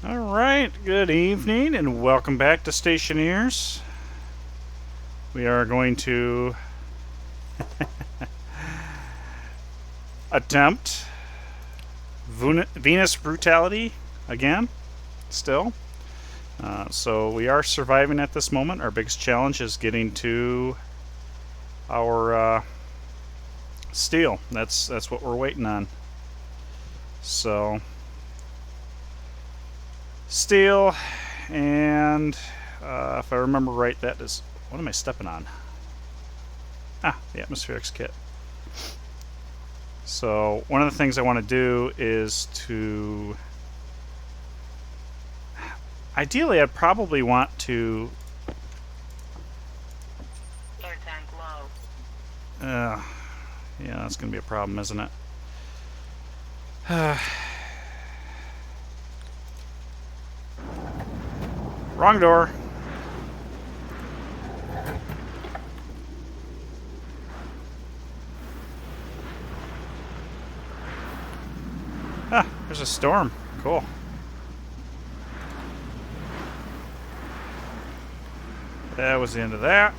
Alright, good evening and welcome back to Stationeers. We are going to attempt Venus Brutality again, still. So we are surviving at this moment. Our biggest challenge is getting to our steel. That's what we're waiting on. So steel, and if I remember right, that is... What am I stepping on? Ah, the atmospherics kit. So one of the things I want to do is to... Ideally, I'd probably want to... Air tank low. Yeah, that's going to be a problem, isn't it? Wrong door. Ah, there's a storm. Cool. That was the end of that.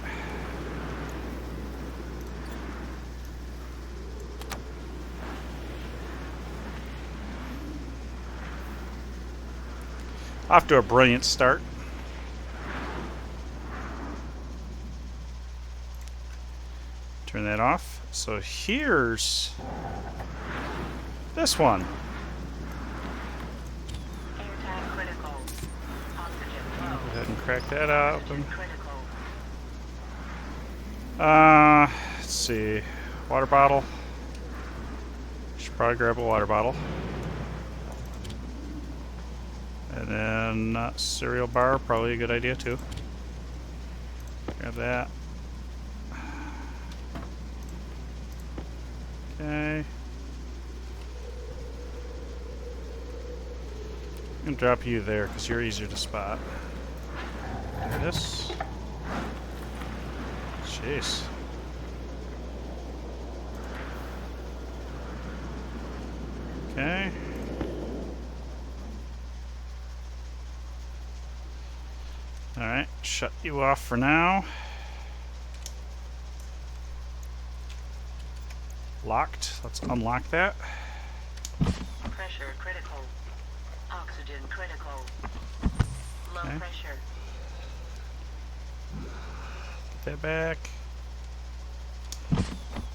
Off to a brilliant start. Turn that off. So here's this one. Air tank critical. Oxygen low. Go ahead and crack that out. Oxygen critical. Let's see. Water bottle. Should probably grab a water bottle. And then cereal bar, probably a good idea too. Grab that. Okay. I'm gonna drop you there because you're easier to spot. Do this. Jeez. Okay. Alright, shut you off for now. Locked. Let's unlock that. Pressure critical. Oxygen critical. Low Okay. pressure. Put that back.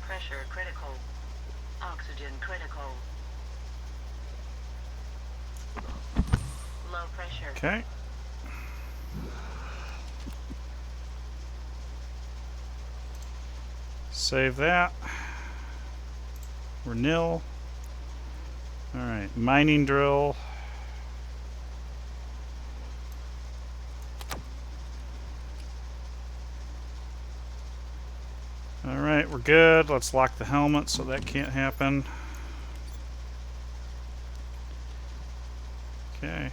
Pressure critical. Oxygen critical. Low pressure. Okay. Save that. We're nil. Alright, mining drill. Alright, we're good. Let's lock the helmet so that can't happen. Okay.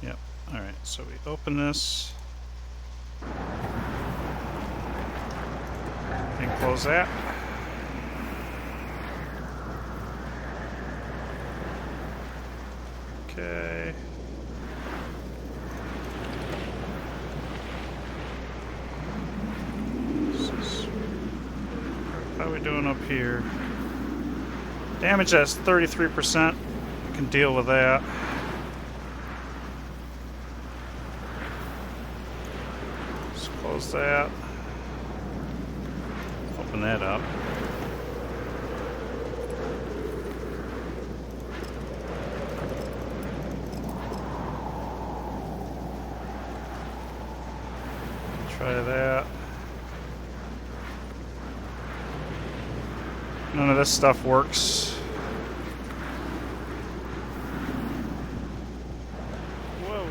Yep. Alright, so we open this. And close that. Okay. How are we doing up here? Damage that's 33%. We can deal with that. Let's close that. Open that up. Try that. None of this stuff works. Whoa.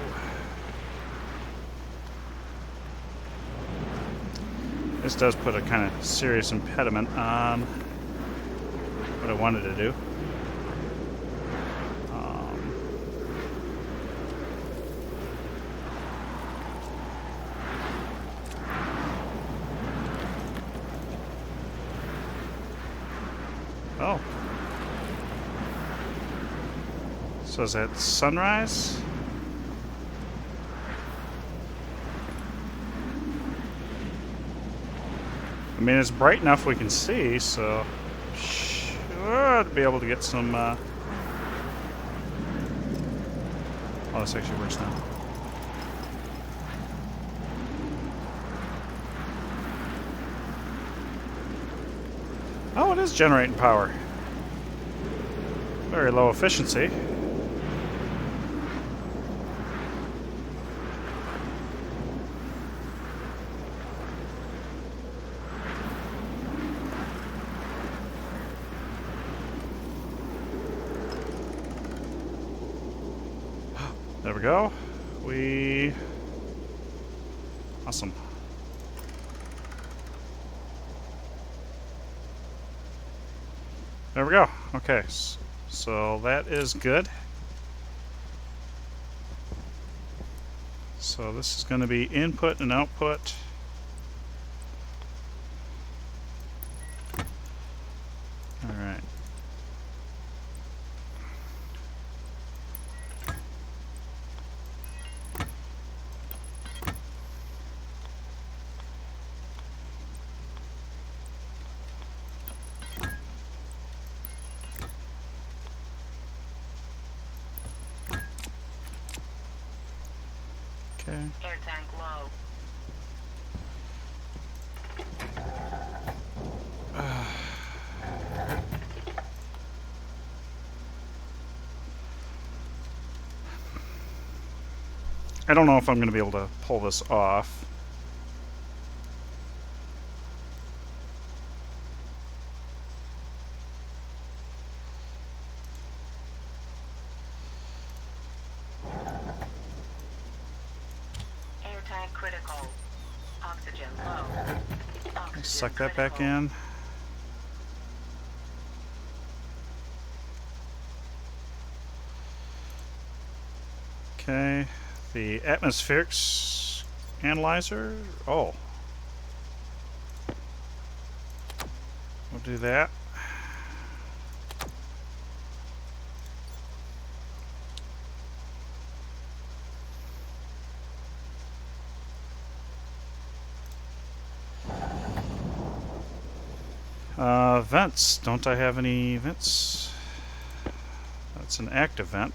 This does put a kind of serious impediment on what I wanted to do. Oh. So is that sunrise? I mean, it's bright enough we can see, so should be able to get some. Oh, this actually works now. Oh, it is generating power. Very low efficiency. There we go. Awesome. There we go. Okay, so that is good. So this is going to be input and output. All right. Okay. Air tank low. I don't know if I'm going to be able to pull this off. Air tank critical. Oxygen low. Oxygen Suck that back critical. in. Okay. The atmospherics analyzer. Oh. We'll do that. Vents. Don't I have any vents? That's an active vent.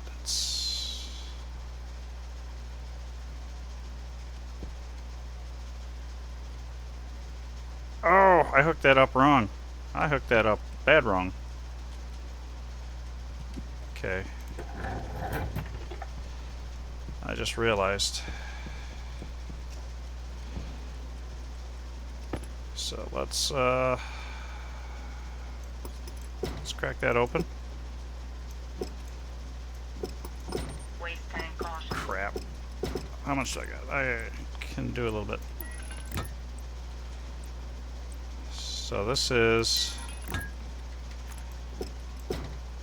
Oh, I hooked that up wrong. I hooked that up bad wrong. Okay. I just realized. So let's crack that open. Waste tank caution. Crap. How much do I got? I can do a little bit. So this is...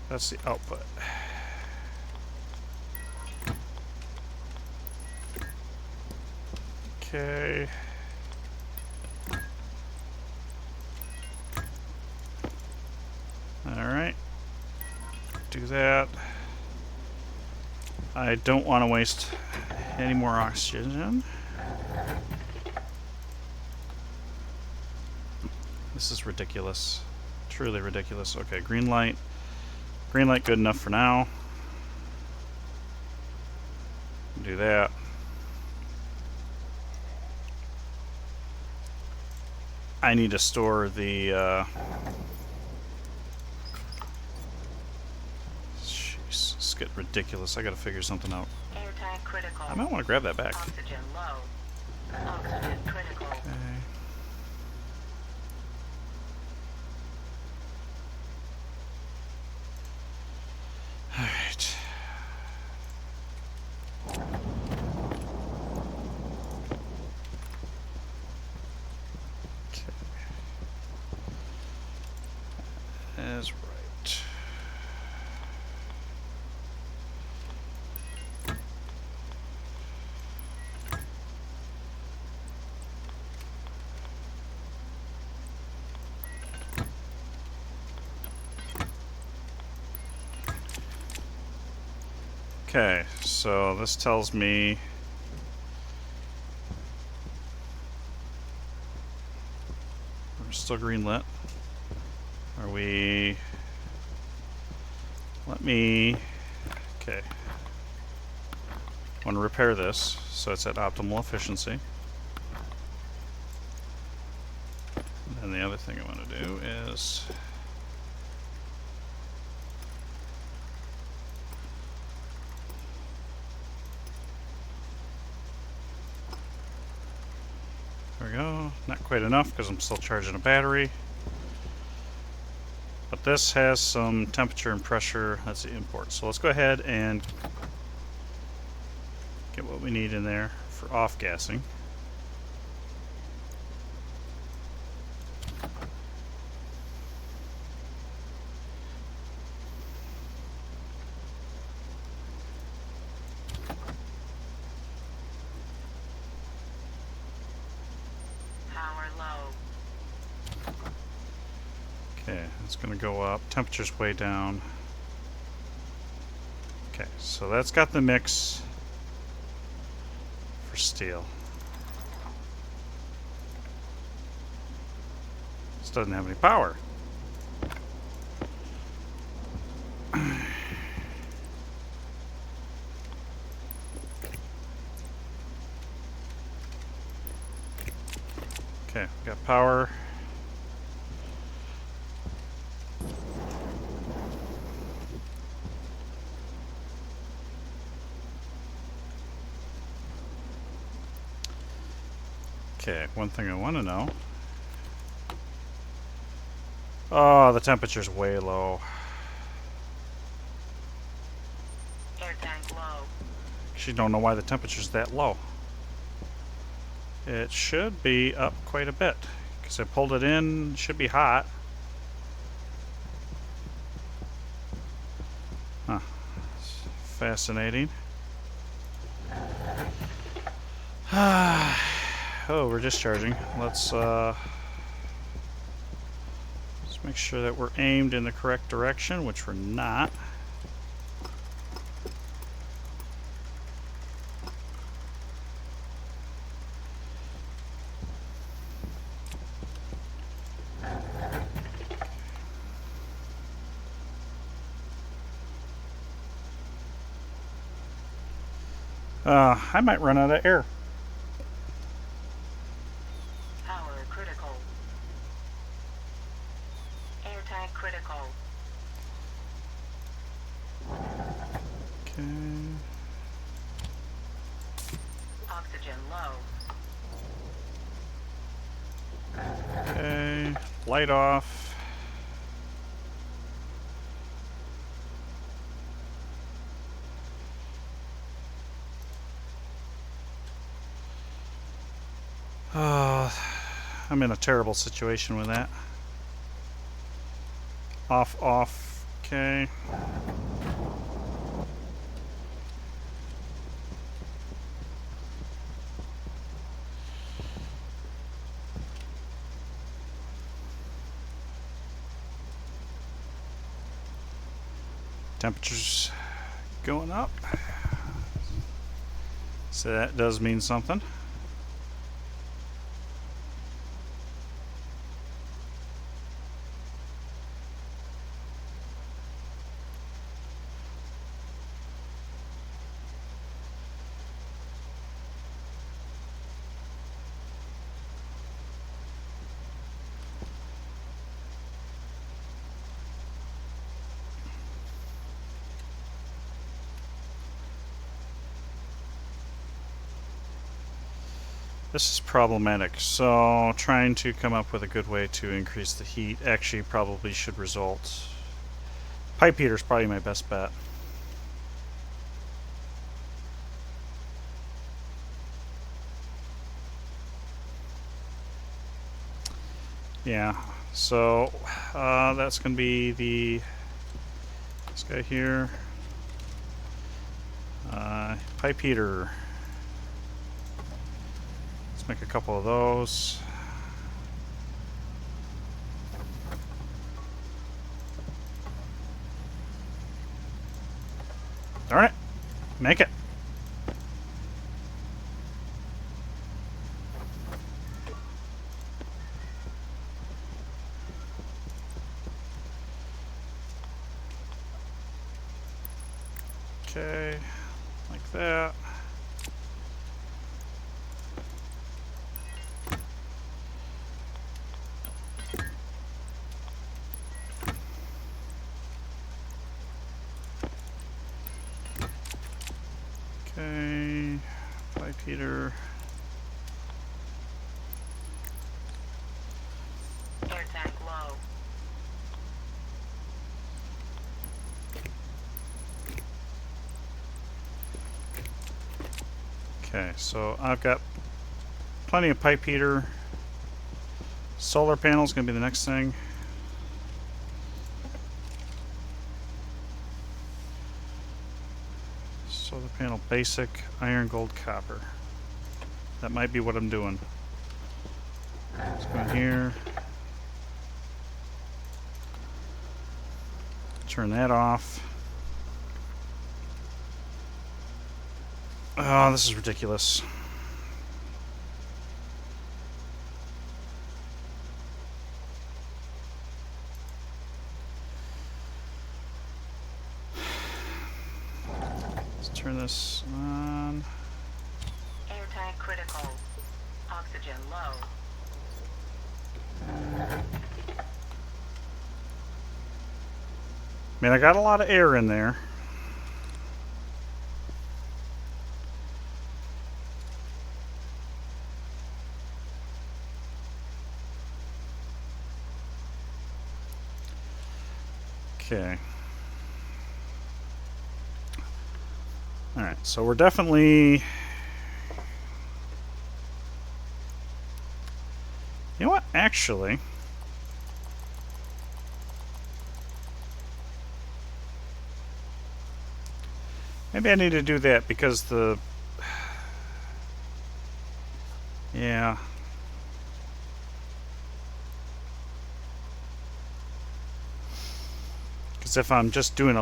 that's the output. Okay. Alright. Do that. I don't want to waste any more oxygen. This is ridiculous. Truly ridiculous. Okay, green light. Green light good enough for now. Do that. I need to store the jeez, this is getting ridiculous. I gotta figure something out. Air tank critical. I might want to grab that back. Oxygen low. Oxygen critical. Okay. Alright. Okay. That's right. Okay, so this tells me we're still green lit. Are we... Let me... Okay. I want to repair this so it's at optimal efficiency. And the other thing I want to do is... There we go. Not quite enough because I'm still charging a battery. But this has some temperature and pressure. That's the import. So let's go ahead and get what we need in there for off-gassing. Power low. Okay, it's going to go up. Temperature's way down. Okay, so that's got the mix for steel. This doesn't have any power. Okay, we got power. Okay, one thing I want to know. Oh, the temperature's way low. Air tank low. Actually, don't know why the temperature's that low. It should be up quite a bit because I pulled it in. It should be hot. Huh. Fascinating. Oh, we're discharging. Let's make sure that we're aimed in the correct direction, which we're not. I might run out of air. Power critical. Air tank critical. Okay. Oxygen low. Okay. Light off. I'm in a terrible situation with that. Off, off. Okay. Temperature's going up. So that does mean something. This is problematic, so trying to come up with a good way to increase the heat actually probably should result. Pipe heater is probably my best bet. Yeah, so that's going to be this guy here. Pipe heater. Let's make a couple of those. Darn it. Make it. Okay, like that. Okay, pipe heater. Air tank low. Okay, so I've got plenty of pipe heater. Solar panel is going to be the next thing. Solar panel basic, iron, gold, copper. That might be what I'm doing. Let's go in here. Turn that off. Oh, this is ridiculous. Let's turn this on. Air tank critical. Oxygen low. Man, I got a lot of air in there. Okay. Alright, so we're definitely... You know what? Actually... Maybe I need to do that because the... Yeah. Because if I'm just doing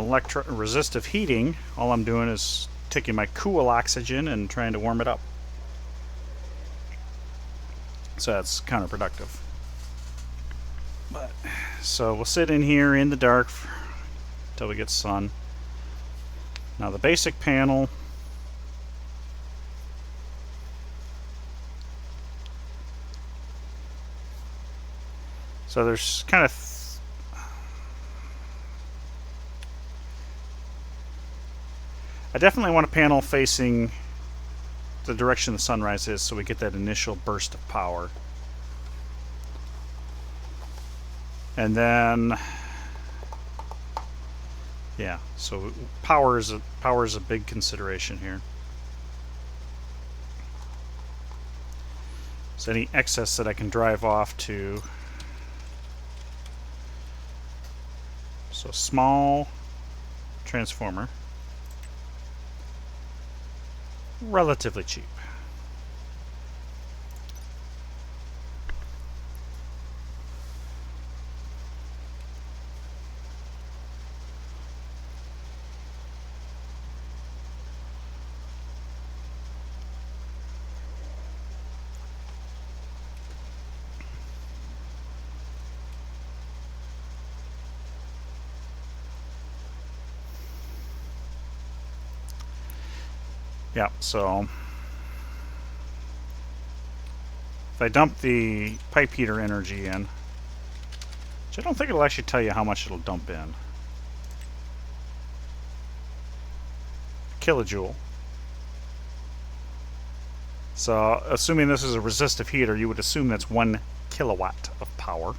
resistive heating, all I'm doing is taking my cool oxygen and trying to warm it up. So that's counterproductive. But so we'll sit in here in the dark until we get sun. Now the basic panel. So there's kind of I definitely want a panel facing the direction the sunrise is so we get that initial burst of power. And then yeah, so power is a big consideration here. So any excess that I can drive off to. So small transformer. Relatively cheap. Yeah, so if I dump the pipe heater energy in, which I don't think it'll actually tell you how much it'll dump in. Kilojoule. So assuming this is a resistive heater, you would assume that's 1 kilowatt of power.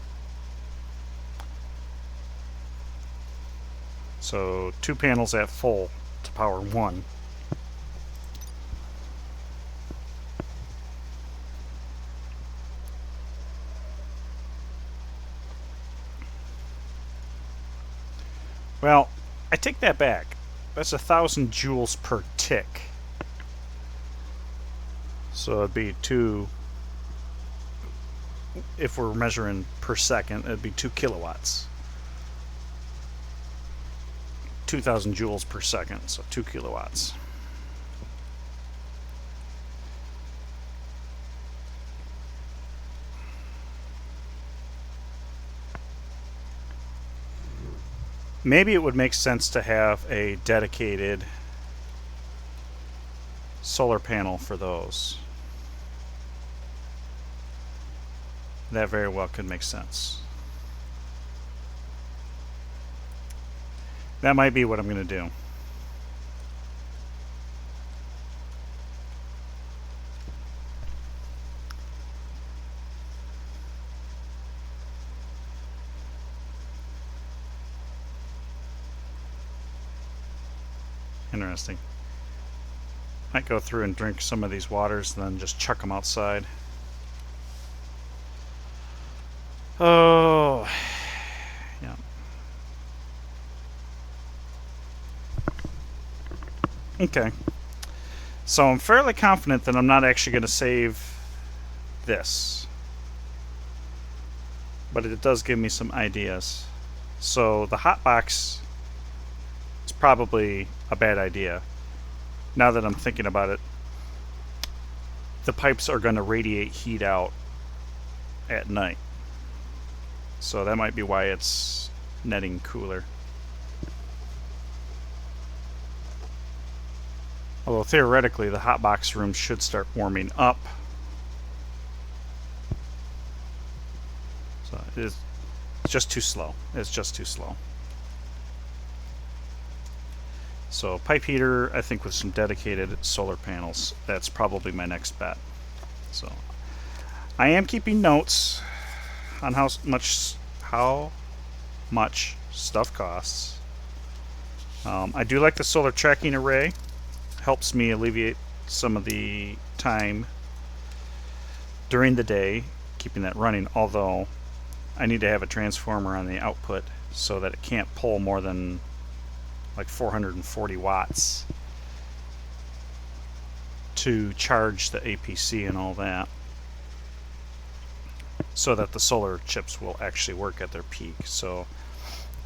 So 2 panels at full to power 1. Well, I take that back. That's 1,000 joules per tick. So it'd be 2, if we're measuring per second, it'd be 2 kilowatts. 2,000 joules per second, so 2 kilowatts. Maybe it would make sense to have a dedicated solar panel for those. That very well could make sense. That might be what I'm going to do. Interesting. Might go through and drink some of these waters and then just chuck them outside. Oh, yeah. Okay. So I'm fairly confident that I'm not actually going to save this. But it does give me some ideas. So the hot box is probably a bad idea. Now that I'm thinking about it, the pipes are going to radiate heat out at night. So that might be why it's netting cooler. Although theoretically the hot box room should start warming up. So it's just too slow. It's just too slow. So pipe heater, I think with some dedicated solar panels, that's probably my next bet. So I am keeping notes on how much stuff costs. I do like the solar tracking array. Helps me alleviate some of the time during the day keeping that running, although I need to have a transformer on the output so that it can't pull more than like 440 watts to charge the APC and all that, so that the solar chips will actually work at their peak. So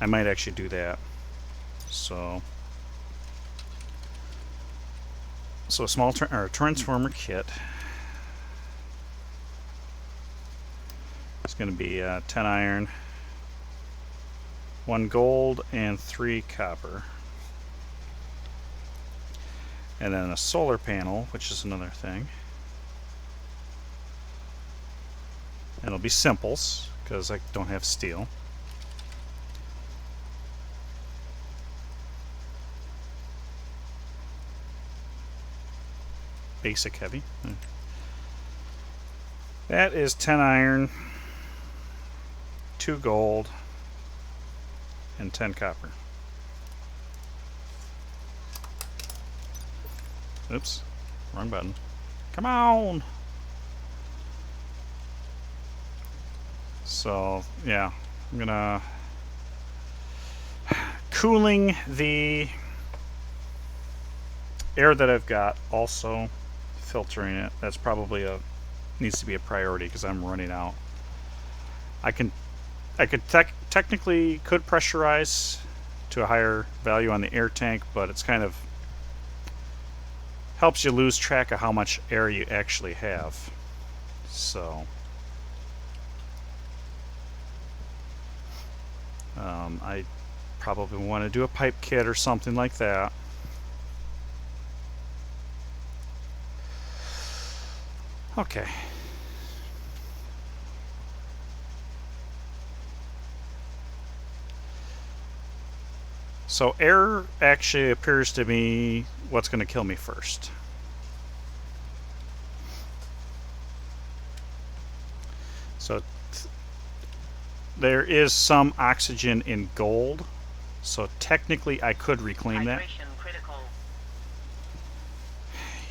I might actually do that. So a small transformer kit. It's going to be 10 iron, 1 gold, and 3 copper. And then a solar panel, which is another thing. And it'll be simples, because I don't have steel. Basic heavy. That is 10 iron, 2 gold, and 10 copper. Oops, wrong button. Come on! So, yeah, I'm gonna... Cooling the air that I've got, also filtering it. That's probably needs to be a priority because I'm running out. I could technically could pressurize to a higher value on the air tank, but it's kind of helps you lose track of how much air you actually have. So I probably want to do a pipe kit or something like that. Okay. So air actually appears to be what's going to kill me first. So there is some oxygen in gold, so technically I could reclaim that. Critical.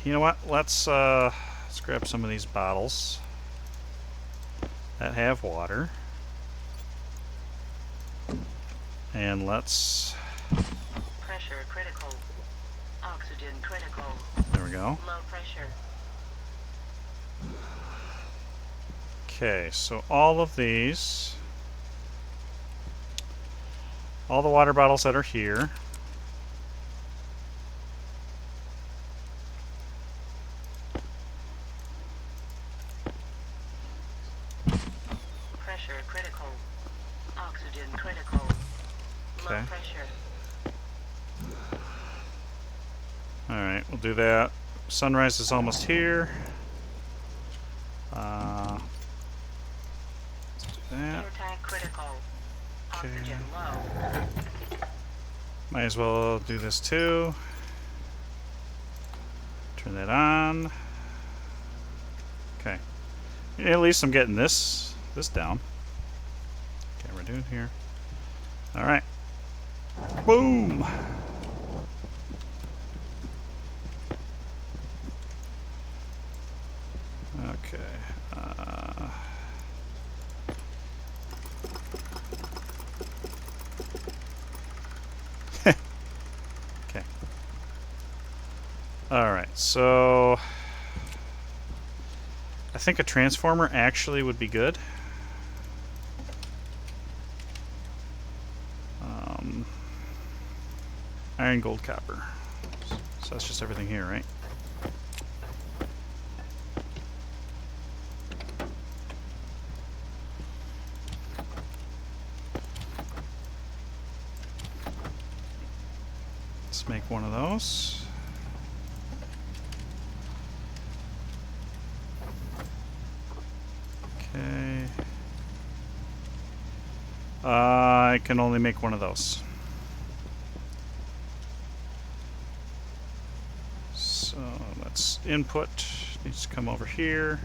You know what? Let's grab some of these bottles that have water, and let's. Pressure critical. Oxygen critical. There we go. Low pressure. Okay, so all of these, all the water bottles that are here, pressure critical. Oxygen critical. Low Okay. pressure. Alright, we'll do that. Sunrise is almost here. Let's do that. Air tank critical. Okay. Oxygen low. Might as well do this too. Turn that on. Okay. At least I'm getting this down. Okay, we're doing here. Alright. Boom! Okay. Okay. Alright, so I think a transformer actually would be good. Iron, gold, copper. So that's just everything here, right? Let's make one of those. Okay. I can only make one of those. So let's input needs to come over here.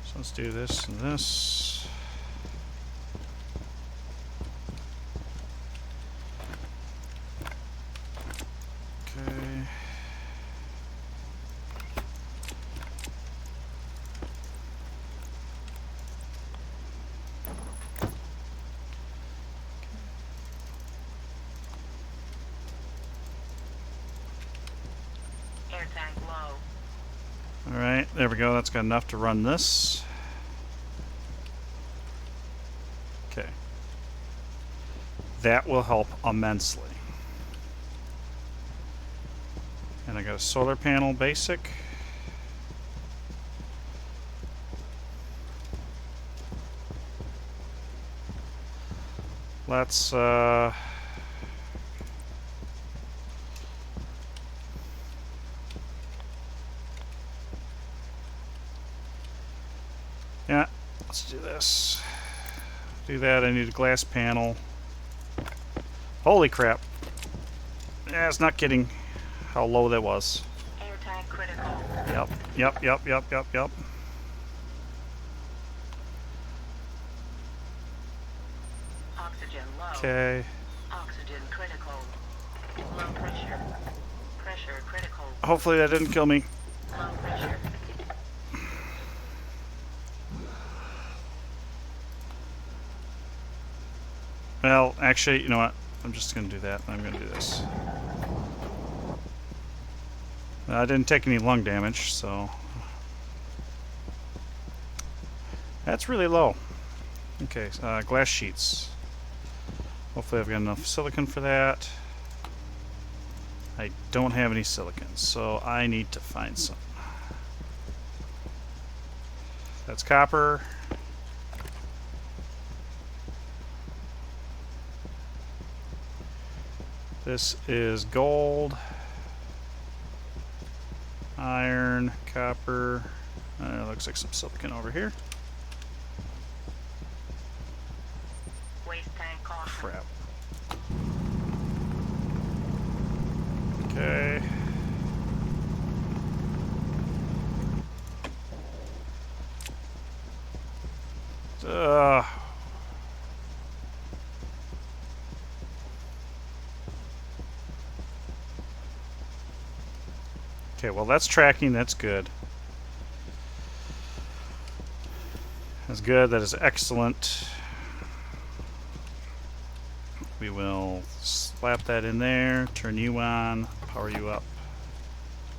So let's do this and this. Okay. Air tank low. Alright, there we go. That's got enough to run this. Okay. That will help immensely. And I got a solar panel basic. Let's yeah, let's do this. Do that. I need a glass panel. Holy crap. Yeah, it's not kidding how low that was. Air tank critical. Yep. Oxygen low. Okay. Oxygen critical. Low pressure. Pressure critical. Hopefully that didn't kill me. Low pressure. Well, actually, you know what? I'm just going to do that. I'm going to do this. I didn't take any lung damage, so that's really low. Okay, glass sheets. Hopefully I've got enough silicon for that. I don't have any silicon, so I need to find some. That's copper. This is gold, iron, copper. Looks like some silicon over here. Waste tank caution. Crap. Okay. Okay, well that's tracking, that's good. That's good, that is excellent. We will slap that in there, turn you on, power you up.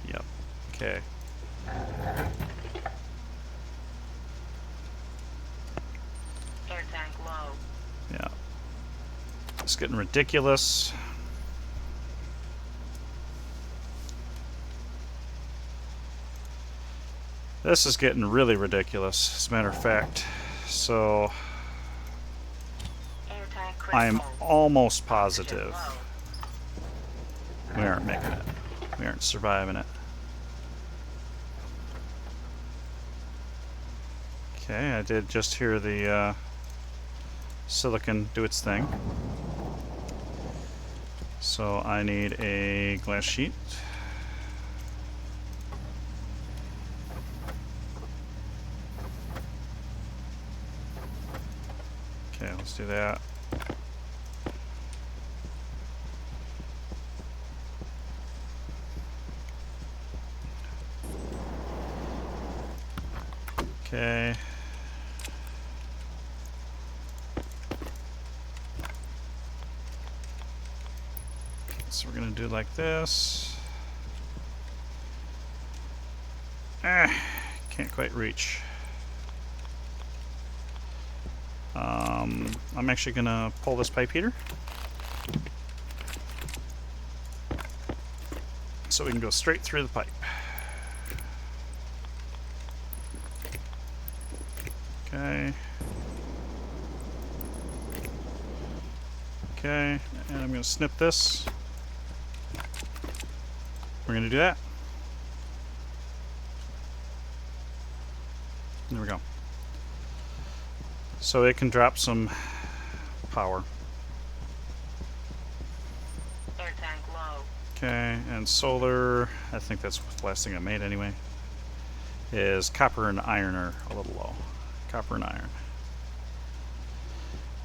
Yep, okay. Air tank low. Yeah. It's getting ridiculous. This is getting really ridiculous, as a matter of fact. So, Air tank tank I am critical. almost Oxygen positive low. we aren't making it. We aren't surviving it. Okay, I did just hear the silicon do its thing. So I need a glass sheet. Okay, let's do that. Okay. So we're gonna do like this. Can't quite reach. I'm actually gonna pull this pipe heater so we can go straight through the pipe. Okay. Okay, and I'm gonna snip this. We're gonna do that. There we go. So it can drop some power. Air tank low. Okay, and solar, I think that's the last thing I made anyway, is copper and iron are a little low. Copper and iron.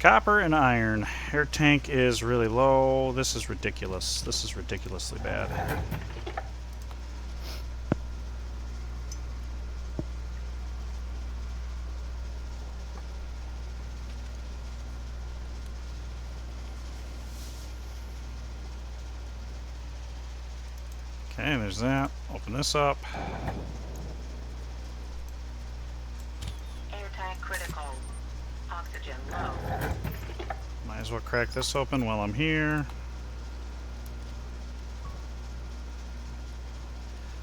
Copper and iron. Air tank is really low. This is ridiculous. This is ridiculously bad. Okay, there's that. Open this up. Air tank critical. Oxygen low. Might as well crack this open while I'm here.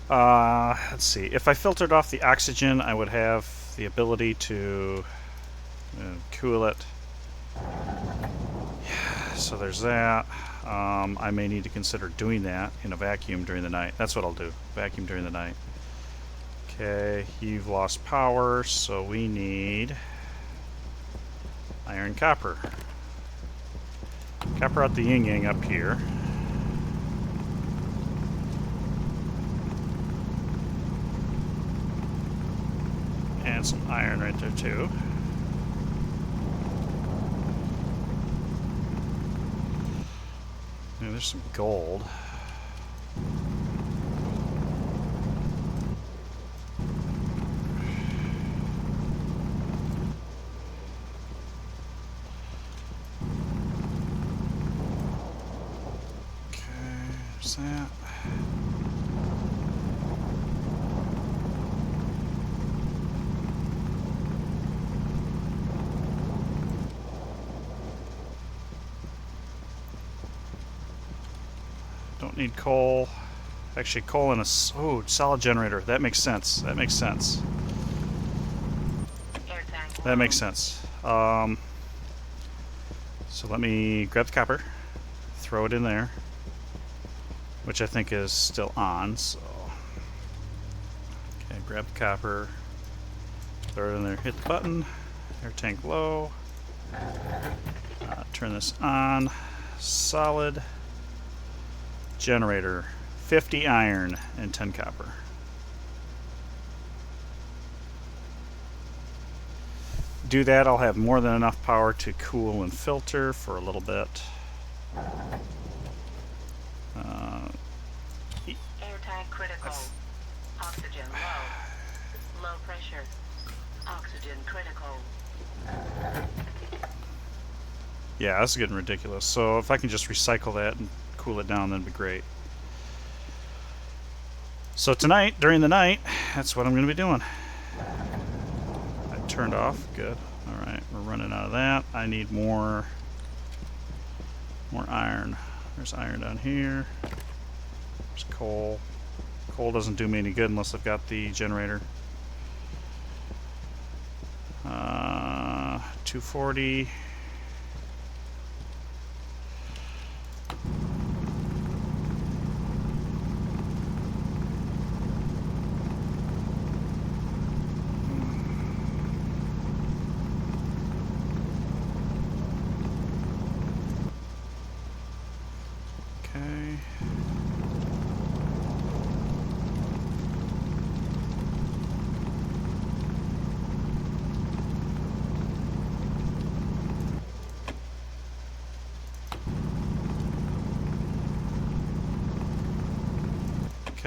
Let's see. If I filtered off the oxygen, I would have the ability to cool it. So there's that. I may need to consider doing that in a vacuum during the night. That's what I'll do. Vacuum during the night. Okay, you've lost power, so we need iron copper. Copper out the yin-yang up here. And some iron right there too. And there's some gold. Okay, there's that. Don't need coal. Actually, coal in a solid generator. That makes sense. That makes sense. Air tank low. That makes sense. So let me grab the copper, throw it in there, which I think is still on. So, okay, grab the copper, throw it in there, hit the button, air tank low, turn this on, solid generator, 50 iron and 10 copper. Do that, I'll have more than enough power to cool and filter for a little bit. Air tank critical. Oxygen low. Low pressure. Oxygen critical. Yeah, this is getting ridiculous. So if I can just recycle that and cool it down, that'd be great. So tonight, during the night, that's what I'm going to be doing. I turned off. Good. All right, we're running out of that. I need more iron. There's iron down here. There's coal. Coal doesn't do me any good unless I've got the generator. 240. Okay.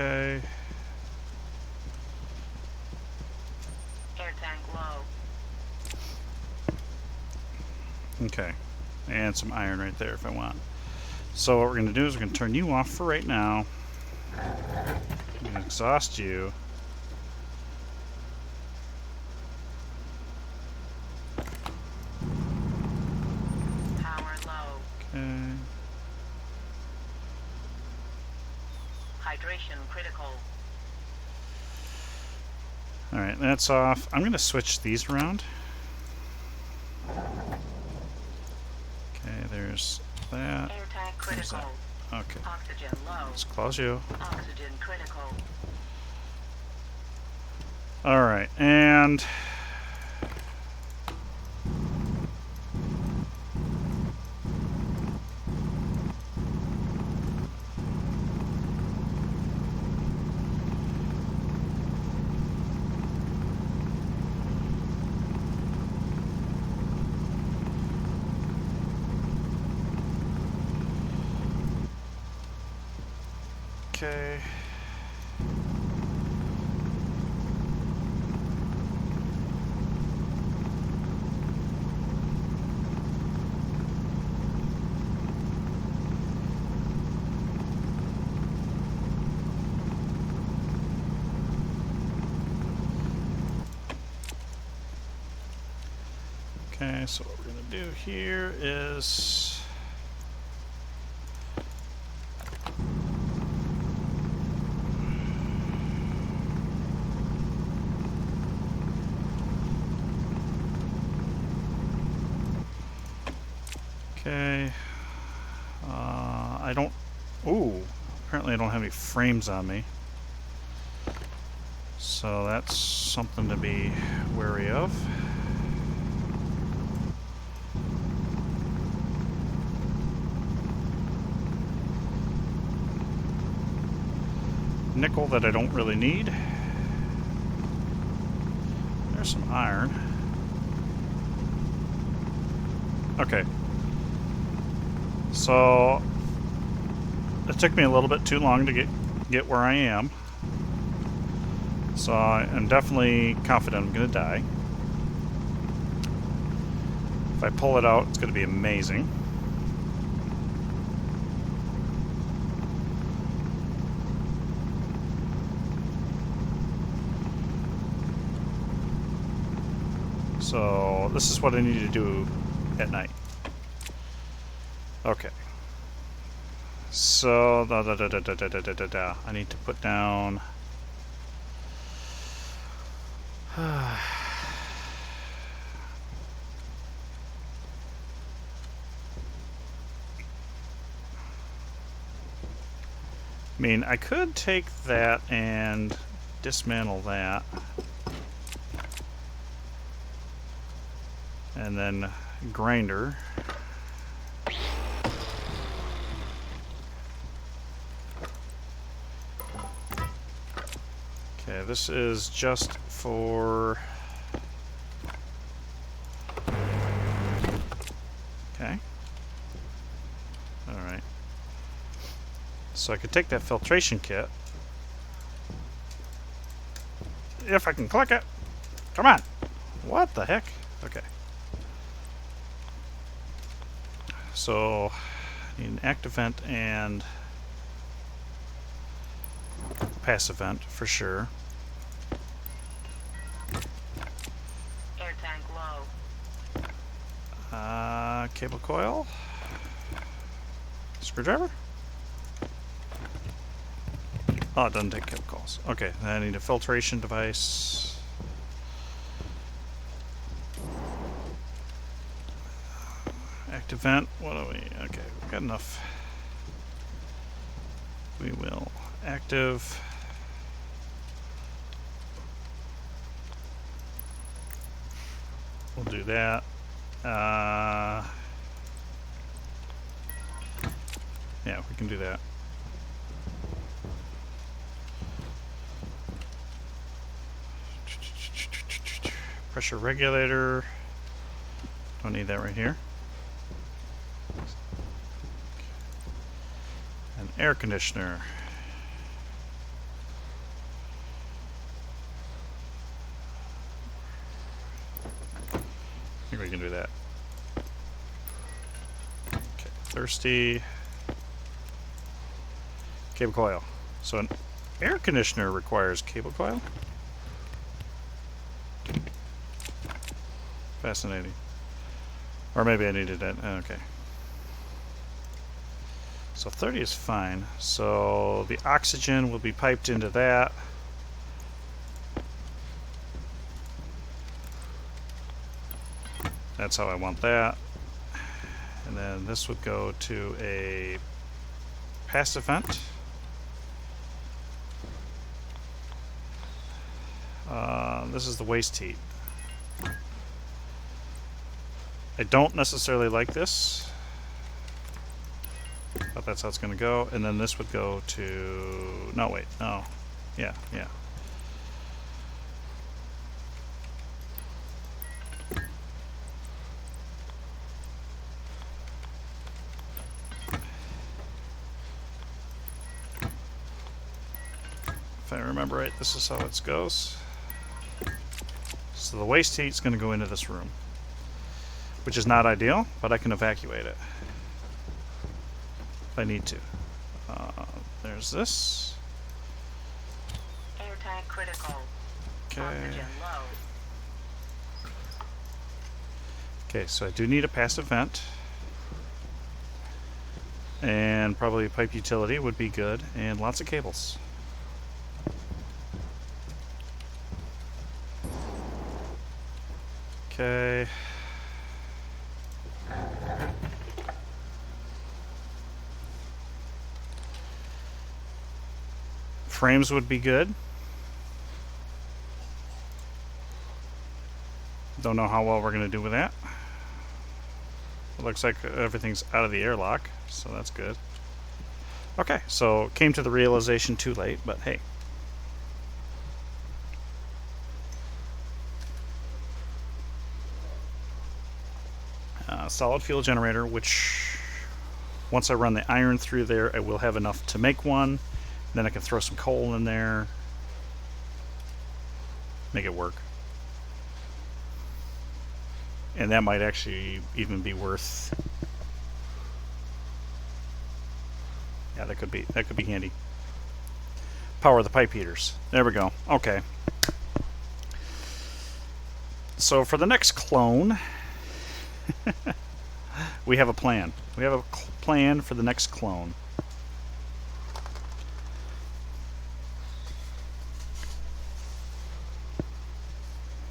Okay. Air tank low. Okay. And some iron right there if I want. So what we're going to do is we're going to turn you off for right now. I'm going to exhaust you. Power low. Okay. Hydration critical. Alright, that's off. I'm going to switch these around. Okay, there's that. Air tank There's critical. that. Okay. Oxygen low. Let's close you. Oxygen critical. Alright, and okay. Okay, so what we're going to do here is okay. I don't. Ooh, apparently I don't have any frames on me. So that's something to be wary of. Nickel that I don't really need. There's some iron. Okay. So it took me a little bit too long to get where I am. So I'm definitely confident I'm going to die. If I pull it out, it's going to be amazing. So this is what I need to do at night. Okay. So I need to put down. I mean, I could take that and dismantle that. And then grinder. Okay, this is just for... Okay. Alright. So I could take that filtration kit. If I can click it. Come on. What the heck? Okay. So, need an active vent and passive vent for sure. Air tank low. Cable coil. Screwdriver. Oh, it doesn't take cable coils. Okay, then I need a filtration device. Active vent. What do we? Okay, we've got enough. We will active. We'll do that. Yeah, we can do that. Pressure regulator. Don't need that right here. An air conditioner. I think we can do that. Okay, thirsty. Cable coil. So an air conditioner requires cable coil? Fascinating. Or maybe I needed that. Okay. So 30 is fine. So the oxygen will be piped into that. That's how I want that. And then this would go to a passive vent. This is the waste heat. I don't necessarily like this, but that's how it's going to go. And then this would go to... No, wait. No. Yeah, yeah. If I remember right, this is how it goes. So the waste heat is going to go into this room, which is not ideal, but I can evacuate it if I need to. There's this. Air tank critical. Okay. Oxygen low. Okay, so I do need a passive vent. And probably a pipe utility would be good, and lots of cables. Okay. Frames would be good. Don't know how well we're going to do with that. It looks like everything's out of the airlock, so that's good. Okay, so came to the realization too late, but hey. Solid fuel generator, which once I run the iron through there, I will have enough to make one. Then I can throw some coal in there, make it work. And that might actually even be worth... Yeah, that could be handy. Power the pipe heaters. There we go. Okay. So for the next clone, we have a plan. We have a plan for the next clone.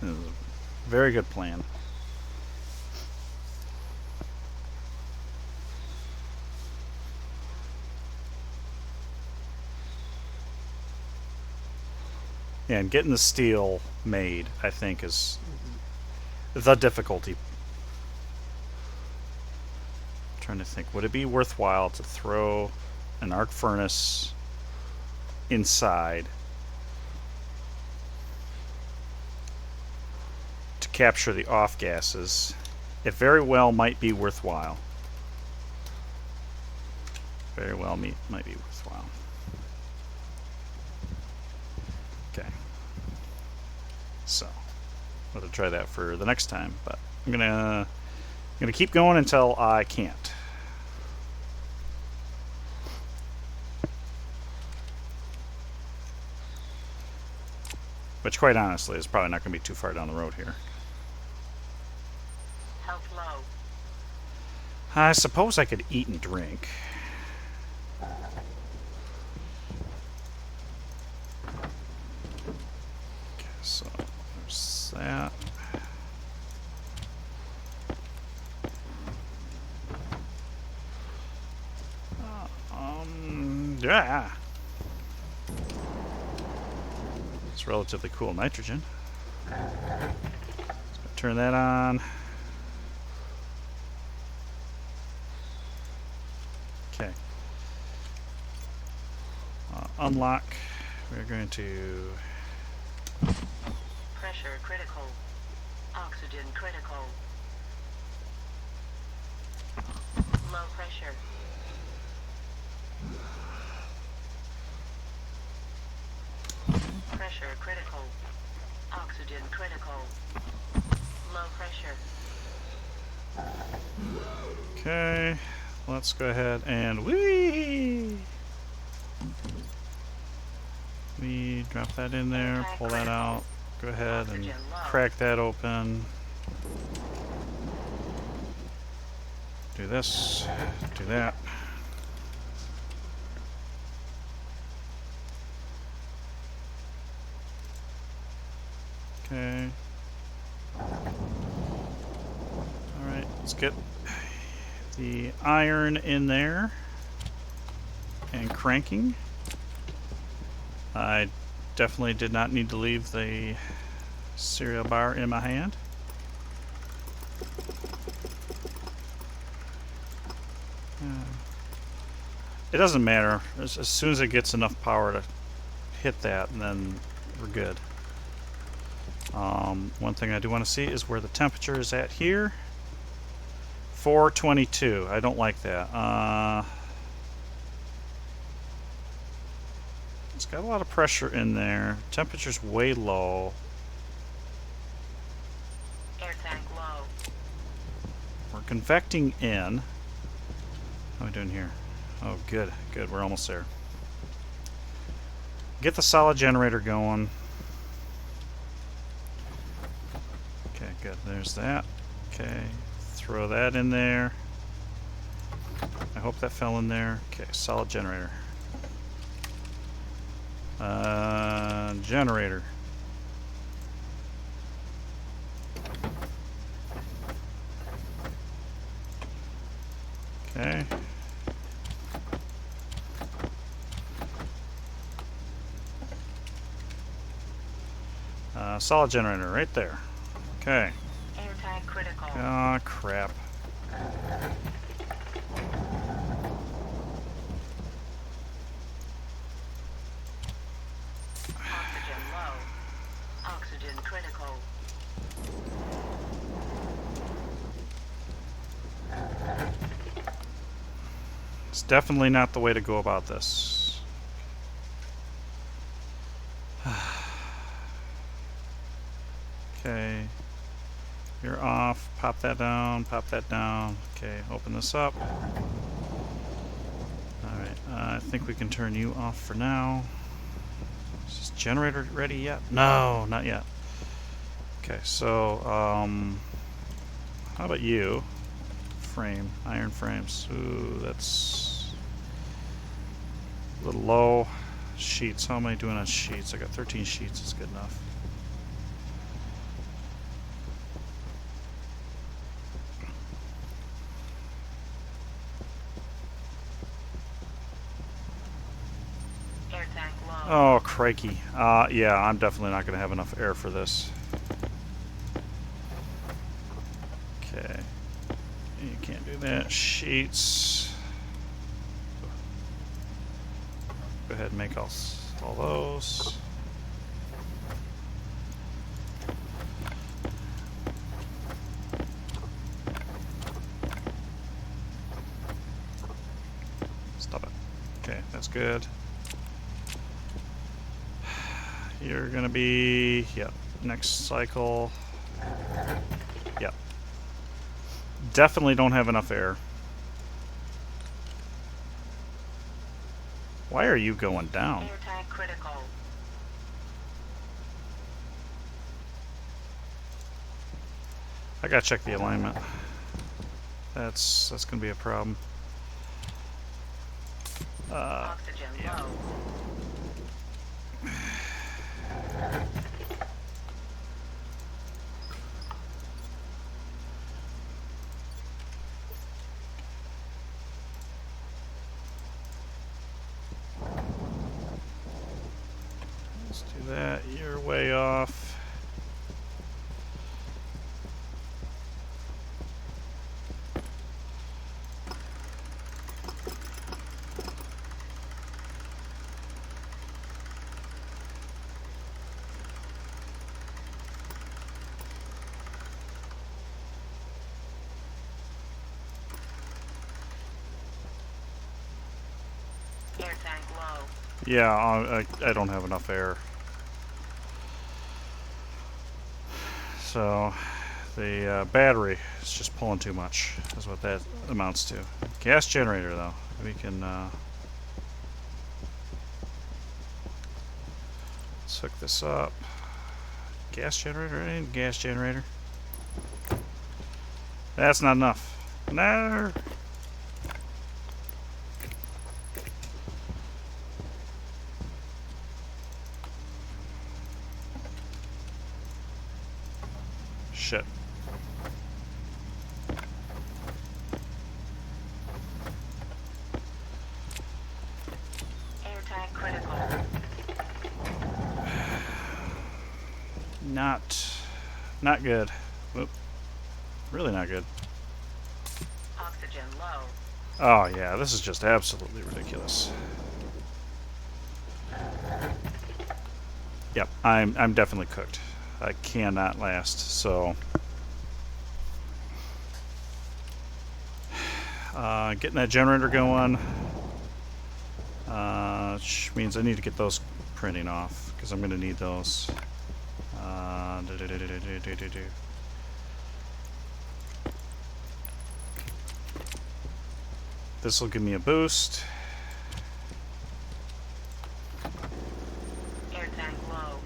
This is a very good plan. Yeah, and getting the steel made, I think, is the difficulty. I'm trying to think, would it be worthwhile to throw an arc furnace inside to capture the off gases? It very well might be worthwhile. Very well might be worthwhile. Okay. So, I'm gonna try that for the next time, but I'm gonna keep going until I can't. Which, quite honestly, is probably not gonna be too far down the road here. Health low. I suppose I could eat and drink. Okay, so there's that. Yeah. It's relatively cool nitrogen. So turn that on. Okay. unlock. We're going to Pressure critical. Oxygen critical. Low pressure. Pressure critical. Oxygen critical. Low pressure. okay. Let's go ahead and we drop that in there, pull that out. Go ahead and crack that open. Do this, do that. Okay. Alright, let's get the iron in there and cranking. I definitely did not need to leave the cereal bar in my hand. It doesn't matter. As soon as it gets enough power to hit that, and then we're good. One thing I do want to see is where the temperature is at here. 422. I don't like that. It's got a lot of pressure in there. Temperature's way low. Air tank low. We're convecting in. How are we doing here? Oh, good, good. We're almost there. Get the solid generator going. Okay, good. There's that. Okay, throw that in there. I hope that fell in there. Okay, solid generator. Generator. Okay. Solid generator right there. Okay. Air tank critical. Ah, crap. Oxygen low. Oxygen critical. It's definitely not the way to go about this. Okay. You're off. Pop that down. Pop that down. Okay, open this up. Alright, I think we can turn you off for now. Is this generator ready yet? No, not yet. Okay, so, how about you? Frame, iron frames. Ooh, that's a little low. Sheets, how am I doing on sheets? I got 13 sheets, it's good enough. Air tank low. Oh, crikey. Yeah, I'm definitely not going to have enough air for this. Okay. You can't do that. Sheets. Go ahead and make all those. Stop it. Okay, that's good. You're gonna be, yep, next cycle. Yep. Definitely don't have enough air. Why are you going down? Air tank critical. I gotta check the alignment. That's gonna be a problem. Oxygen yeah. low. Let's do that. You're way off. Air tank low. Yeah, I don't have enough air. So the battery is just pulling too much, is what that amounts to. Gas generator, though. We can let's hook this up. Gas generator? I need a gas generator. That's not enough. No. Shit. Air tank critical. Not good. Oop. Really not good. Oxygen low. Oh yeah, this is just absolutely ridiculous. Yep, I'm definitely cooked. I cannot last. So getting that generator going, which means I need to get those printing off because I'm going to need those. This will give me a boost. Air tank low.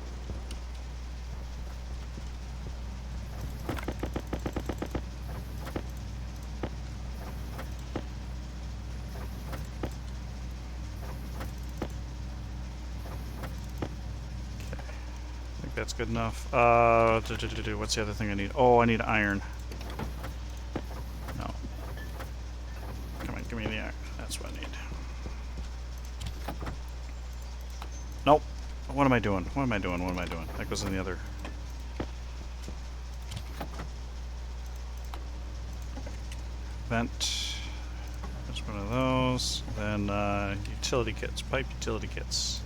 I think that's good enough. What's the other thing I need? Oh, I need iron. No. Come on, give me the iron. That's what I need. Nope. What am I doing? What am I doing? What am I doing? That goes in the other. Vent. There's one of those. Then utility kits. Pipe utility kits.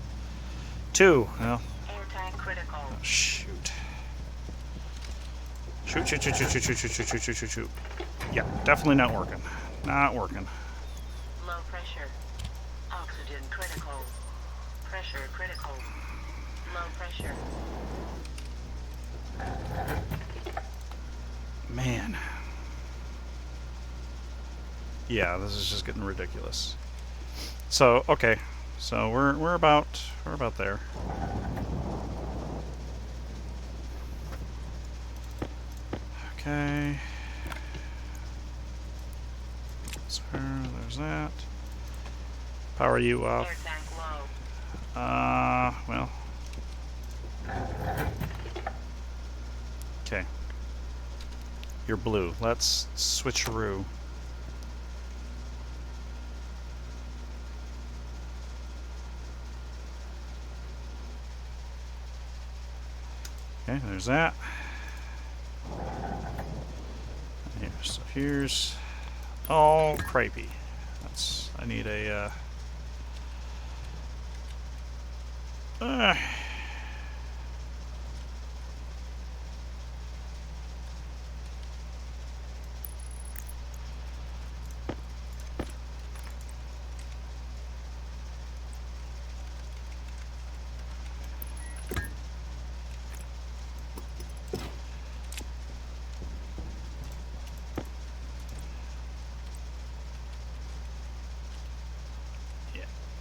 2. Well. Air tank critical. Oh, shoot. Shoot. Yeah, definitely not working. Not working. Low pressure. Oxygen critical. Pressure critical. Low pressure. Man. Yeah, this is just getting ridiculous. So, okay. So we're about there. Okay. So there's that. Power you Air off. tank low. Well. Okay. You're blue. Let's switcheroo. Okay, there's that. Here, so here's all cripey. I need a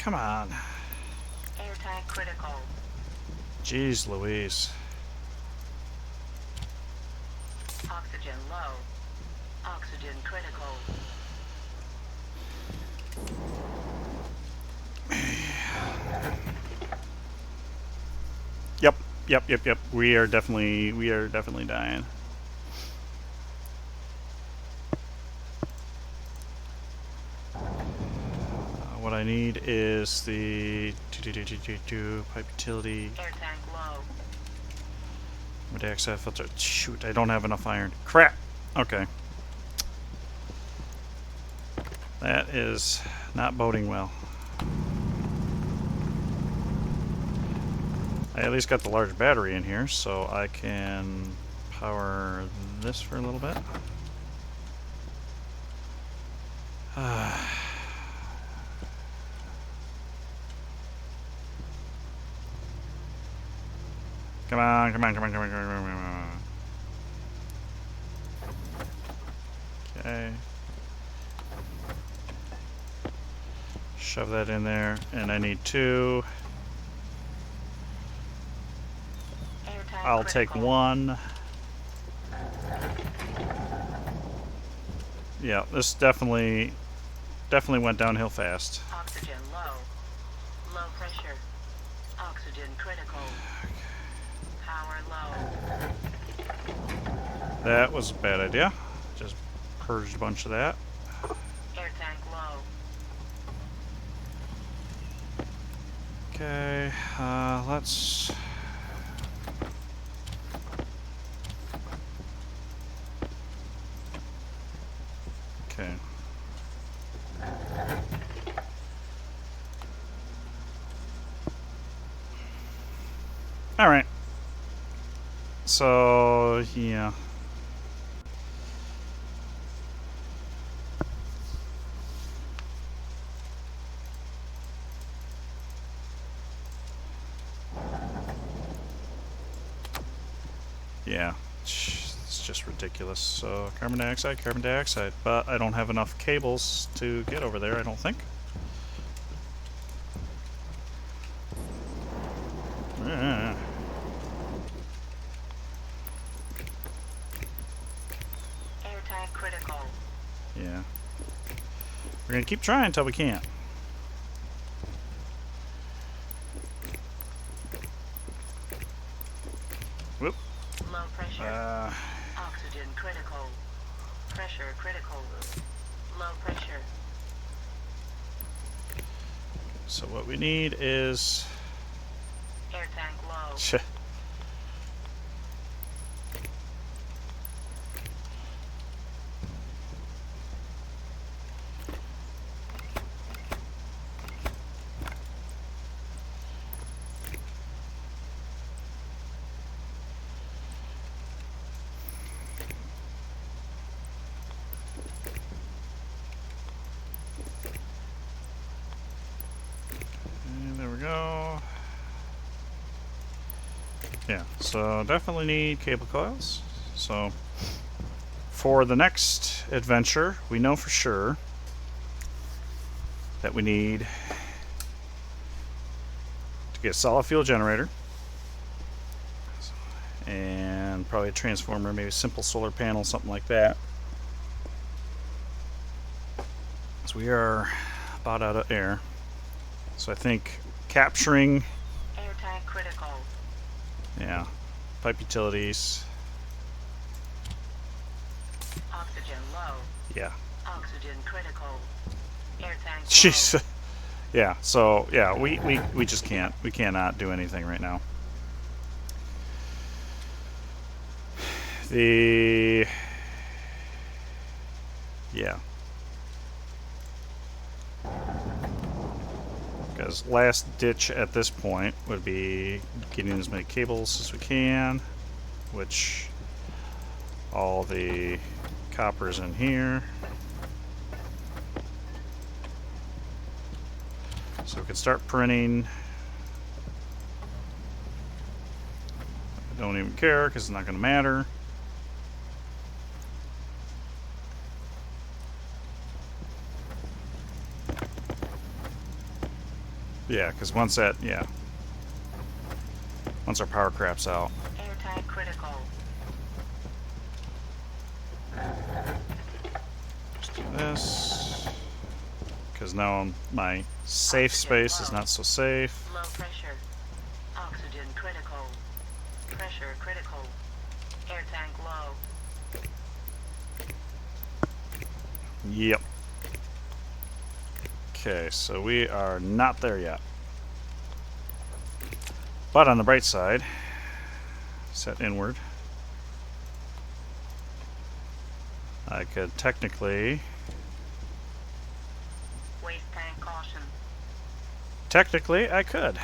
come on. Air tank critical. Jeez Louise. Oxygen low. Oxygen critical. Yep. We are definitely dying. What I need is the pipe utility. Air tank low. Dioxide filter. Shoot, I don't have enough iron. Crap. Okay. That is not boding well. I at least got the large battery in here, so I can power this for a little bit. Come on, come on, come on, come on, come on, come on. Okay. Shove that in there, and I need 2. Airtime I'll take critical. 1. Yeah, this definitely went downhill fast. Oxygen low. Low pressure. Oxygen critical. Power low. That was a bad idea. Just purged a bunch of that. Air tank low. Okay, let's... Okay. Alright. So, yeah. Yeah. It's just ridiculous. So, carbon dioxide. But I don't have enough cables to get over there, I don't think. Air tank critical. Yeah. We're gonna keep trying until we can't. Whoop. Low pressure. Oxygen critical. Pressure critical. Low pressure. So what we need is... Air tank low. And there we go. Yeah, so definitely need cable coils. So for the next adventure, we know for sure that we need to get a solid fuel generator and probably a transformer, maybe a simple solar panel, something like that. So we are about out of air. So I think capturing, Air tank critical. yeah, pipe utilities, Oxygen low. yeah. Oxygen critical. Air tank low. Jeez. Yeah, so yeah, we just can't. We cannot do anything right now. Yeah. Because last ditch at this point would be getting as many cables as we can, which all the copper's in here. So we can start printing. I don't even care because it's not going to matter. Yeah, because once that, yeah. Once our power crap's out. Air tank critical. Just do this. Because now my safe space is not so safe. Low pressure. Oxygen critical. Pressure critical. Air tank low. Yep. Okay, so we are not there yet. But on the bright side, set inward, I could technically... Waste tank caution. Technically, I could.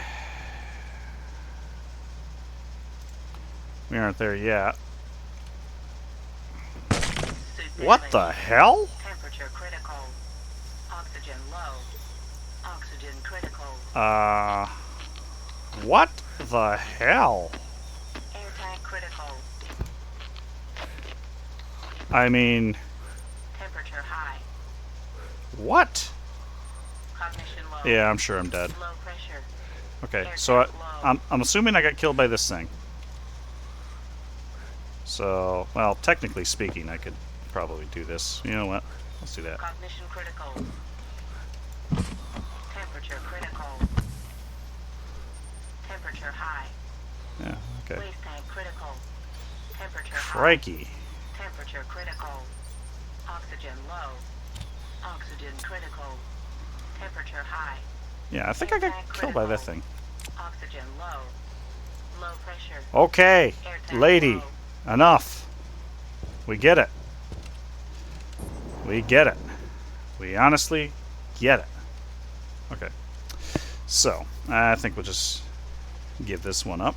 We aren't there yet. Suit What damage. the hell? Temperature critical. Oxygen low. Oxygen critical. What the hell? I mean, Temperature high. what? Cognition low. Yeah, I'm sure I'm dead. Low pressure. Okay, Air so tank low. I'm assuming I got killed by this thing. So, well, technically speaking, I could probably do this. You know what? Let's do that. Cognition critical. Temperature critical. Temperature high. Yeah, okay. Waste tank critical. Temperature Crikey. high. Temperature critical. Oxygen low. Oxygen critical. Temperature high. Yeah, I think I got killed by that thing. Oxygen low. Low pressure. Okay, Air tank lady, low. enough. We get it. We get it. We honestly get it. Okay. So, I think we'll just give this one up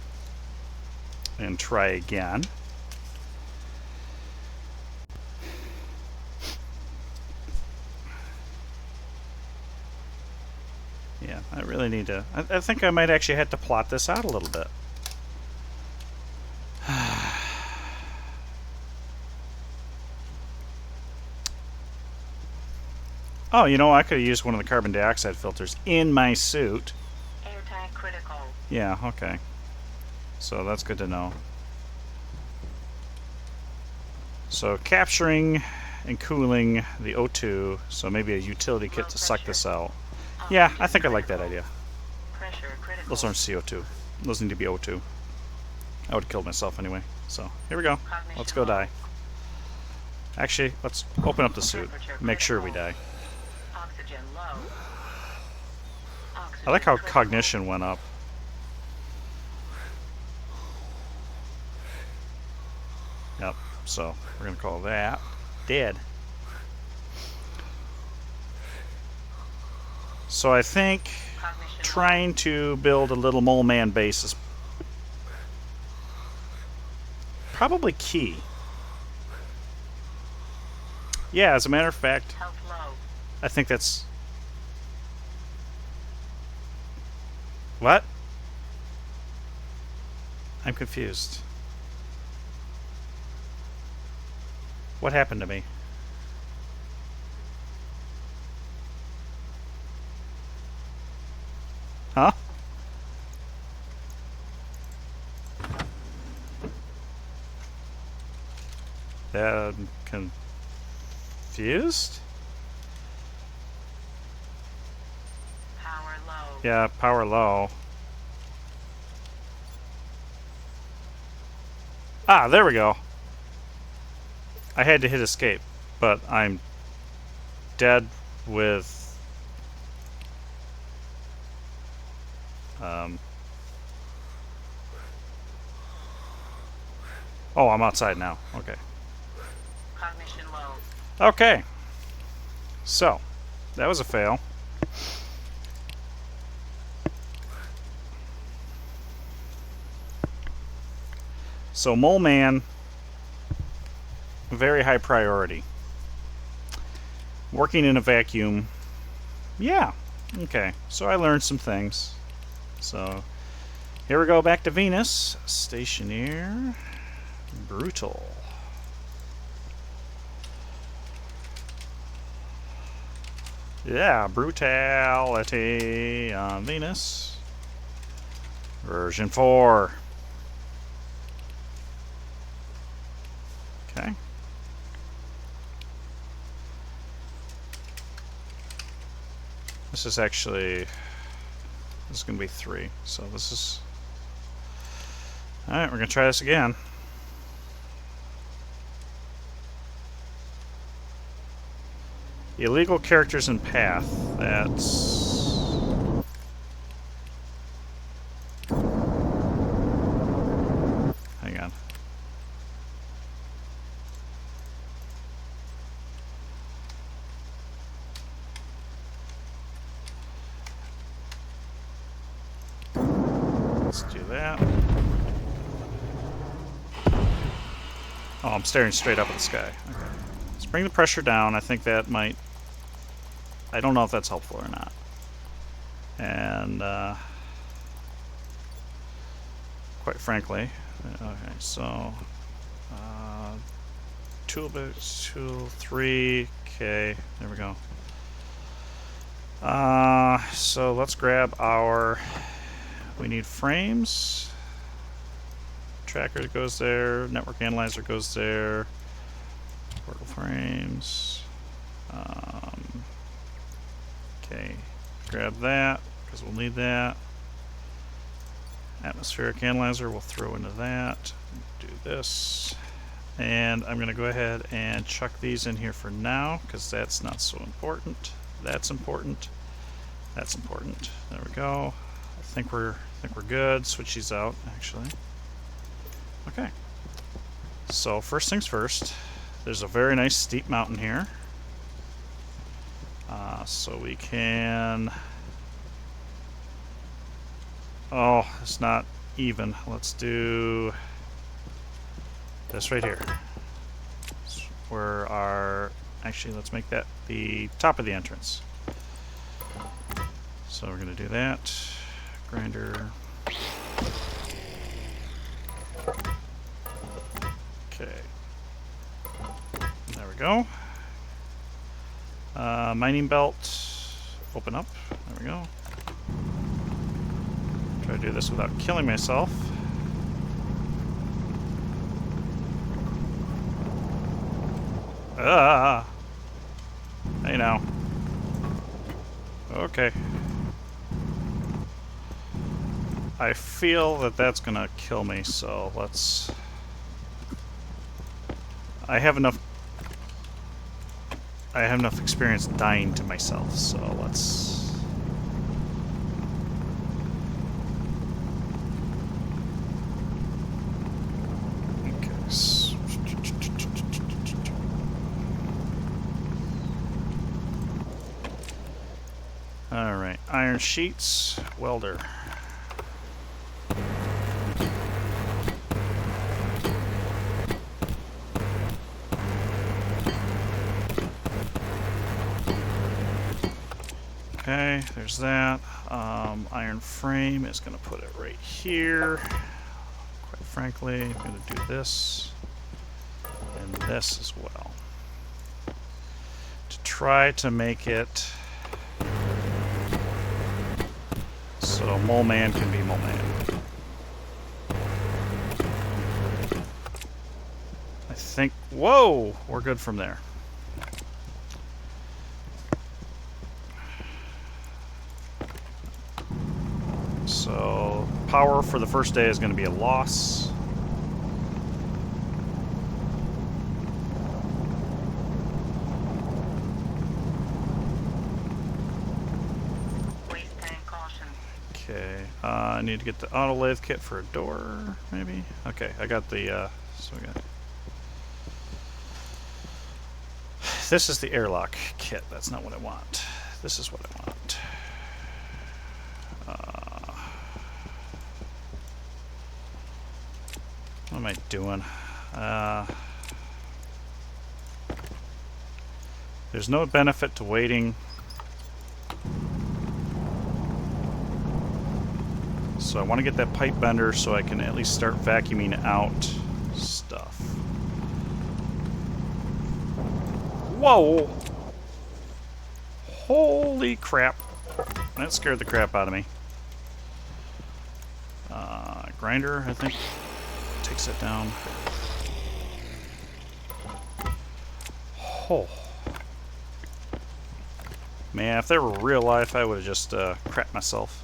and try again. Yeah, I really need to... I think I might actually have to plot this out a little bit. Oh, you know, I could have used one of the carbon dioxide filters in my suit. Air tank critical. Yeah, okay. So that's good to know. So capturing and cooling the O2, so maybe a utility kit to suck this out. Yeah, I think I like that idea. Pressure critical. Those aren't CO2. Those need to be O2. I would have killed myself anyway. So, here we go. Let's go die. Actually, let's open up the suit. Make sure we die. Oxygen low. I like how Oxygen cognition went up. Yep, so we're going to call that dead. So I think Cognition trying to build a little MoleMan base is probably key. Yeah, as a matter of fact, health low. I think that's... What? I'm confused. What happened to me? Huh? I'm confused? Power low. Yeah, power low. Ah, there we go. I had to hit escape, but I'm dead with... Oh, I'm outside now. Okay. Cognition low. Okay. So, that was a fail. So, MoleMan, very high priority. Working in a vacuum, yeah. Okay, so I learned some things. So, here we go back to Venus. Stationeer. Brutal. Yeah, Brutality on Venus. Version 4. Okay. This is actually... This is going to be 3. So this is... Alright, we're going to try this again. Illegal characters and path. That's... Hang on. Let's do that. Oh, I'm staring straight up at the sky. Okay. Let's bring the pressure down. I think that might... I don't know if that's helpful or not. And, quite frankly... Okay, so... tool bits, tool 3. Okay, there we go. So let's grab our. We need frames. Tracker goes there. Network analyzer goes there. Portal frames. Okay, grab that because we'll need that. Atmospheric analyzer we'll throw into that. Do this. And I'm going to go ahead and chuck these in here for now because that's not so important. That's important. That's important. There we go. I think we're good. Switch these out actually. Okay. So first things first. There's a very nice steep mountain here. So we can. Oh, it's not even. Let's do this right here. Where our. Actually, let's make that the top of the entrance. So we're going to do that. Grinder. Okay. There we go. Mining belt. Open up. There we go. Try to do this without killing myself. Ah! Hey now. Okay. I feel that that's gonna kill me, so let's... I have enough experience dying to myself, so let's... Okay. Alright, iron sheets, welder. Okay, there's that. Iron frame is going to put it right here. Quite frankly, I'm going to do this and this as well. To try to make it so MoleMan can be MoleMan. I think, whoa, we're good from there. So power for the first day is going to be a loss. Waste tank caution. Okay, I need to get the auto lathe kit for a door, maybe? Okay, I got the, so we got... This is the airlock kit, that's not what I want. This is what I want. What am I doing? There's no benefit to waiting. So I want to get that pipe bender so I can at least start vacuuming out stuff. Whoa! Holy crap. That scared the crap out of me. Grinder, I think, takes it down. Oh. Man, if there were real life, I would have just crapped myself.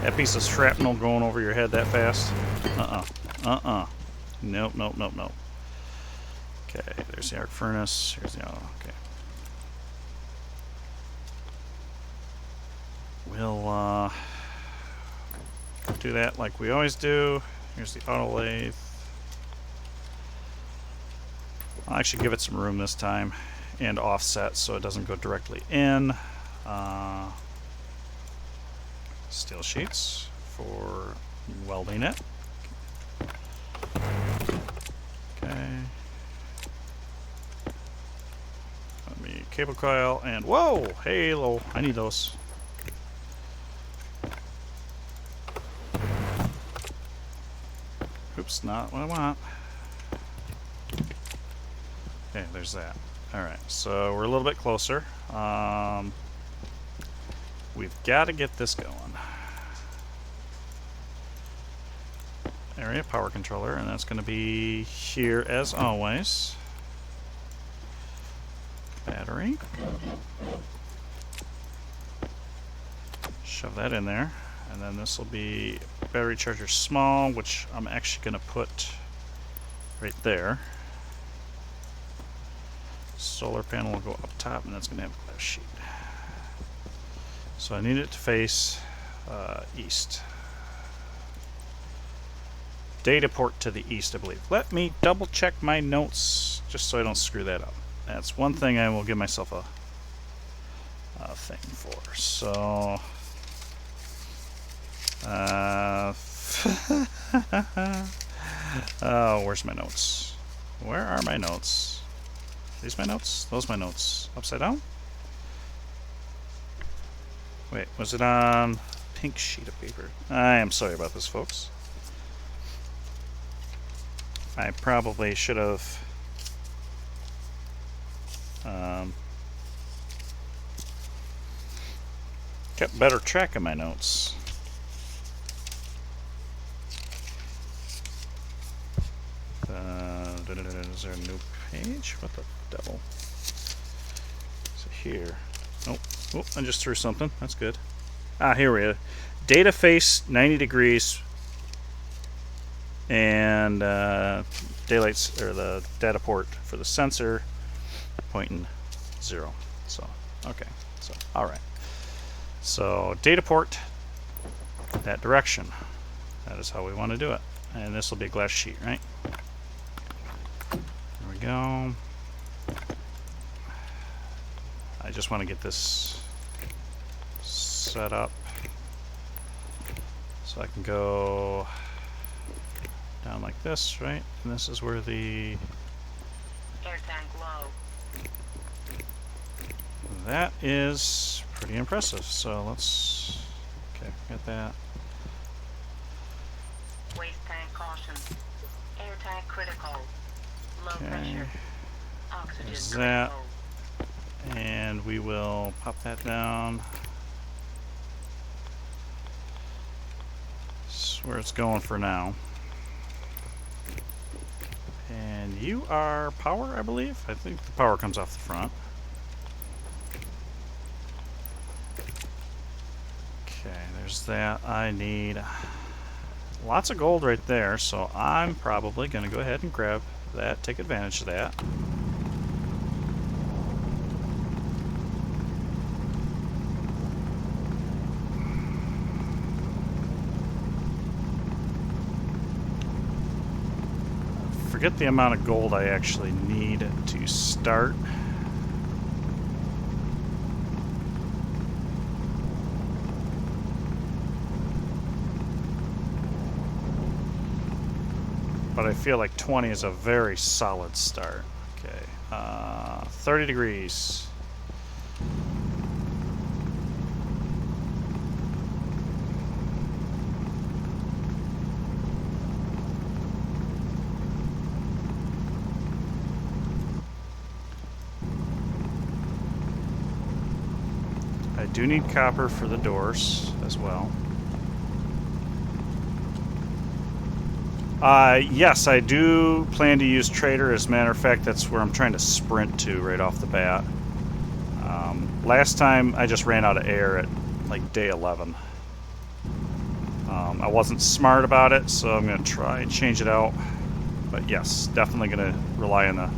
That piece of shrapnel going over your head that fast? Nope, nope, nope, nope. Okay, there's the arc furnace. Here's the... Oh, okay. We'll do that like we always do. Here's the auto lathe. I'll actually give it some room this time and offset so it doesn't go directly in. Steel sheets for welding it. Okay. Let me cable coil and whoa! Halo! I need those. Oops, not what I want. Okay, there's that. Alright, so we're a little bit closer. We've got to get this going. Area power controller, and that's going to be here as always. Battery. Shove that in there. And then this will be battery charger small, which I'm actually going to put right there. Solar panel will go up top, and that's going to have a glass sheet. So I need it to face east. Data port to the east, I believe. Let me double check my notes just so I don't screw that up. That's one thing I will give myself a thing for. So, oh, where's my notes? Where are my notes? These my notes? Those my notes. Upside down? Wait, was it on pink sheet of paper? I am sorry about this, folks. I probably should have kept better track of my notes. Is there a new page? What the devil? Is it here? Nope. Oh, I just threw something. That's good. Ah, here we go. Data face 90 degrees. And daylights, or the data port for the sensor, pointing 0. So, okay. So, all right. So, data port that direction. That is how we want to do it. And this will be a glass sheet, right? There we go. I just want to get this set up so I can go down like this, right? And this is where the Air tank low. that is pretty impressive. So let's got that. Waste tank caution. Air tank critical. Low Okay. pressure. Oxygen There's critical. that. And we will pop that down. That's where it's going for now. And you are power, I believe. I think the power comes off the front. Okay, there's that. I need lots of gold right there, so I'm probably going to go ahead and grab that, take advantage of that. Forget the amount of gold I actually need to start. But I feel like 20 is a very solid start. Okay, 30 degrees. I do need copper for the doors as well. Yes, I do plan to use Trader. As a matter of fact, that's where I'm trying to sprint to right off the bat. Last time I just ran out of air at like day 11. I wasn't smart about it, so I'm going to try and change it out. But yes, definitely going to rely on the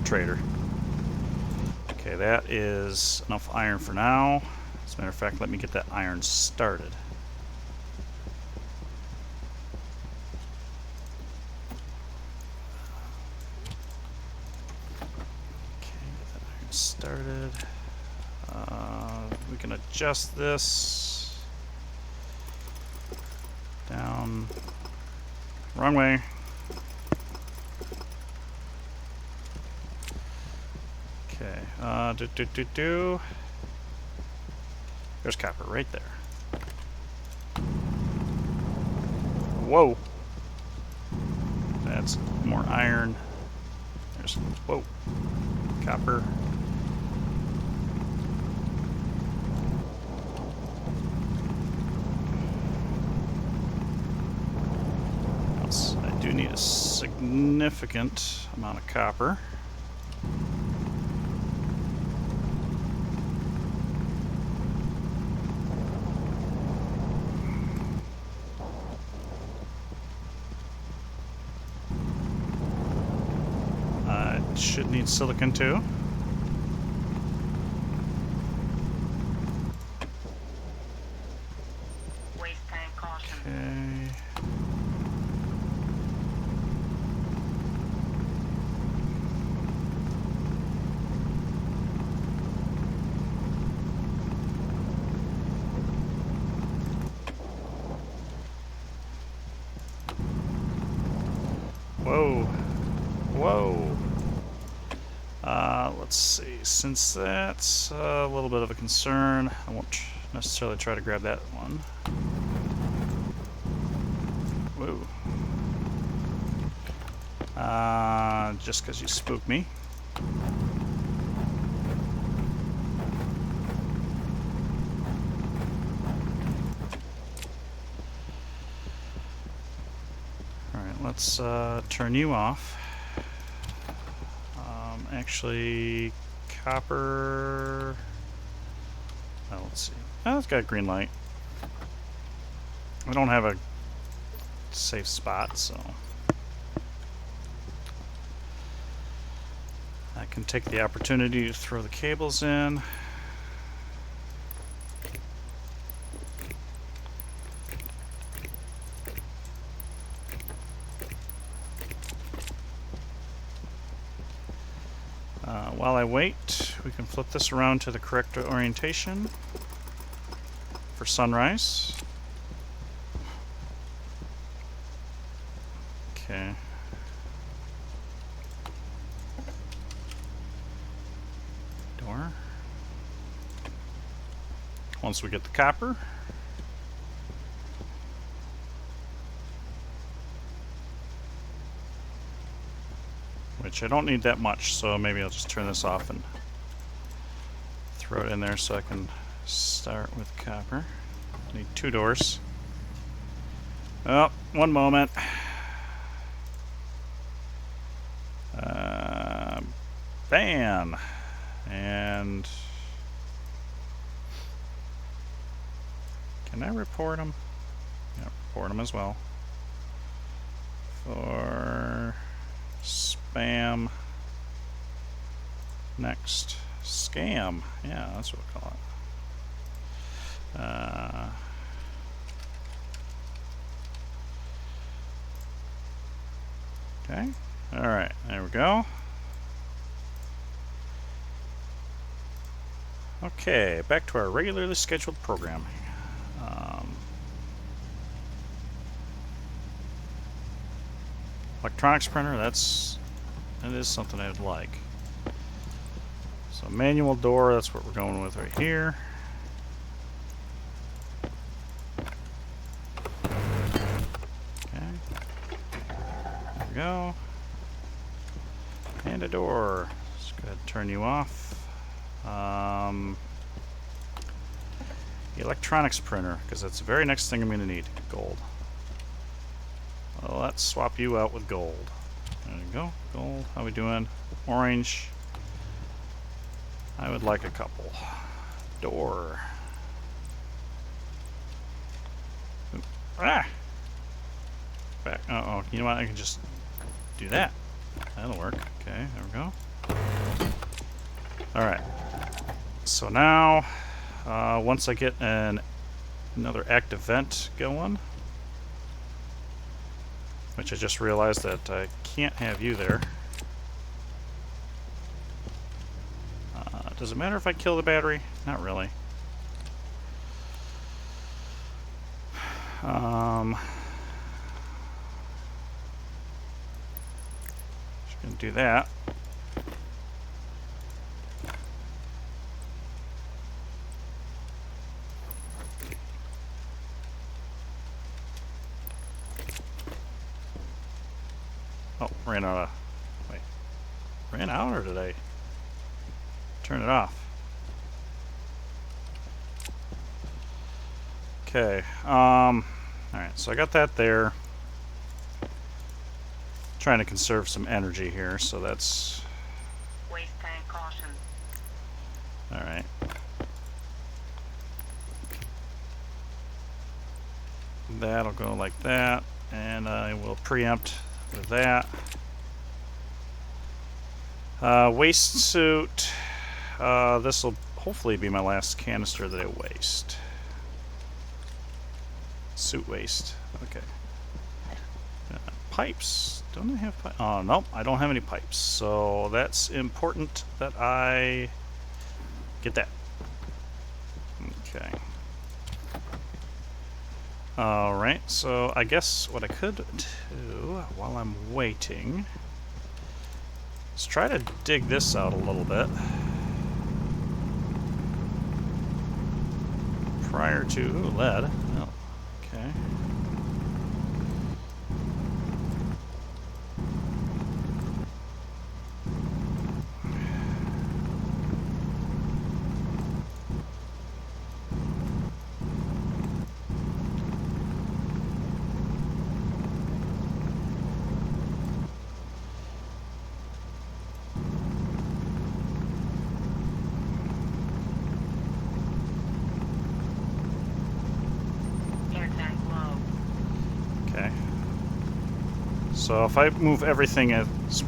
Trader. Okay, that is enough iron for now. As a matter of fact, let me get that iron started. Started. We can adjust this down. Wrong way. Okay. There's copper right there. Whoa. That's more iron. There's, whoa, copper. I do need a significant amount of copper. I should need silicon too. Waste tank caution. Okay. Whoa. Whoa. Let's see. Since that's a little bit of a concern, I won't necessarily try to grab that one. Whoa. Just because you spooked me. Alright, let's turn you off. Actually, copper... Oh, let's see. Oh, it's got a green light. I don't have a safe spot, so... I can take the opportunity to throw the cables in. While I wait, we can flip this around to the correct orientation for sunrise. Okay. Door. Once we get the copper, which I don't need that much, so maybe I'll just turn this off and throw it in there so I can start with copper. I need 2 doors. Oh, one moment. Bam! And can I report them? Yeah, report them as well. For spam. Next. Scam. Yeah, that's what we call it. Okay. Alright, there we go. Okay, back to our regularly scheduled programming. Electronics printer, that is something I'd like. So manual door, that's what we're going with right here. Okay. There we go. And a door. Let's go ahead and turn you off. Electronics printer, because that's the very next thing I'm going to need. Gold. Well, let's swap you out with gold. There you go. Gold. How we doing? Orange. I would like a couple. Door. Oop. Ah! Back. Uh-oh. You know what? I can just do that. That'll work. Okay, there we go. Alright. So now, once I get another active vent going, which I just realized that I can't have you there. Does it matter if I kill the battery? Not really. Just gonna do that. Oh, ran out of... Wait. ran out or did I turn it off? Okay. Alright, so I got that there. Trying to conserve some energy here, so that's... Waste tank caution. Alright. That'll go like that, and I will preempt with that. Waste suit. This will hopefully be my last canister that I waste. Suit waste. Okay. Pipes. Don't I have pipes? Oh, nope. I don't have any pipes. So that's important that I get that. Okay. Alright, so I guess what I could do while I'm waiting is try to dig this out a little bit prior to... Ooh, lead. Oh, okay. Air tank low. Okay. So if I move everything as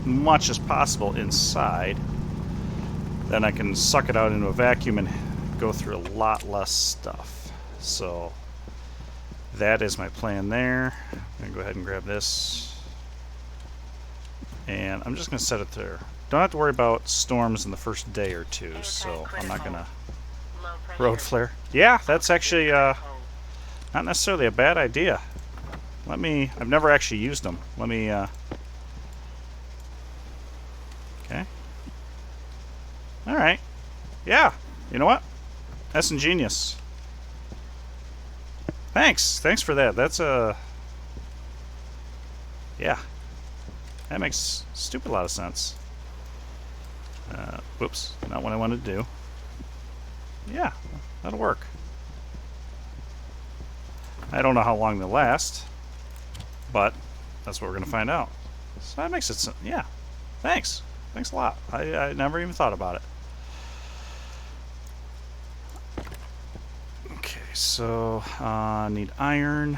much as possible inside, then I can suck it out into a vacuum and go through a lot less stuff. So that is my plan there. I'm going to go ahead and grab this. And I'm just going to set it there. Don't have to worry about storms in the first day or two, so I'm not going to... Low pressure. Road flare. Yeah, that's actually Critical. not necessarily a bad idea. Let me... I've never actually used them. Let me... Okay. Alright. Yeah. You know what? That's ingenious. Thanks. Thanks for that. That's a... Yeah. That makes a stupid lot of sense. Whoops. Not what I wanted to do. Yeah. That'll work. I don't know how long they'll last, but that's what we're going to find out. So that makes it... Yeah. Thanks. Thanks a lot. I never even thought about it. Okay, so need iron.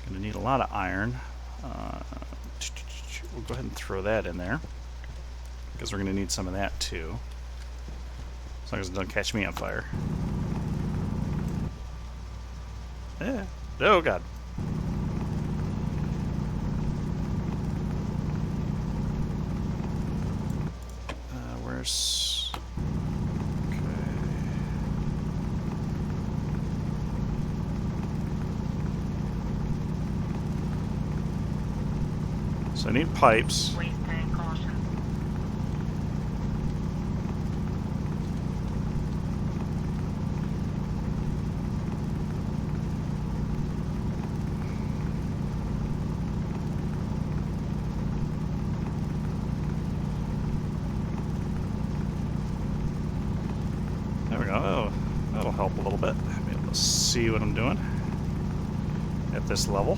Gonna need a lot of iron. We'll go ahead and throw that in there because we're gonna need some of that too, as long as it doesn't catch me on fire. Yeah. Oh God. Where's... So I need pipes. Waste tank caution. There we go. Oh, that'll help a little bit. Be able to see what I'm doing at this level.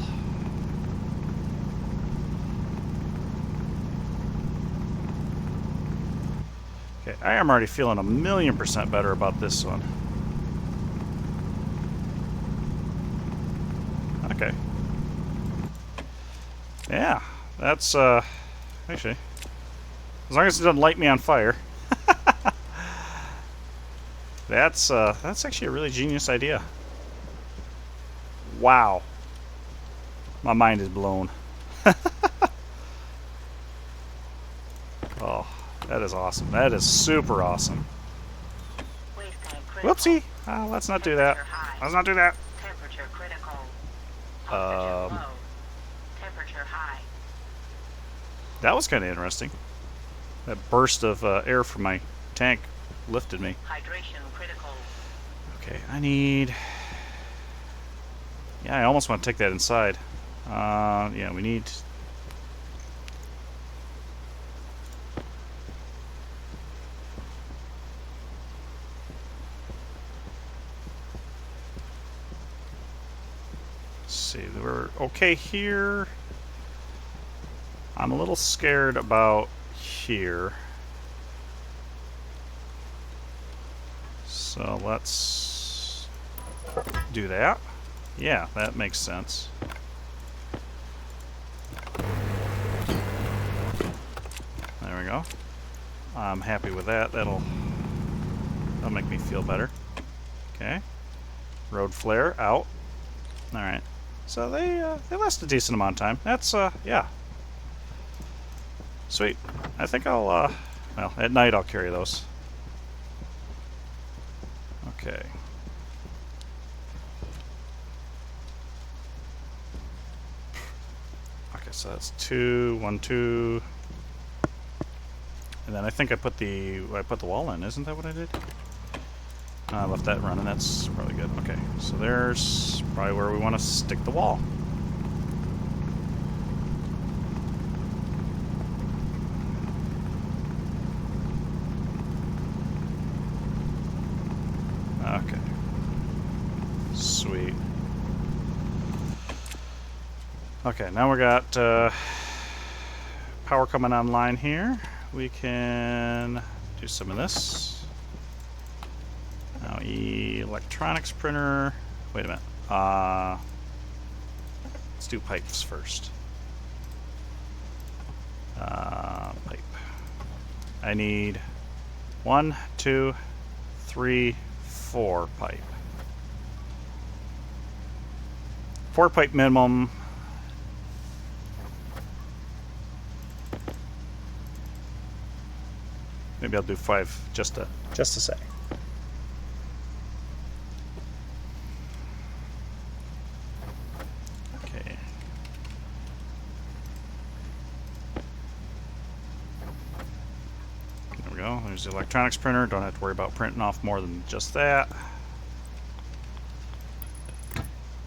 Okay, I am already feeling 1,000,000% better about this one. Okay. Yeah, that's actually, as long as it doesn't light me on fire. That's actually a really genius idea. Wow. My mind is blown. Oh, that is awesome. That is super awesome. Waste tank critical. Whoopsie. Let's not do that. Temperature high. Let's not do that. Temperature critical. Oxygen low. Temperature high. That was kind of interesting. That burst of air from my tank lifted me. Hydration critical. Okay, I need... Yeah, I almost want to take that inside. Yeah, we need... see, we're okay here. I'm a little scared about here. So let's do that. Yeah, that makes sense. There we go. I'm happy with that. That'll make me feel better. Okay. Road flare out. All right. So they last a decent amount of time. That's yeah. Sweet. I think I'll well, at night I'll carry those. Okay. Okay, so that's 2, 1, 2. And then I think I put the wall in. Isn't that what I did? I left that running. That's probably good. Okay, so there's probably where we want to stick the wall. Okay. Sweet. Okay, now we got power coming online here. We can do some of this. Now, electronics printer. Wait a minute. Let's do pipes first. Pipe. I need 1, 2, 3, 4 pipe. 4 pipe minimum. Maybe I'll do 5 just to say. Okay. There we go. There's the electronics printer. Don't have to worry about printing off more than just that.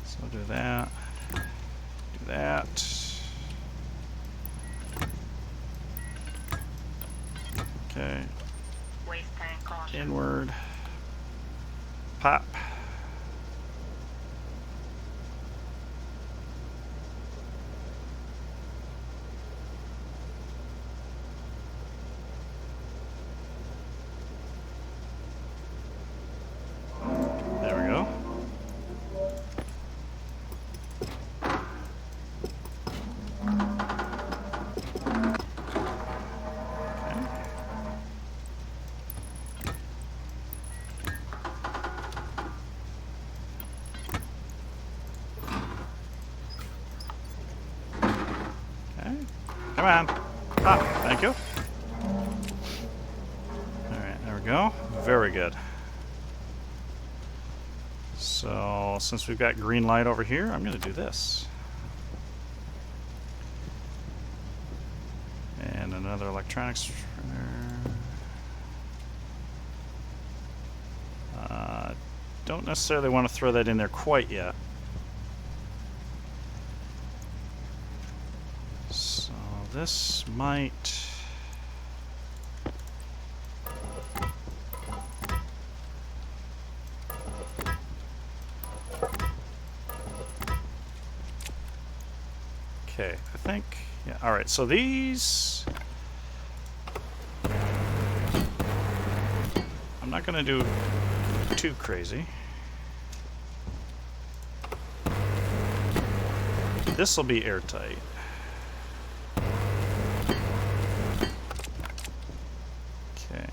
So do that. Do that. Okay. Waste tank caution. Inward. Pop. There we go. Come on. Pop. Thank you. Alright, there we go. Very good. So, since we've got green light over here, I'm going to do this. And another electronics printer. Don't necessarily want to throw that in there quite yet. So this might... Okay, I think... Yeah, alright, so these... I'm not going to do too crazy. This will be airtight. Okay.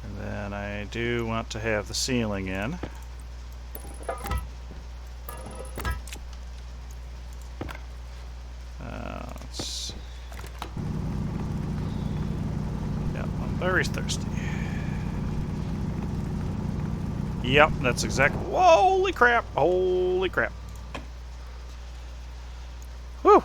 And then I do want to have the ceiling in. Let's see. Yeah, I'm very thirsty. Yep, that's exactly... Holy crap! Holy crap! Whew!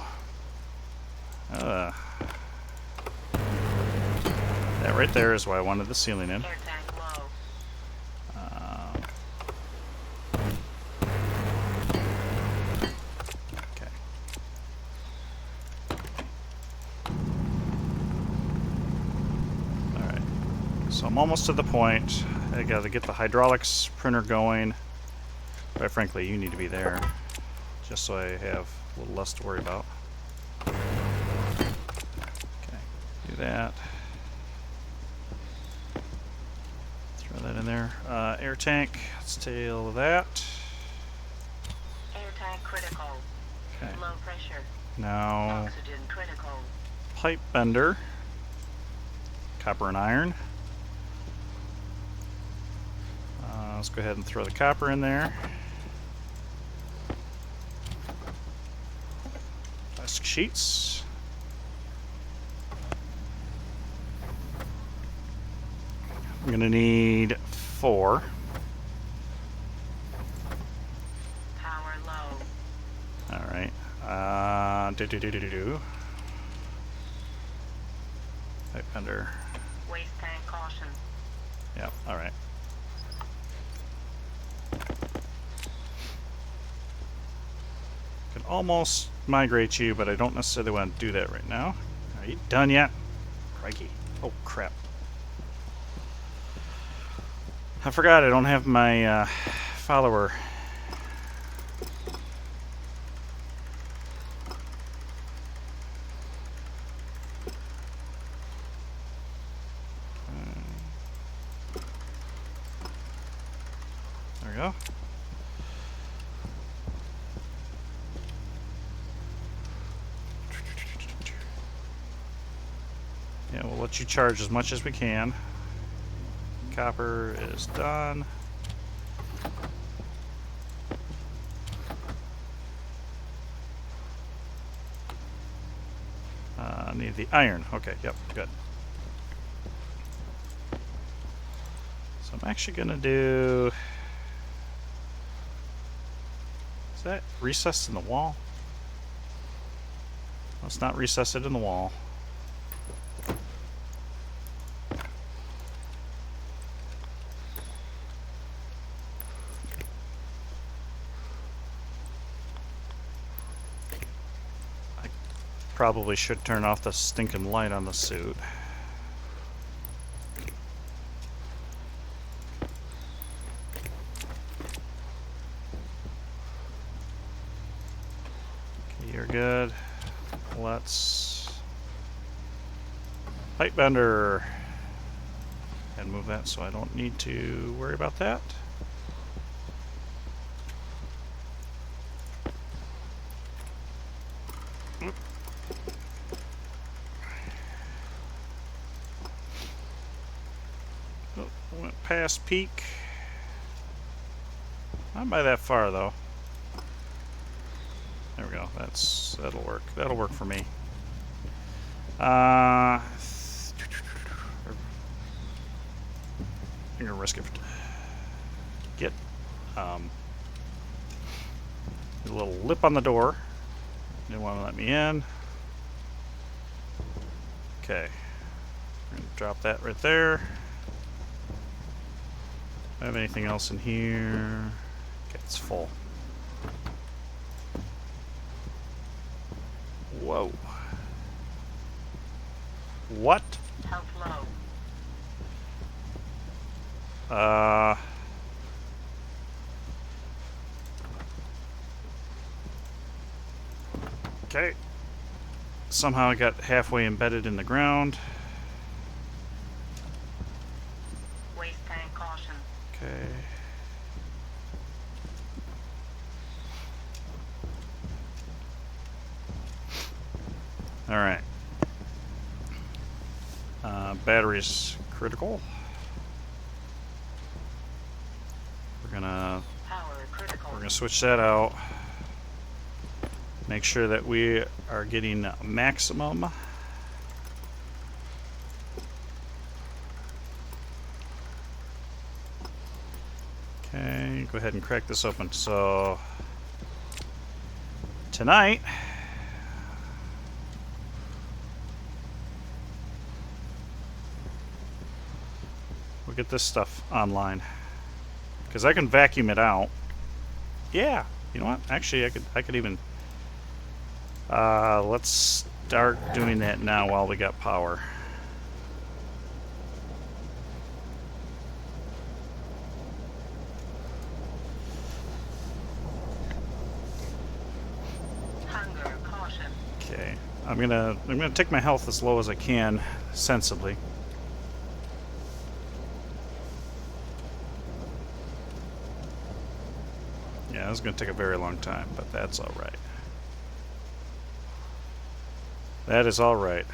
That right there is why I wanted the ceiling in. Air tank low. Okay. Alright. So I'm almost to the point. I gotta get the hydraulics printer going. Quite frankly, you need to be there. just so I have a little less to worry about. Okay, do that. Throw that in there. Air tank, let's tail that. Air tank critical. Okay. Low pressure. Now, Oxygen critical. pipe bender, copper and iron. Let's go ahead and throw the copper in there. Plastic sheets. I'm gonna need 4. Power low. All right. Pipe bender. Waste tank caution. Yeah. All right. Could almost migrate you, but I don't necessarily want to do that right now. Are you done yet? Crikey. Oh crap. I forgot I don't have my follower. There we go. Yeah, we'll let you charge as much as we can. Copper is done. Need the iron. Okay, yep, good. So I'm actually gonna do... Is that recessed in the wall? Let's not recess it in the wall. I probably should turn off the stinking light on the suit. Okay, you're good. Let's pipe bender and move that so I don't need to worry about that. Oop. Oh, went past peak. Not by that far though. There we go. That'll work. That'll work for me. I'm gonna risk it. Get a little lip on the door. Didn't want to let me in. Okay. I'm gonna drop that right there. Do I have anything else in here? Okay, it's full. Whoa. What? Health low. Okay. Somehow I got halfway embedded in the ground. Waste tank caution. Okay. All right. Batteries critical. We're Power critical. gonna switch that out. Make sure that we are getting maximum. Okay, go ahead and crack this open. So tonight we'll get this stuff online because I can vacuum it out. Yeah, you know what? Actually, I could even. Let's start doing that now while we got power. I'm gonna take my health as low as I can, sensibly. Yeah, this is gonna take a very long time, but that's all right. That is all right.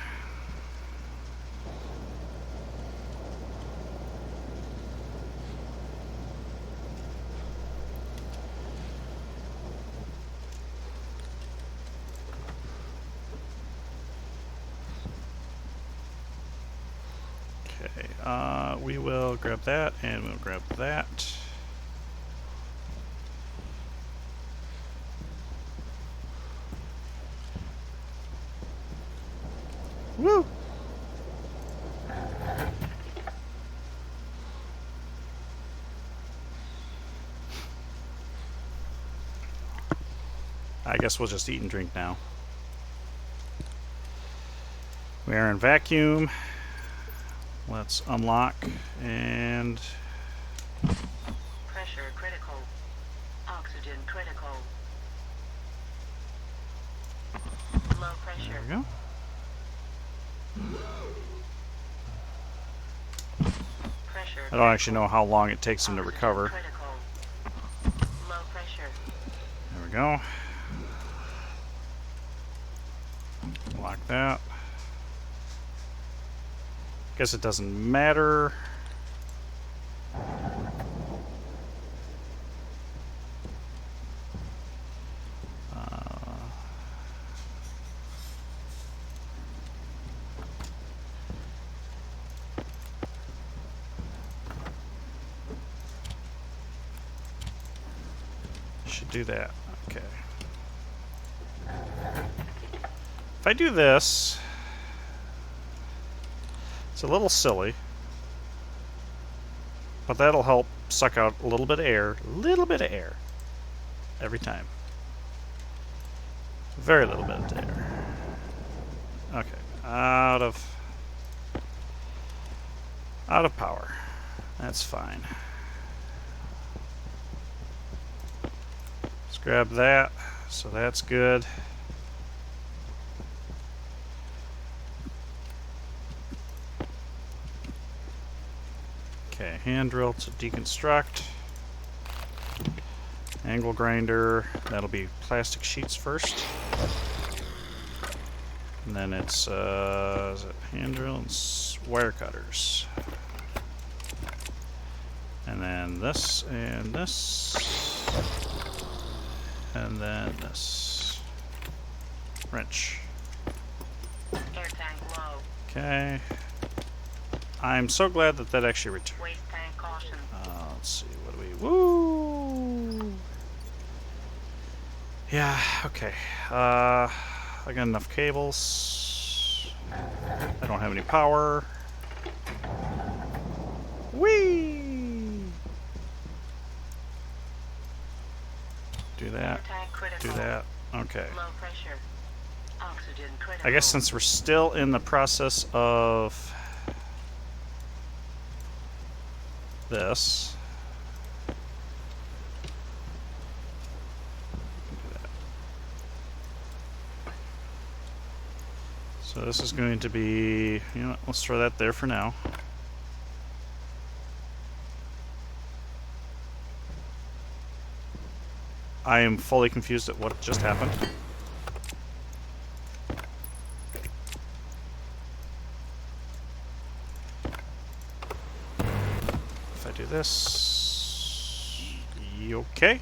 Okay, we will grab that, and we'll grab that. Woo! I guess we'll just eat and drink now. We are in vacuum. Let's unlock and Pressure critical. Oxygen critical. Low pressure. there we go. Pressure. I don't actually know how long it takes him to recover. Critical. Low pressure. There we go. Lock that. Guess it doesn't matter. Should do that. Okay. If I do this, it's a little silly, but that'll help suck out a little bit of air, every time. Very little bit of air. Okay, out of power. That's fine. Let's grab that, so that's good. Okay, hand drill to deconstruct. Angle grinder, that'll be plastic sheets first. And then it's is it hand drill and wire cutters. And then this and this. And then this. Wrench. Air tank low. Okay. I'm so glad that that actually returned. Waste tank caution. Let's see, what do we... Woo! Yeah, okay. I got enough cables. I don't have any power. Whee! Do that. Air tank critical. Do that. Okay. Low pressure. Oxygen critical. I guess since we're still in the process of this, so this is going to be, you know what, let's throw that there for now. I am fully confused at what just happened. If I do this, okay.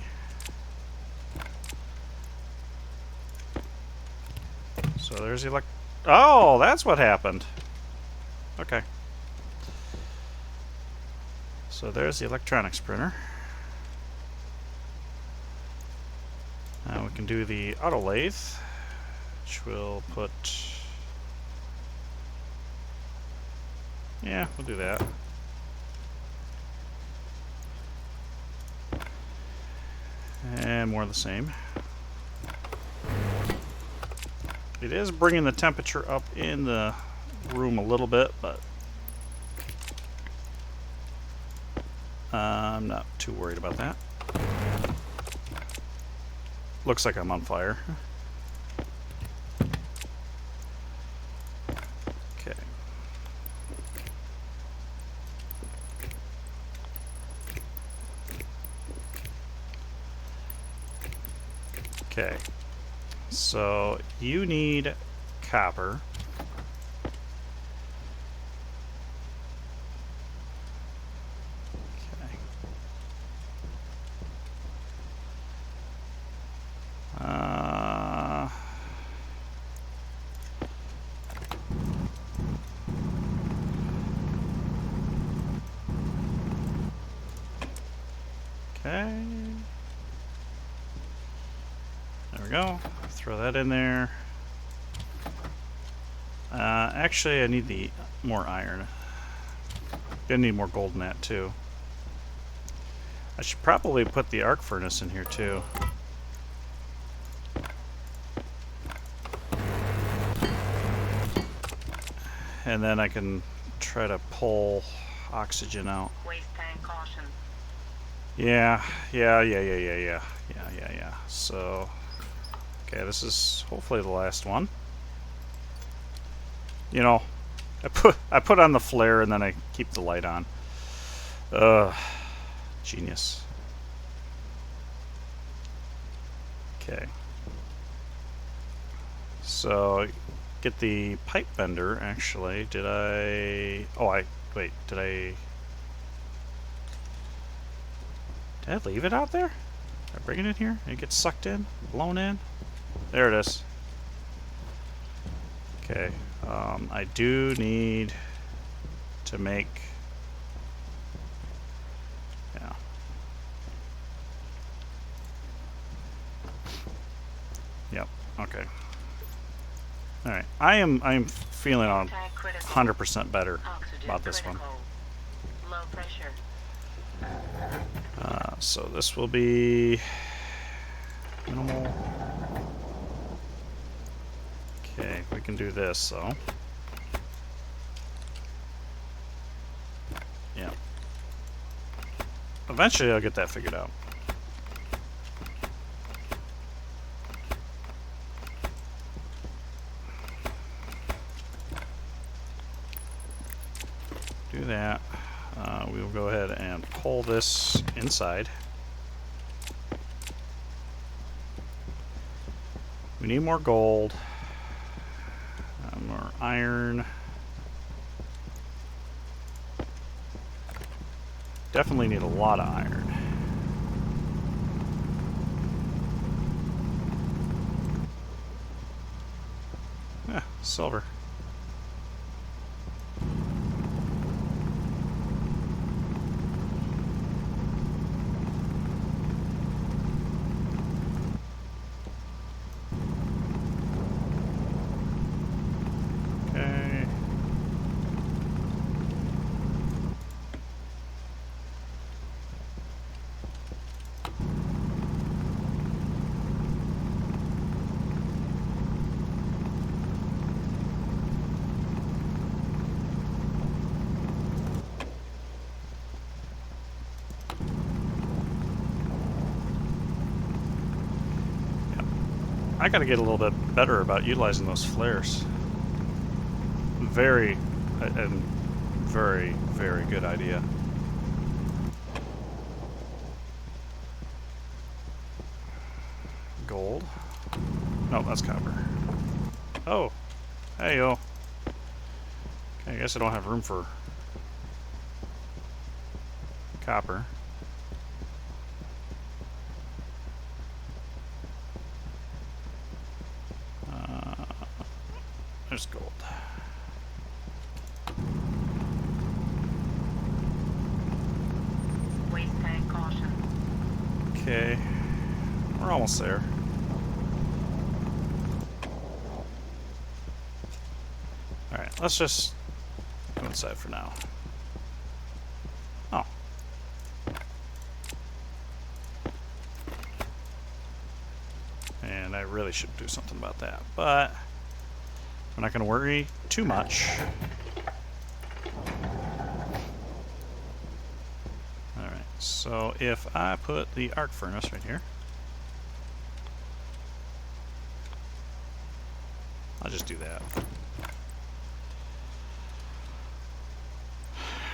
So there's the oh, that's what happened. Okay. So there's the electronics printer. Now we can do the auto lathe, which we'll put... Yeah, we'll do that. And more of the same. It is bringing the temperature up in the room a little bit, but I'm not too worried about that. Looks like I'm on fire. Okay. So you need copper. Okay. Okay. There we go. Throw that in there. Actually, I need the more iron. Gonna need more gold in that too. I should probably put the arc furnace in here too. And then I can try to pull oxygen out. Waste tank caution. Yeah. So, okay, this is hopefully the last one. You know, I put on the flare and then I keep the light on. Genius. Okay. So, get the pipe bender, actually. Did I... Oh, wait, did I leave it out there? Did I bring it in here? It gets sucked in? Blown in? There it is. Okay. I do need to make... Yeah. Yep. Okay. All right. I am feeling 100% better about this one. Low pressure. So this will be minimal. Okay, we can do this though. Yeah. Eventually I'll get that figured out. Do that. We will go ahead and pull this inside. We need more gold, more iron. Definitely need a lot of iron. Yeah, silver. I gotta get a little bit better about utilizing those flares. Very good idea. Gold. No, that's copper. Oh. Hey, yo. Okay, I guess I don't have room for copper. There's gold. Waste tank caution. Okay. We're almost there. Alright, let's just go inside for now. Oh. And I really should do something about that, but I'm not going to worry too much. Alright, so if I put the arc furnace right here, I'll just do that.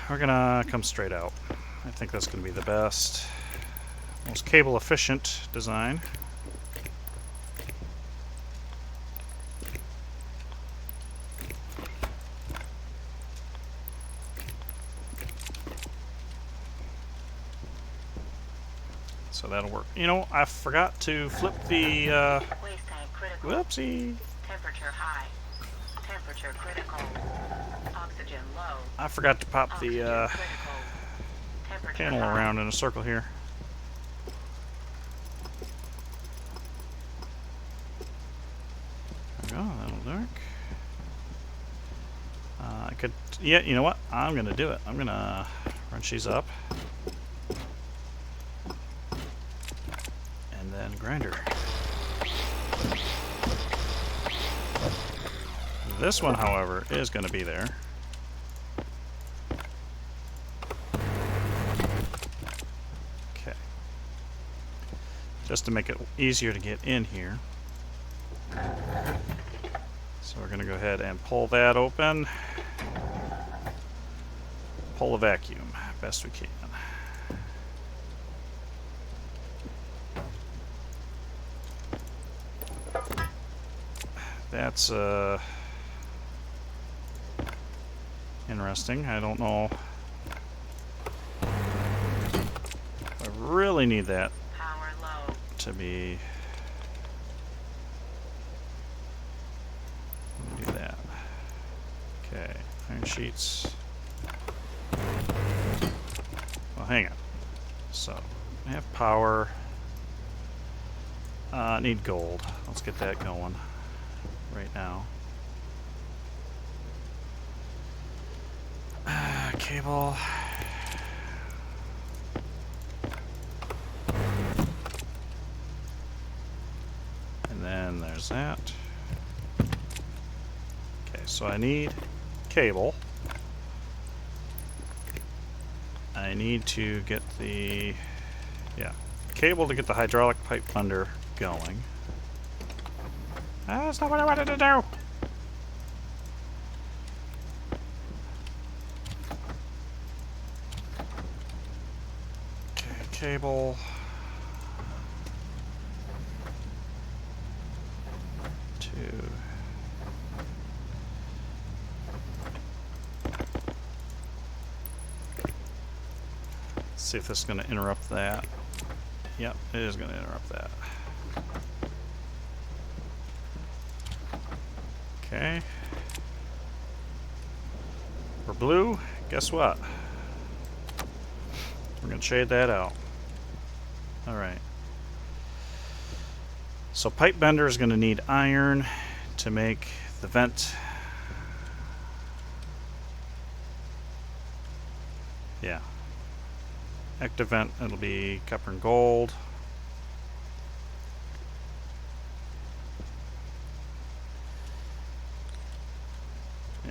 We're gonna come straight out. I think that's gonna be the best, most cable efficient design. So that'll work. You know, I forgot to flip the, Waste tank critical. whoopsie. Temperature high. Temperature critical. Oxygen low. I forgot to pop Oxygen the, critical. Temperature panel high. around in a circle here. There we go, that'll work. I could, yeah, you know what? I'm gonna do it. I'm gonna wrench these up. And then grinder. This one, however, is gonna be there. Okay. Just to make it easier to get in here. So we're gonna go ahead and pull that open. Pull the vacuum best we can. That's interesting. I don't know if I really need that Power low. to be. Let me do that. Okay, iron sheets. Well, hang on. So, I have power. Need gold. Let's get that going right now. Cable. And then there's that. Okay, so I need cable. I need to get the, cable to get the hydraulic pipe blender going. That's not what I wanted to do! Okay, cable. To see if this is going to interrupt that. Yep, it is going to interrupt that. Okay. For blue, guess what? We're going to shade that out. Alright. So pipe bender is going to need iron to make the vent. Yeah. Active vent, it'll be copper and gold.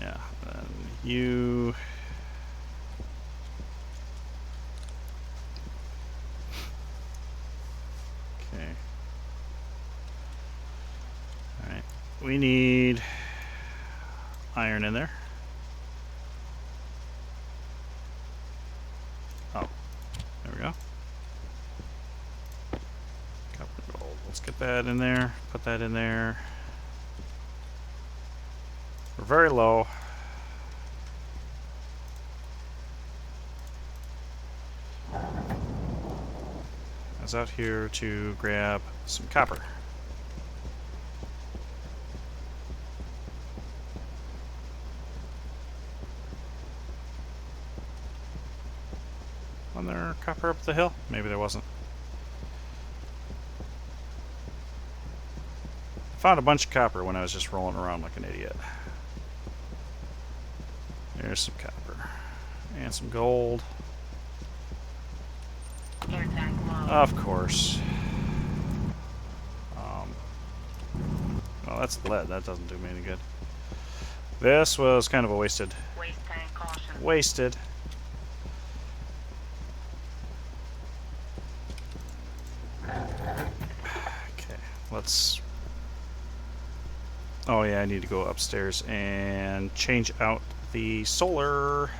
Yeah, and you. Okay. Alright. We need iron in there. Oh. There we go. Copper and gold. Let's get that in there. Put that in there. We're very low. I was out here to grab some copper. Wasn't there copper up the hill? Maybe there wasn't. Found a bunch of copper when I was just rolling around like an idiot. There's some copper. And some gold. Air tank low. Of course. Well, that's lead. That doesn't do me any good. This was kind of a wasted. Waste tank caution. Wasted. Okay, let's. Oh yeah, I need to go upstairs and change out the solar.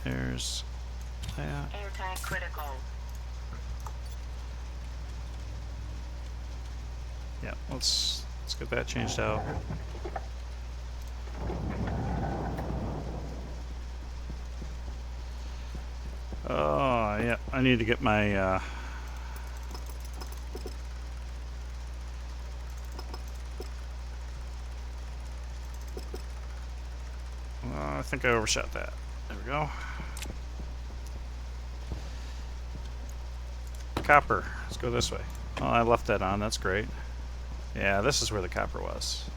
There's that. Air tank critical. Yeah, let's get that changed out. Oh, yeah, I need to get my I think I overshot that. There we go. Copper. Let's go this way. Oh, I left that on. That's great. Yeah, this is where the copper was.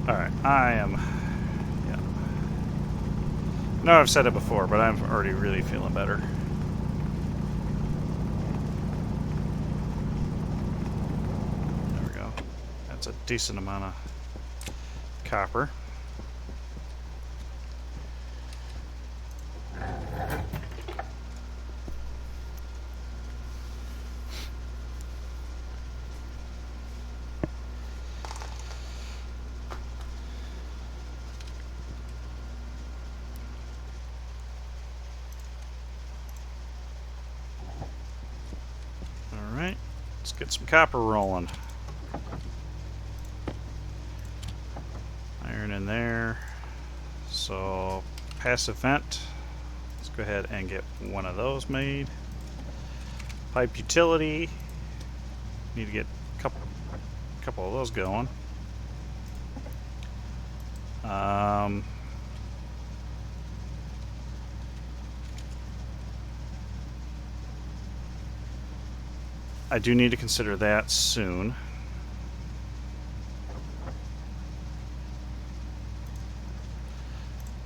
Alright, I am... Yeah. No, I've said it before, but I'm already really feeling better. There we go. That's a decent amount of copper. Alright, let's get some copper rolling. Iron in there. So, passive vent. Let's go ahead and get one of those made. Pipe utility. Need to get a couple of those going. I do need to consider that soon.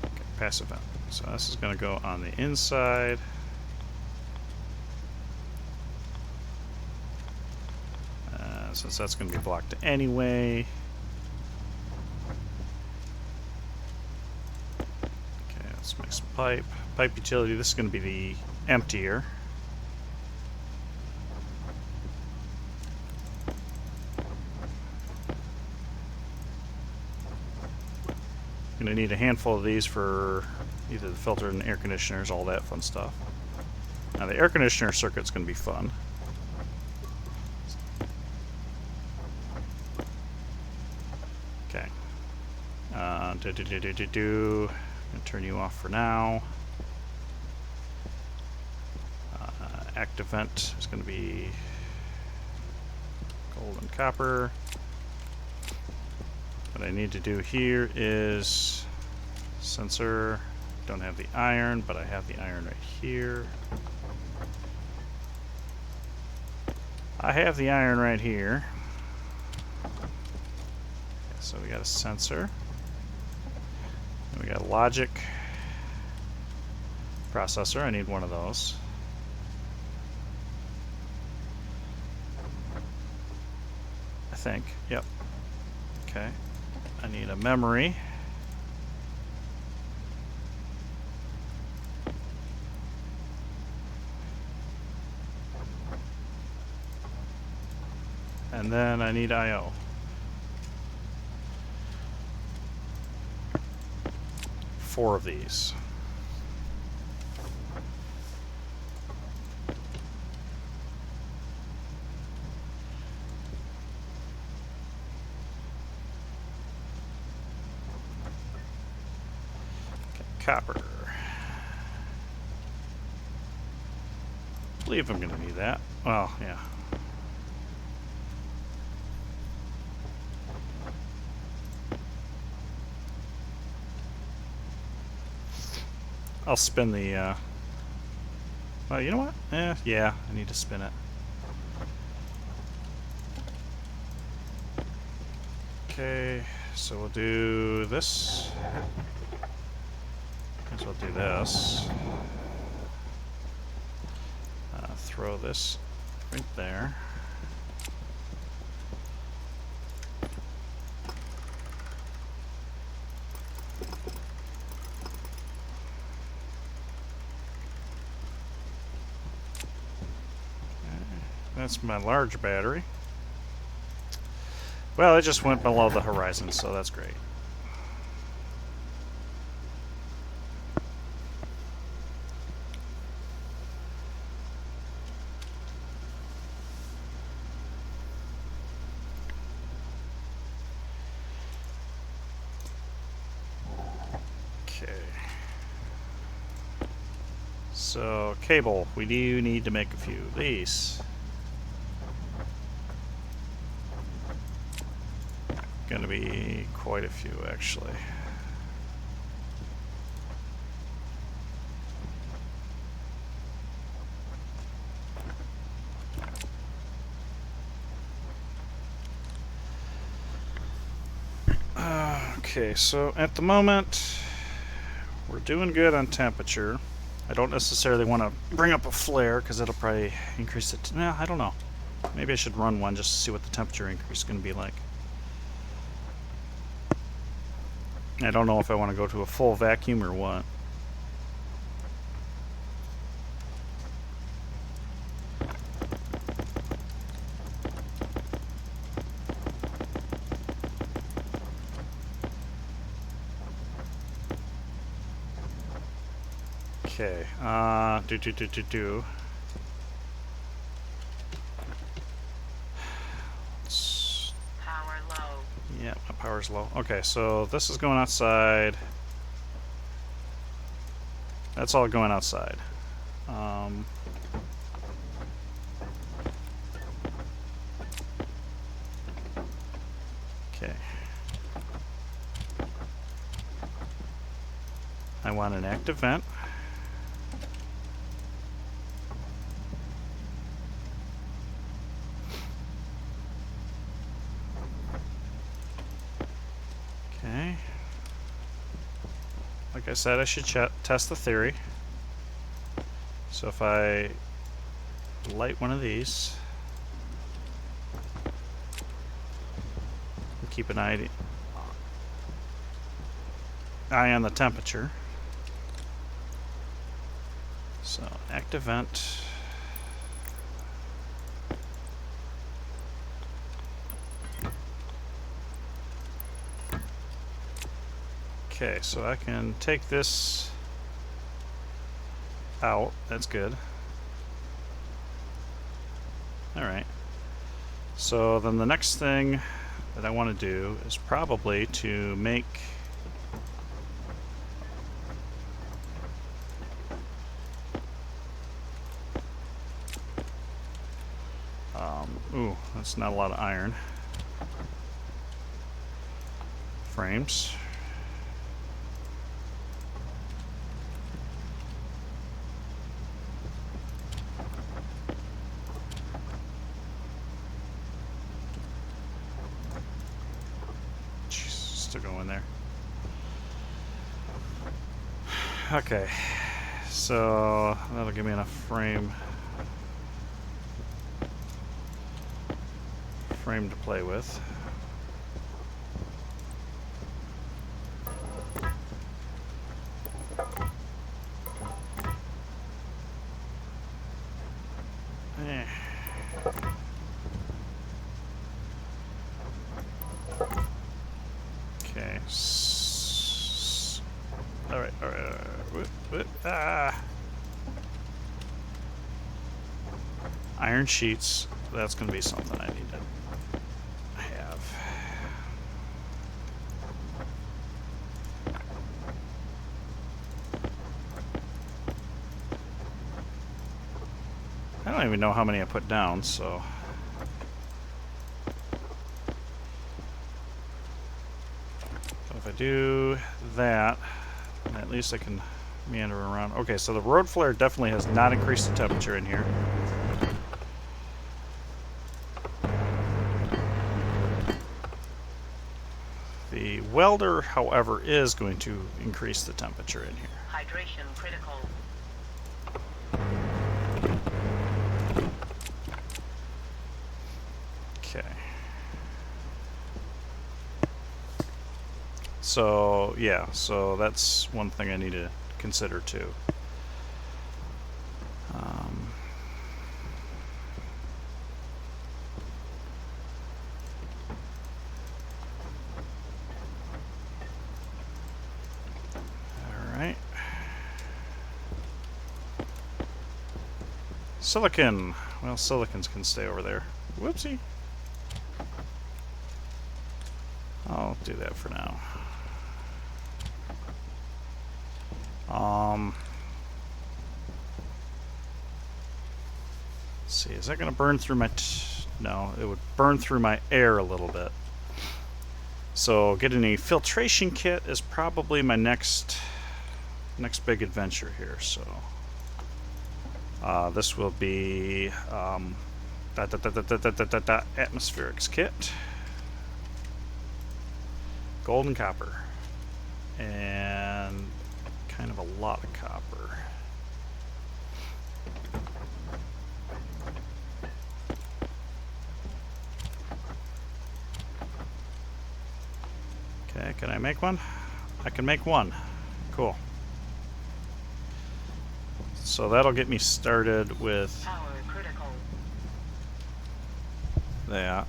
Okay, passive vent. So this is going to go on the inside. Since that's going to be blocked anyway. Okay, let's make some pipe. Pipe utility, this is going to be the emptier. Going to need a handful of these for either the filter and the air conditioners, all that fun stuff. Now the air conditioner circuit's going to be fun. Okay. I'm going to turn you off for now. Active vent is going to be gold and copper. What I need to do here is sensor. Don't have the iron, but I have the iron right here. I have the iron right here. So we got a sensor. And we got a logic processor. I need one of those. I think. Yep. Okay. I need a memory. And then I need I/O. Four of these. Copper. I believe I'm going to need that. Well, yeah. I'll spin the Well, you know what? Yeah, I need to spin it. Okay, so we'll do this. Guess we'll do this. Throw this right there. That's my large battery. Well, it just went below the horizon, so that's great. Okay. So, cable. We do need to make a few of these. Gonna be quite a few, actually. Okay, so at the moment, we're doing good on temperature. I don't necessarily want to bring up a flare because it'll probably increase it. Well, I don't know. Maybe I should run one just to see what the temperature increase is going to be like. I don't know if I want to go to a full vacuum or what. Okay, do. Power low. Yeah, my power's low. Okay, so this is going outside. That's all going outside. Okay. I want an active vent. Okay. Like I said, I should test the theory. So if I light one of these, keep an eye on the temperature. So active vent. Okay, so I can take this out. That's good. Alright. So then the next thing that I want to do is probably to make ooh, that's not a lot of iron. Frames. To go in there. Okay, so that'll give me enough frame to play with. Okay. Alright. Iron sheets. That's going to be something I need to have. I don't even know how many I put down, so... If I do that, at least I can meander around. Okay, so the road flare definitely has not increased the temperature in here. The welder, however, is going to increase the temperature in here. Hydration critical. Okay. So, yeah, so that's one thing I need to consider too. Alright. Silicon. Well, silicons can stay over there. Whoopsie. I'll do that for now. Let's see, is that going to burn through my... no, it would burn through my air a little bit. So getting a filtration kit is probably my next big adventure here. So this will be atmospherics kit, gold and copper, and kind of a lot of copper. Okay, can I make one? I can make one. Cool. So that'll get me started with Power critical. that.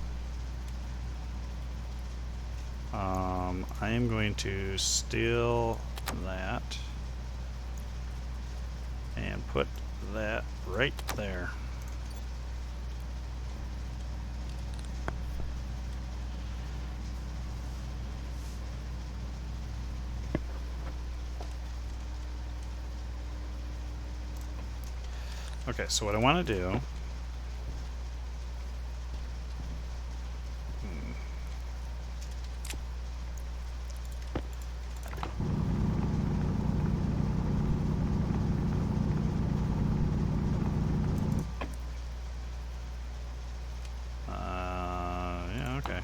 I am going to steal that and put that right there. Okay, so what I want to do yeah, okay.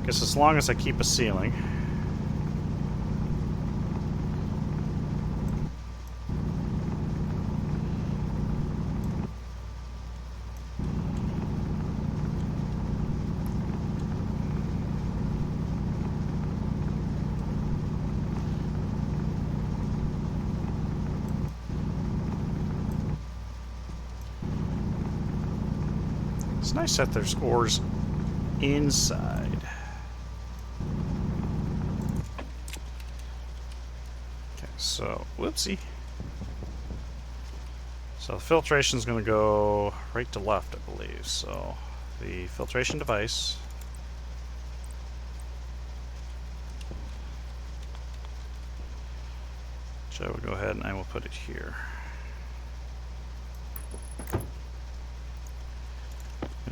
Guess as long as I keep a ceiling. It's nice that there's ores inside. Okay, so, whoopsie. So the filtration is going to go right to left, I believe. So the filtration device. So I will go ahead and I will put it here. I'm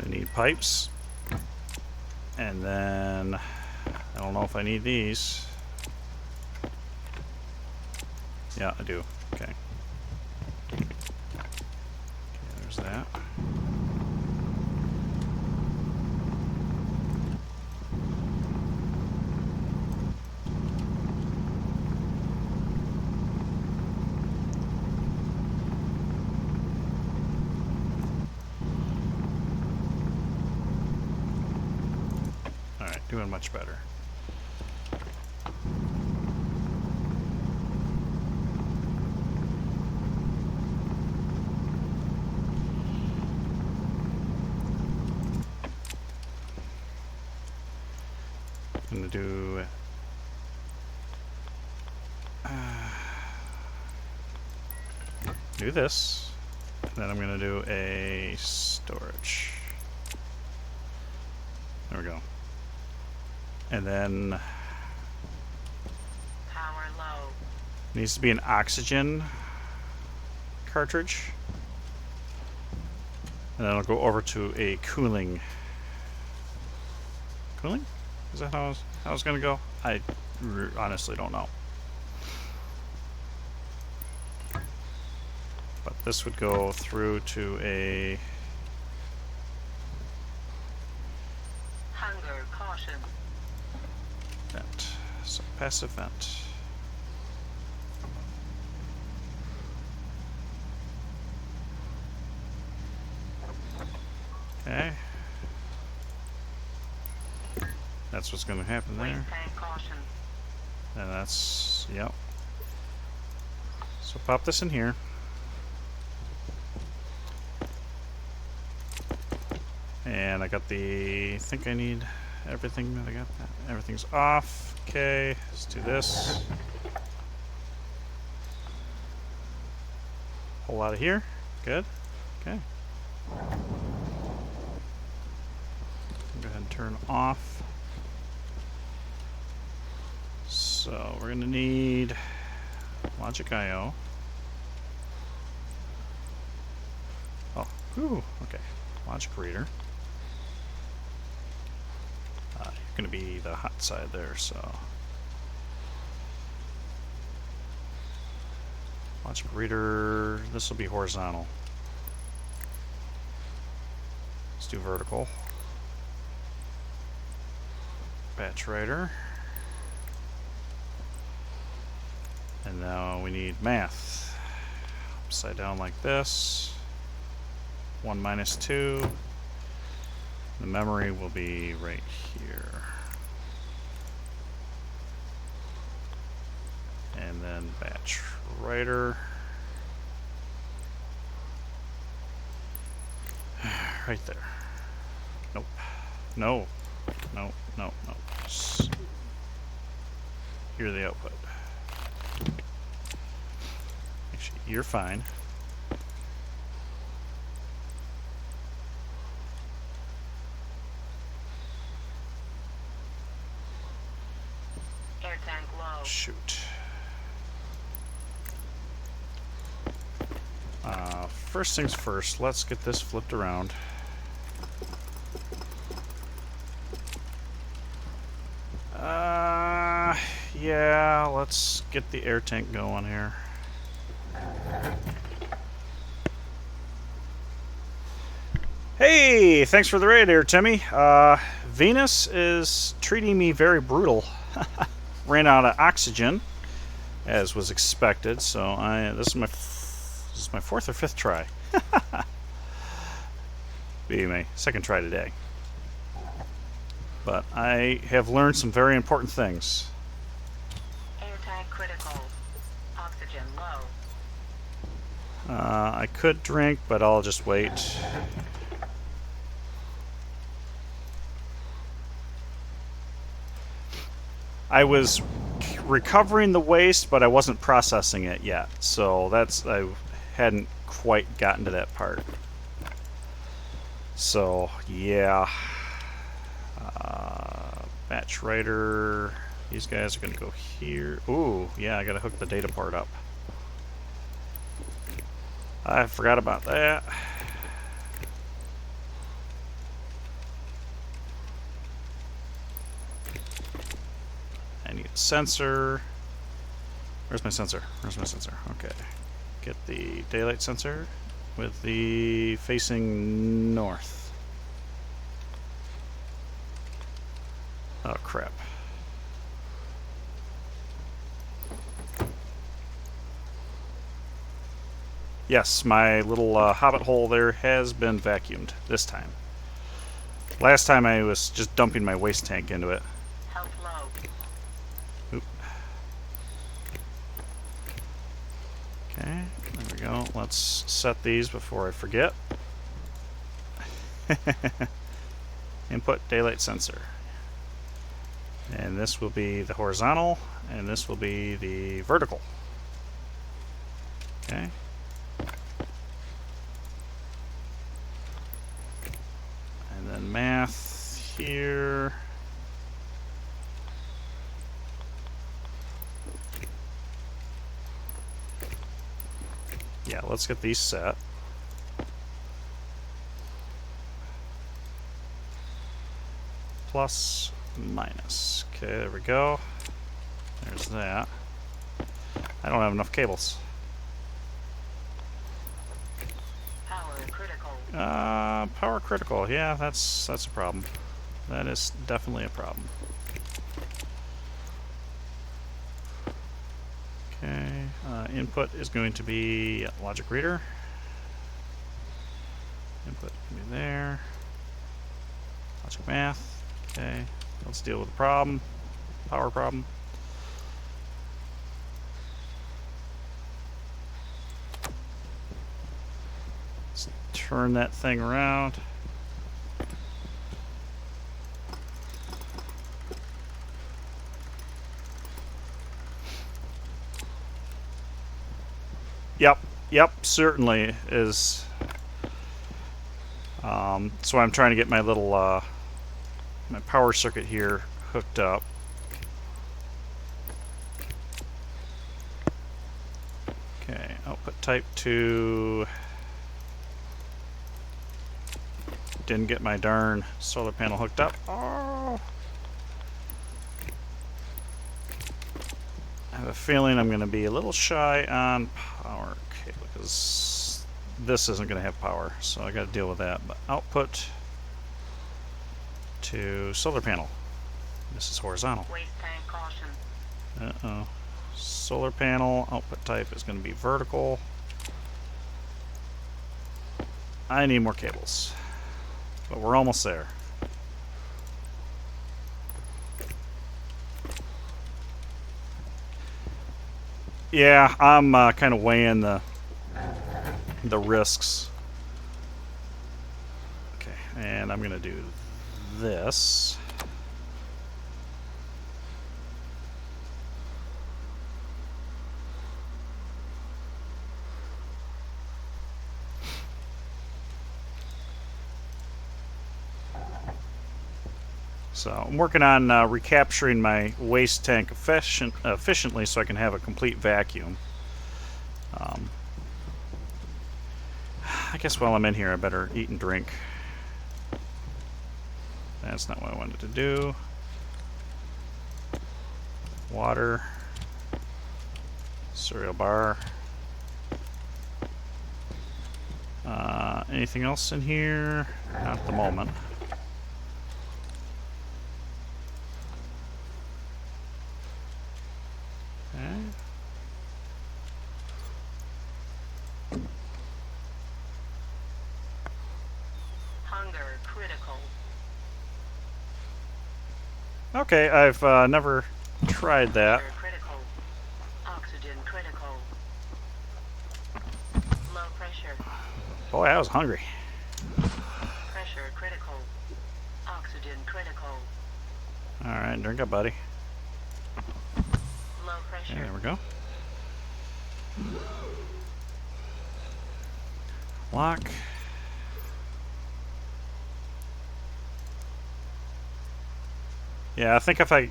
going to need pipes. And then, I don't know if I need these. Yeah, I do. Okay. Okay, there's that. Alright, doing much better. I'm going to do this, and then I'm going to do a storage. There we go. And then Power low. needs to be an oxygen cartridge. And then I'll go over to a cooling. Cooling? Is that how it's going to go? I honestly don't know. this would go through to a Hunger caution. vent. So passive vent. Okay. That's what's going to happen there. Waste tank caution. And that's, yep. So pop this in here. And I got I think I need everything that I got. Everything's off. Okay, let's do this. Pull out of here. Good. Okay. Go ahead and turn off. So we're gonna need logic I/O. Oh, whew, okay. Logic reader. You're gonna be the hot side there, so. Logic reader, this will be horizontal. Let's do vertical. Batch writer. And now we need math. Upside down like this. 1 minus 2. The memory will be right here. And then batch writer. Right there. Nope. No. No, no, no. Here's the output. Actually, you're fine. Air tank low. Shoot. First things first, let's get this flipped around. Yeah, let's get the air tank going here. Hey, thanks for the raid here, Timmy. Venus is treating me very brutal. Ran out of oxygen, as was expected. So this is my fourth or fifth try. Be my second try today. But I have learned some very important things. Air tank critical. Oxygen low. I could drink, but I'll just wait. I was recovering the waste, but I wasn't processing it yet. So I hadn't quite gotten to that part. So, yeah. Batch writer. These guys are going to go here. Ooh, yeah, I got to hook the data port up. I forgot about that. I need a sensor. Where's my sensor? Where's my sensor? Okay. Get the daylight sensor with the facing north. Oh, crap. Yes, my little hobbit hole there has been vacuumed this time. Last time I was just dumping my waste tank into it. Health low. Oop. Okay, there we go. Let's set these before I forget. Input daylight sensor. And this will be the horizontal, and this will be the vertical. Okay. And then math here. Yeah, let's get these set. Plus, minus. Okay, there we go. There's that. I don't have enough cables. Power critical. Yeah, that's a problem. That is definitely a problem. Okay. Input is going to be logic reader. Input can be there. Logic math. Okay. Let's deal with the problem. Power problem. Let's turn that thing around. Yep, certainly is. So I'm trying to get my little my power circuit here hooked up. Okay, output type 2. Didn't get my darn solar panel hooked up. Oh. I have a feeling I'm going to be a little shy on power cable because this isn't going to have power, so I got to deal with that. But output to solar panel. This is horizontal. Waste tank caution. Uh-oh. Solar panel output type is going to be vertical. I need more cables, but we're almost there. Yeah, I'm kind of weighing the risks. Okay, and I'm going to do this. So I'm working on recapturing my waste tank efficiently so I can have a complete vacuum. I guess while I'm in here I better eat and drink. That's not what I wanted to do. Water. Cereal bar. Anything else in here? Not at the moment. Hunger critical. Okay, I've never tried that. Pressure critical. Oxygen critical. Low pressure. Boy, I was hungry. Pressure critical. Oxygen critical. Alright, drink up, buddy. Low pressure. Okay, there we go. Lock. Yeah, I think if I...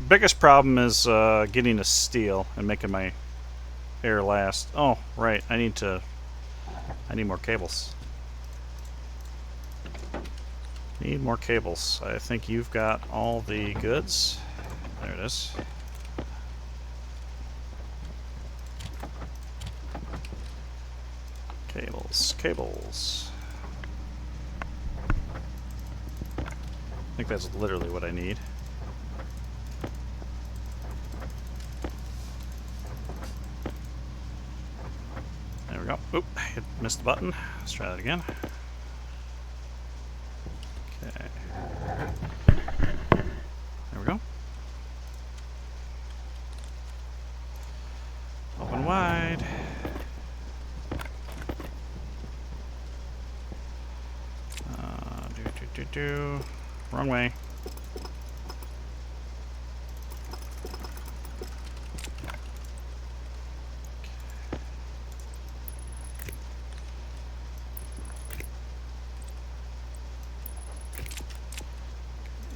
Biggest problem is getting a steel and making my air last. Oh, right. I need more cables. Need more cables. I think you've got all the goods. There it is. Cables. I think that's literally what I need. There we go. Oop, missed the button. Let's try that again. Okay. There we go. Open wide. Wrong way.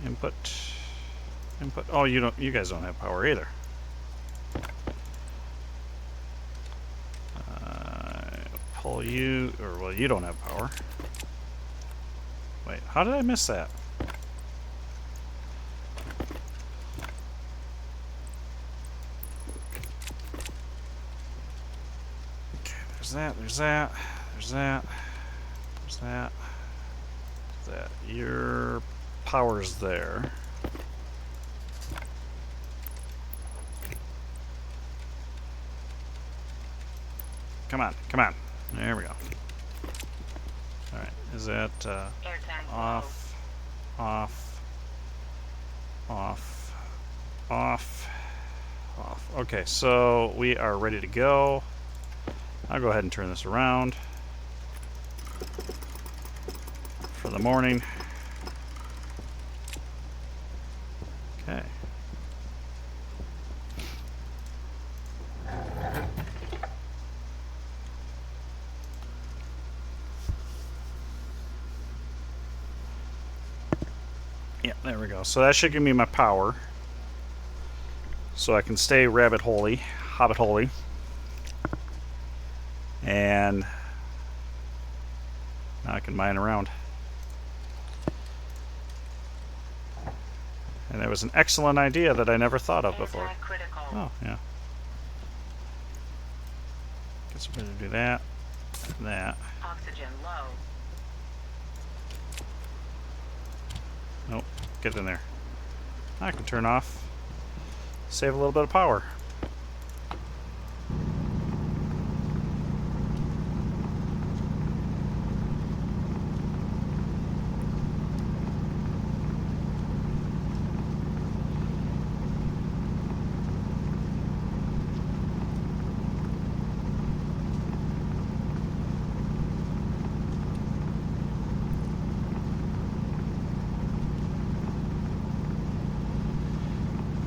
Input. Oh, you guys don't have power either. Pull you, or well, you don't have power. Wait, how did I miss that? Okay, there's that. that. Your power's there. Come on, come on. There we go. Alright, is that Air tank off, off, off, off, off. Okay, so we are ready to go. I'll go ahead and turn this around for the morning. Okay. Yeah, there we go. So that should give me my power. So I can stay hobbit holy. And now I can mine around. And it was an excellent idea that I never thought of before. Anti-critical. Oh, yeah. Guess we're going to do that. That. Oxygen low. Nope. Get in there. I can turn off. Save a little bit of power.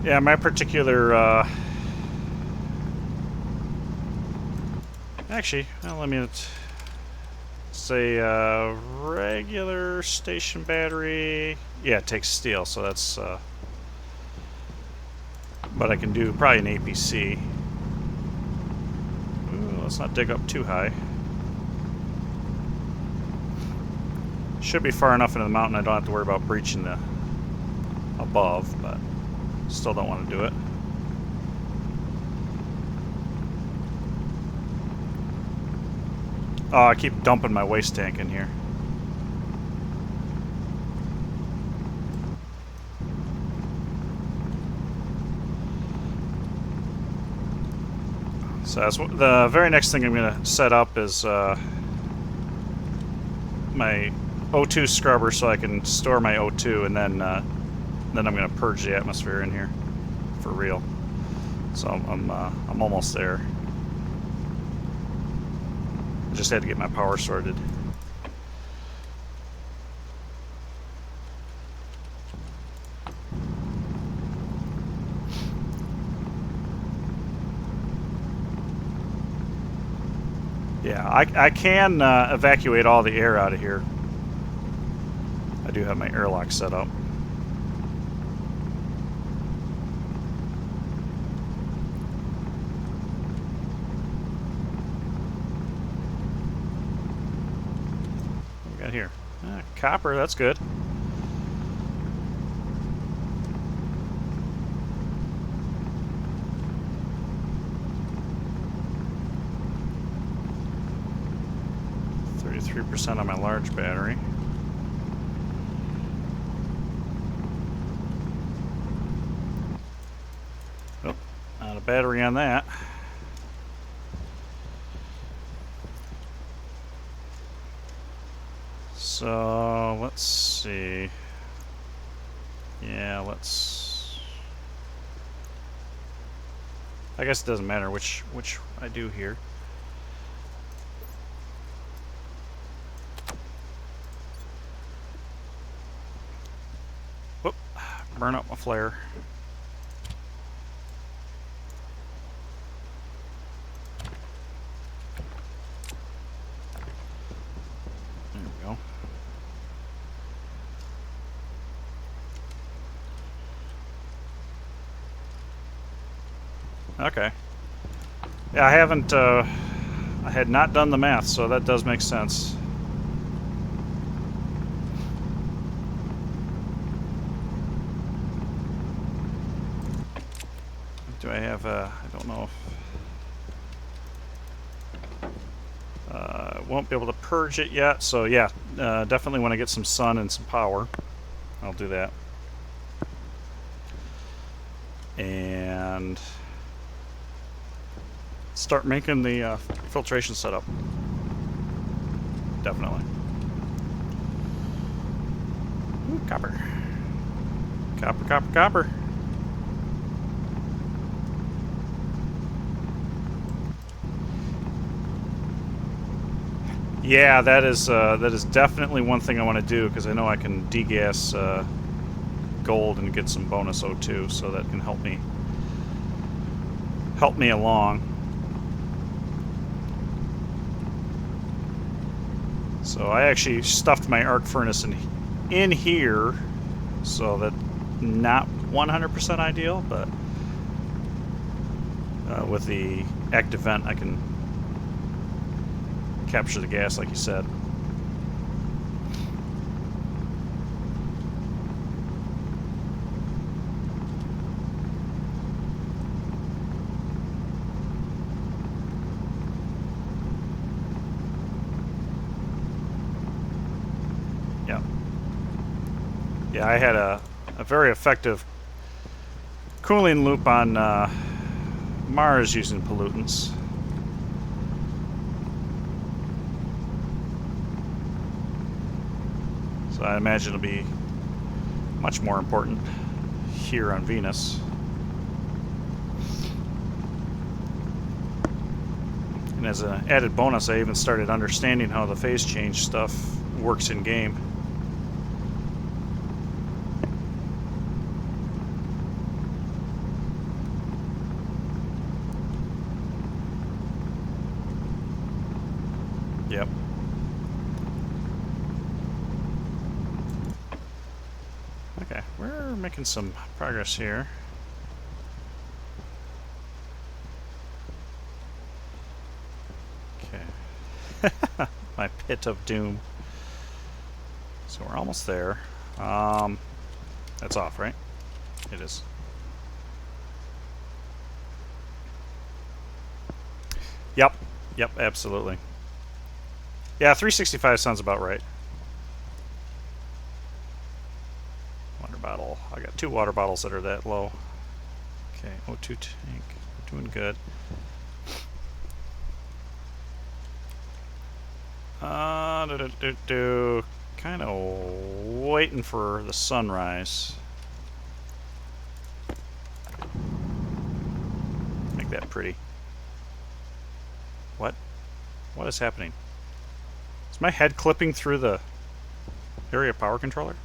Yeah, my particular, actually, well, let me say regular station battery. Yeah, it takes steel, so that's, but I can do probably an APC. Ooh, let's not dig up too high. Should be far enough into the mountain I don't have to worry about breaching the above, but still don't want to do it. Oh, I keep dumping my waste tank in here. So that's the very next thing I'm going to set up is my O2 scrubber so I can store my O2, and then I'm going to purge the atmosphere in here for real. So I'm almost there. I just had to get my power sorted. Yeah, I can evacuate all the air out of here. I do have my airlock set up. What we got here? Copper, that's good. %, on my large battery. Oh, out of battery on that. So let's see. Yeah, I guess it doesn't matter which I do here. Whoop, burn up my flare. There we go. Okay. Yeah, I haven't, I had not done the math, so that does make sense. Do I have, I don't know if, won't be able to purge it yet, so yeah, definitely when I get some sun and some power, I'll do that. And start making the filtration setup. Definitely. Ooh, copper. Copper, copper, copper. Yeah, that is definitely one thing I want to do, because I know I can degas gold and get some bonus O2, so that can help me along. So I actually stuffed my arc furnace in here, so that not 100% ideal, but with the active vent I can capture the gas like you said. Yeah. Yeah, I had a very effective cooling loop on Mars using pollutants. So I imagine it'll be much more important here on Venus. And as an added bonus, I even started understanding how the phase change stuff works in game. Yep. Okay, we're making some progress here. Okay. My pit of doom. So we're almost there. That's off, right? It is. Yep. Yep, absolutely. Yeah, 365 sounds about right. Water bottle. I got 2 water bottles that are that low. Okay, O2 tank. We're doing good. Kind of waiting for the sunrise. Make that pretty. What? What is happening? Is my head clipping through the area power controller?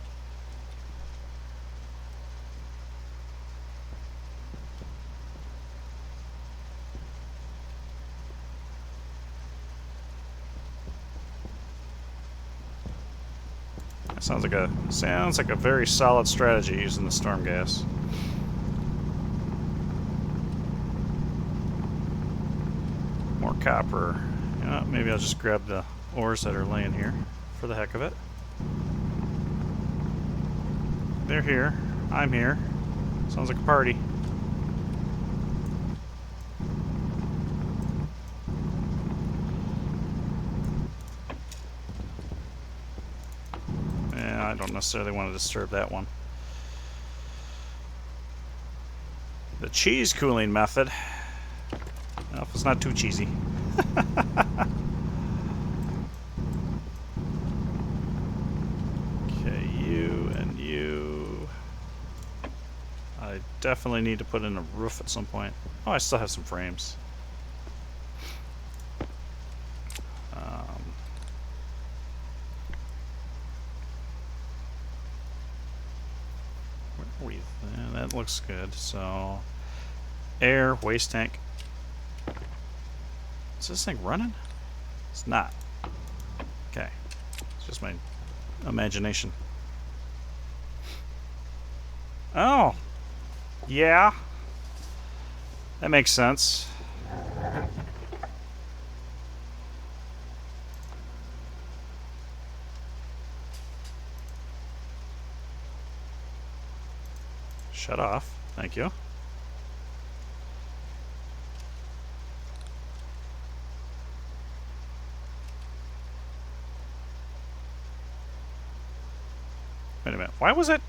That sounds like a very solid strategy using the storm gas. More copper. You know, maybe I'll just grab the ores that are laying here for the heck of it. They're here. I'm here. Sounds like a party. Yeah, I don't necessarily want to disturb that one. The cheese cooling method. Well, if it's not too cheesy. Okay, you and you. I definitely need to put in a roof at some point. Oh, I still have some frames. Where are we? Yeah, that looks good. So, air, waste tank. Is this thing running? It's not. Okay. It's just my imagination. Oh. Yeah. That makes sense. Shut off. Thank you. a minute. Why was it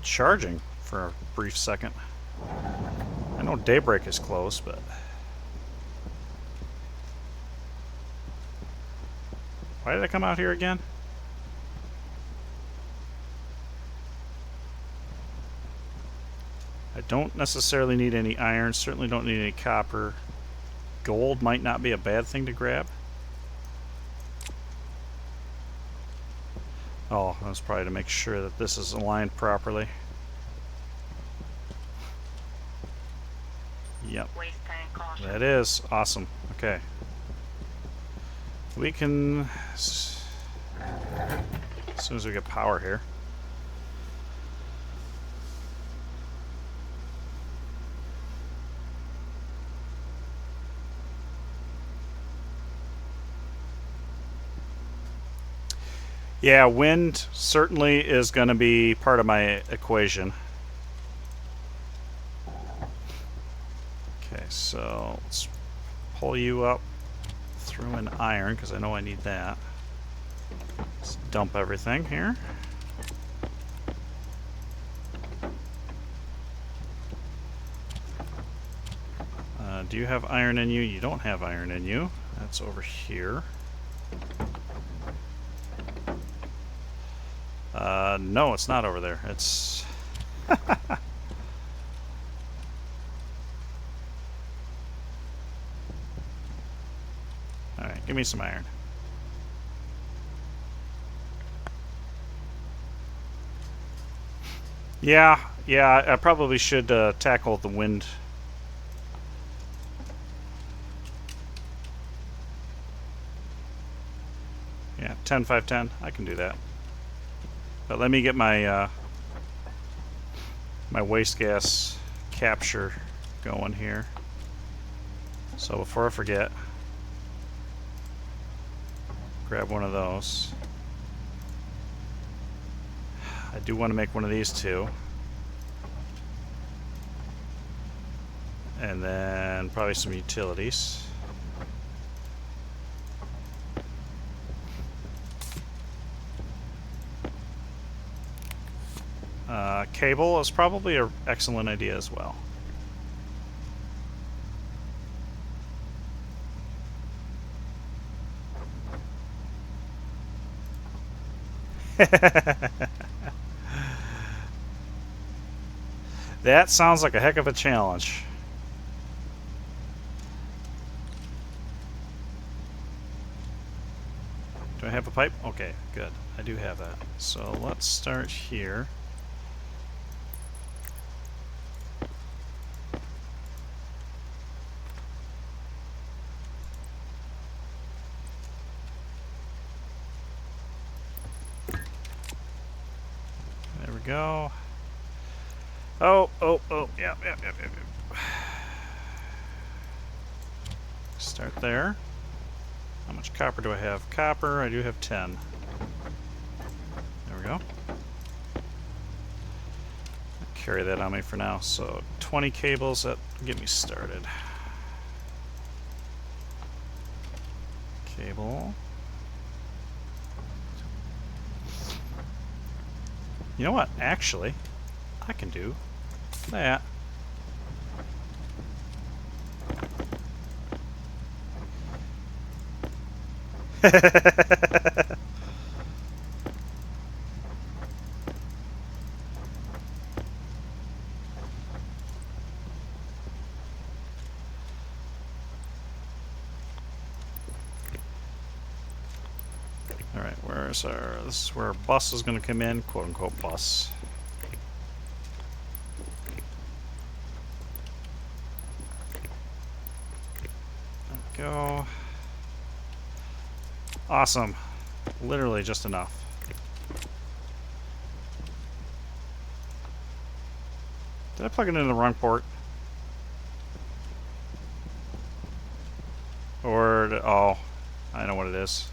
charging for a brief second? I know daybreak is close, but... Why did I come out here again? I don't necessarily need any iron, certainly don't need any copper. Gold might not be a bad thing to grab. Oh, that's probably to make sure that this is aligned properly. Yep. Waste tank caution. That is awesome. Okay. We can, as soon as we get power here. Yeah, wind certainly is going to be part of my equation. Okay, so let's pull you up through an iron because I know I need that. Let's dump everything here. Do you have iron in you? You don't have iron in you. That's over here. No, it's not over there. It's... Alright, give me some iron. Yeah, I probably should tackle the wind. Yeah, 10, 5, 10. I can do that. But let me get my my waste gas capture going here. So before I forget, grab one of those. I do want to make one of these too. And then probably some utilities. Cable is probably an excellent idea as well. That sounds like a heck of a challenge. Do I have a pipe? Okay, good. I do have that. So let's start here. There we go. Oh, yep. Start there. How much copper do I have? Copper, I do have 10. There we go. Carry that on me for now. So 20 cables, that get me started. Cable. You know what? Actually, I can do that. Alright, where's our... This is where our bus is going to come in, quote-unquote bus. There we go. Awesome. Literally just enough. Did I plug it in the wrong port? Or... Oh, I know what it is.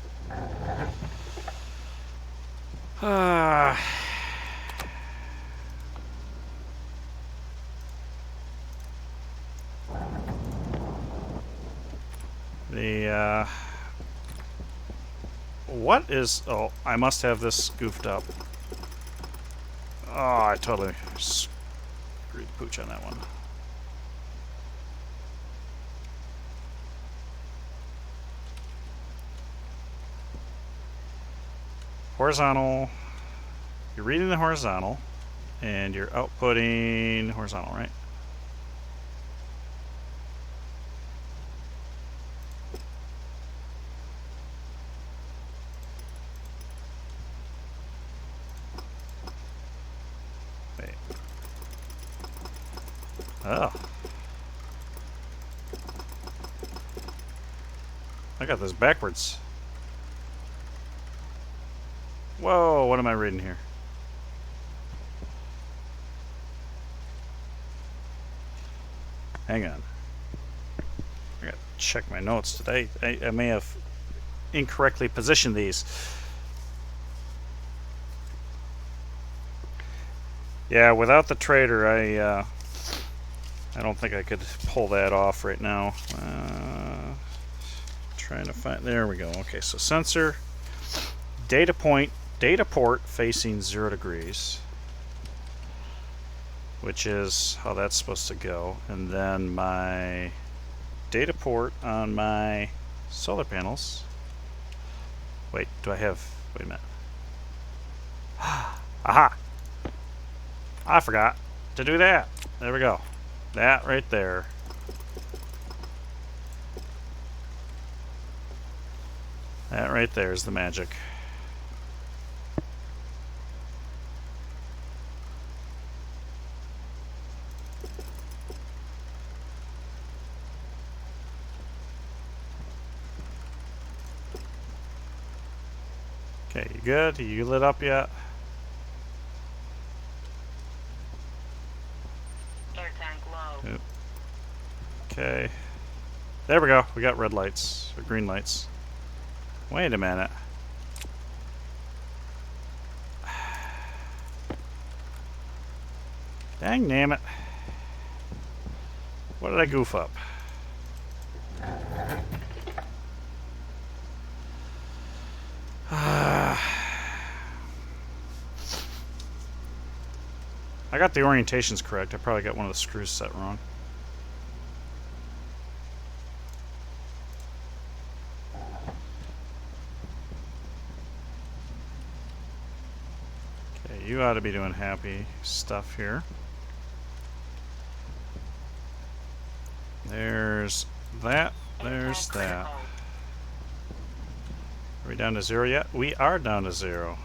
What is... Oh, I must have this goofed up. Oh, I totally screwed the pooch on that one. Horizontal. You're reading the horizontal, and you're outputting horizontal, right? Wait. Oh. I got this backwards. Whoa, what am I reading here? Hang on. I gotta check my notes. Did I may have incorrectly positioned these. Yeah, without the trader, I don't think I could pull that off right now. Trying to find. There we go. Okay, so sensor, data port facing 0 degrees, which is how that's supposed to go, and then my data port on my solar panels. Wait, do I have? Wait a minute. Aha! I forgot to do that. There we go. That right there. That right there is the magic. Okay, you good? You lit up yet? Air tank low. Yep. Okay. There we go. We got red lights, or green lights. Wait a minute. Dang damn it. What did I goof up? I got the orientations correct. I probably got one of the screws set wrong. Okay, you ought to be doing happy stuff here. There's that. There's that. Are we down to 0 yet? We are down to 0.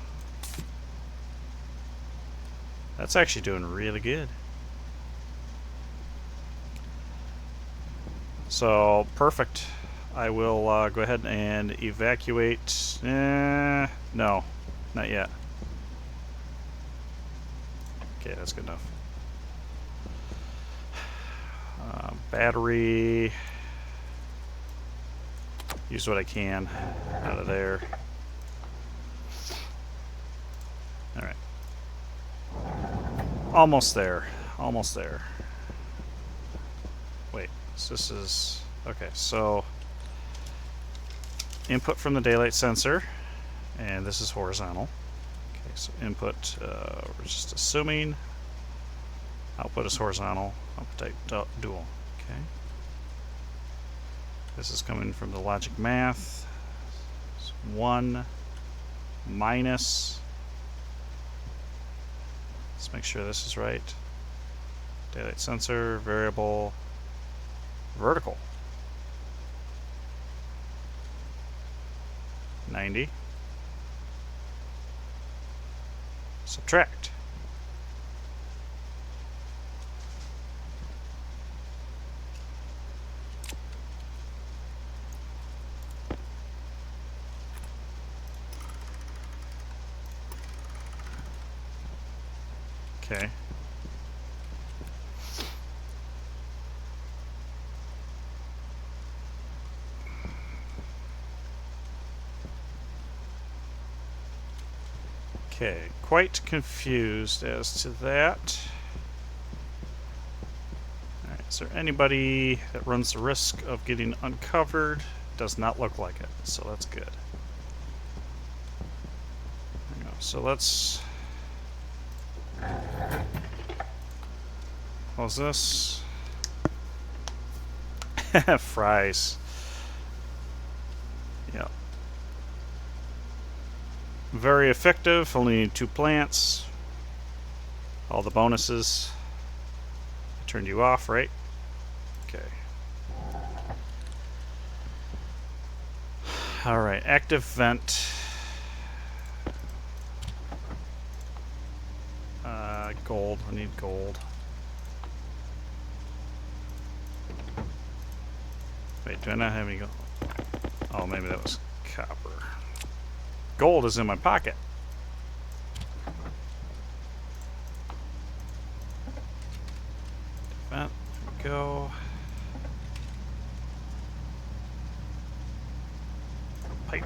That's actually doing really good. So, perfect. I will go ahead and evacuate. No, not yet. Okay, that's good enough. Battery. Use what I can out of there. Alright. Almost there. Almost there. Wait, so this is... Okay, so... Input from the daylight sensor. And this is horizontal. Okay, so input, we're just assuming. Output is horizontal. Output type dual. Okay. This is coming from the logic math. It's 1 minus. Let's make sure this is right. Daylight sensor, variable, vertical. 90. Subtract. Okay. Okay, quite confused as to that. Alright, is there anybody that runs the risk of getting uncovered? Does not look like it, so that's good. There we go. So let's How's this? Fries. Yep. Very effective. Only need 2 plants. All the bonuses. I turned you off, right? Okay. Alright, active vent. Gold. I need gold. Wait, do I not have any gold? Oh, maybe that was copper. Gold is in my pocket. Vent. There we go. Pipe.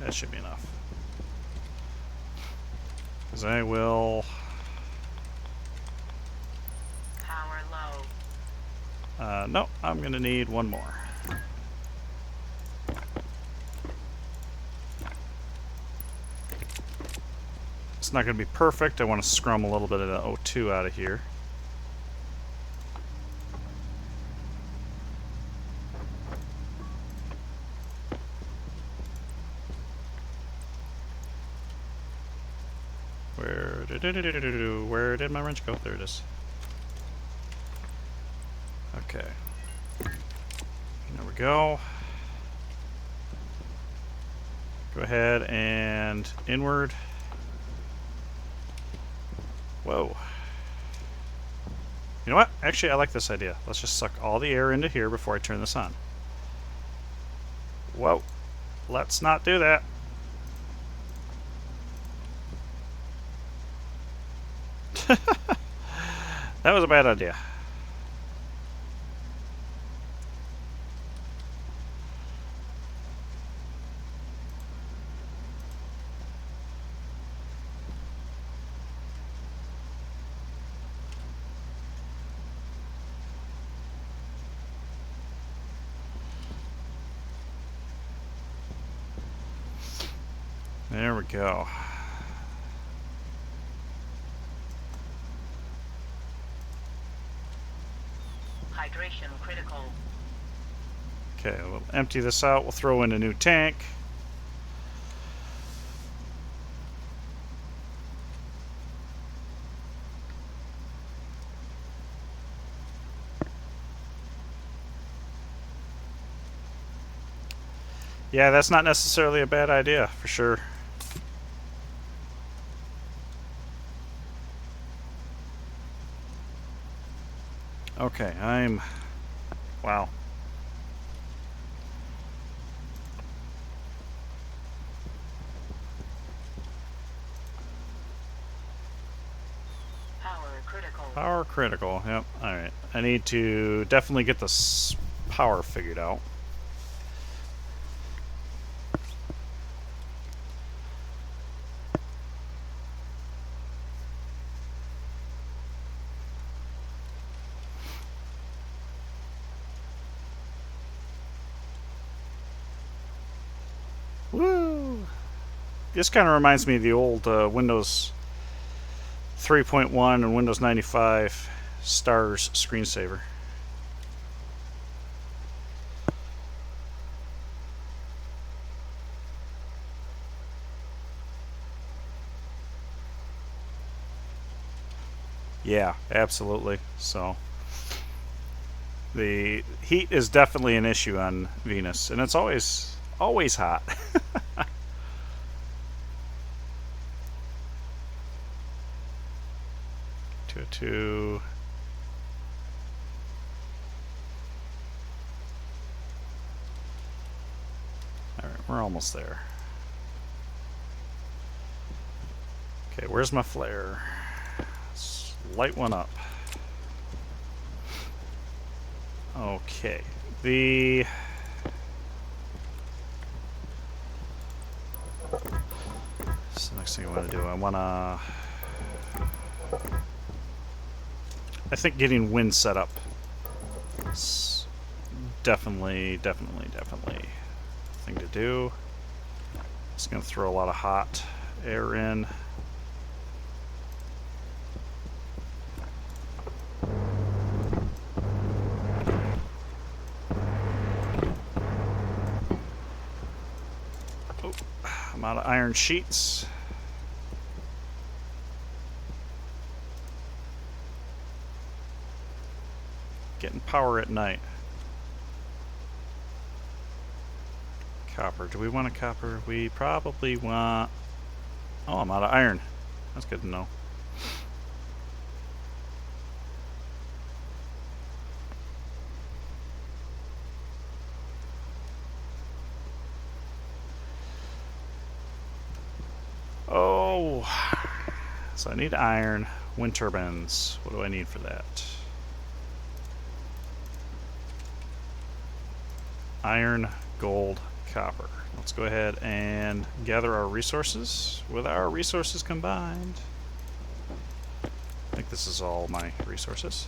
That should be enough. Because I will... Power low. No, I'm going to need 1 more. It's not going to be perfect. I want to scrum a little bit of the O2 out of here. Where did my wrench go? There it is. Okay. There we go. Go ahead and inward. Whoa. You know what? Actually, I like this idea. Let's just suck all the air into here before I turn this on. Whoa. Let's not do that. That was a bad idea. There we go. Hydration critical. Okay, we'll empty this out. We'll throw in a new tank. Yeah, that's not necessarily a bad idea, for sure. Okay, wow. Power critical. Power critical, yep. Alright, I need to definitely get this power figured out. Woo! This kind of reminds me of the old Windows 3.1 and Windows 95 Stars screensaver. Yeah, absolutely. So the heat is definitely an issue on Venus, and it's always hot. Two. All right, we're almost there. Okay, where's my flare? Let's light one up. Okay, so the next thing I want to do, I think getting wind set up is definitely thing to do. It's going to throw a lot of hot air in. Oh, I'm out of iron sheets. Getting power at night. Copper. Do we want a copper? We probably want... Oh, I'm out of iron. That's good to know. Oh, so I need iron. Wind turbines. What do I need for that? Iron, gold, copper. Let's go ahead and gather our resources. With our resources combined, I think this is all my resources.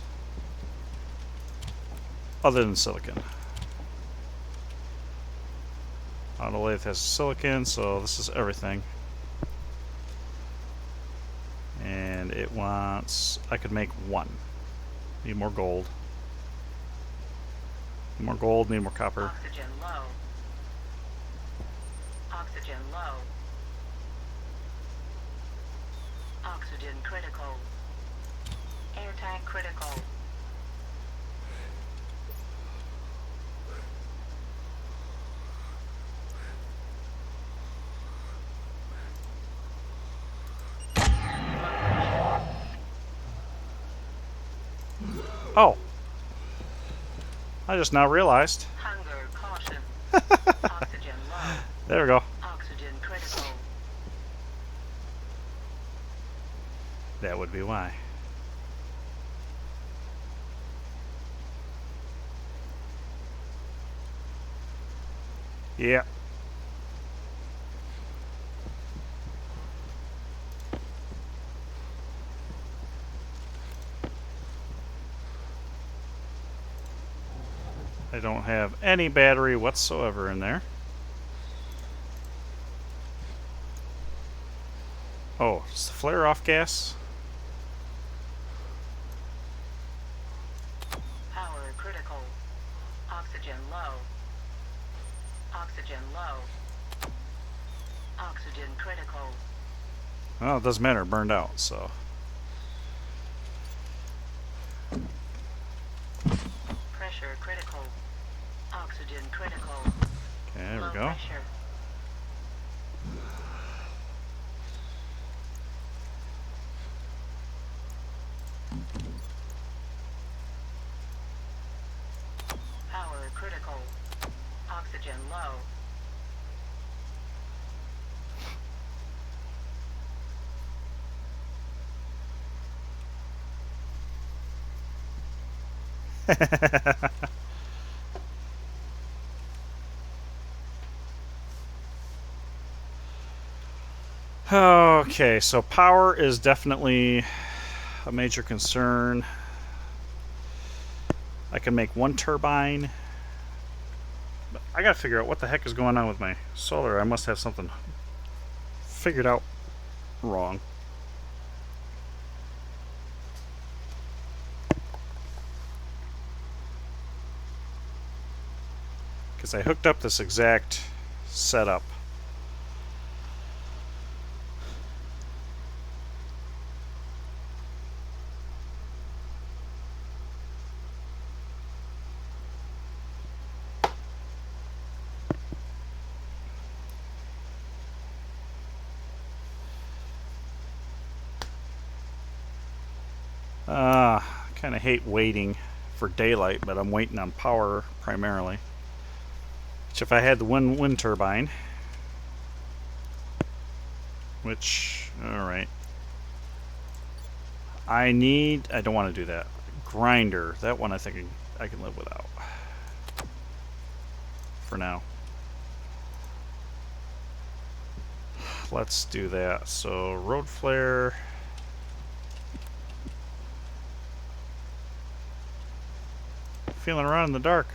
Other than silicon. Autolathe has silicon, so this is everything. And it wants... I could make one. Need more gold. Need more gold, need more copper. Oxygen low. Oxygen low. Oxygen critical. Air tank critical. Oh! I just now realized. Hunger caution. Oxygen low. There we go. Oxygen critical. That would be why. Yeah. I don't have any battery whatsoever in there. Oh, it's the flare off gas. Power critical. Oxygen low. Oxygen low. Oxygen critical. Well, it doesn't matter, it burned out, so. Pressure critical. Oxygen critical. Okay, there Low we go. pressure. Power critical. Oxygen low. Okay, so power is definitely a major concern. I can make one turbine. But I gotta figure out what the heck is going on with my solar. I must have something figured out wrong. Because I hooked up this exact setup. Kind of hate waiting for daylight, but I'm waiting on power primarily. Which if I had the wind turbine, which, alright. I don't want to do that. Grinder, that one I think I can live without. For now. Let's do that. So, road flare. Feeling around in the dark.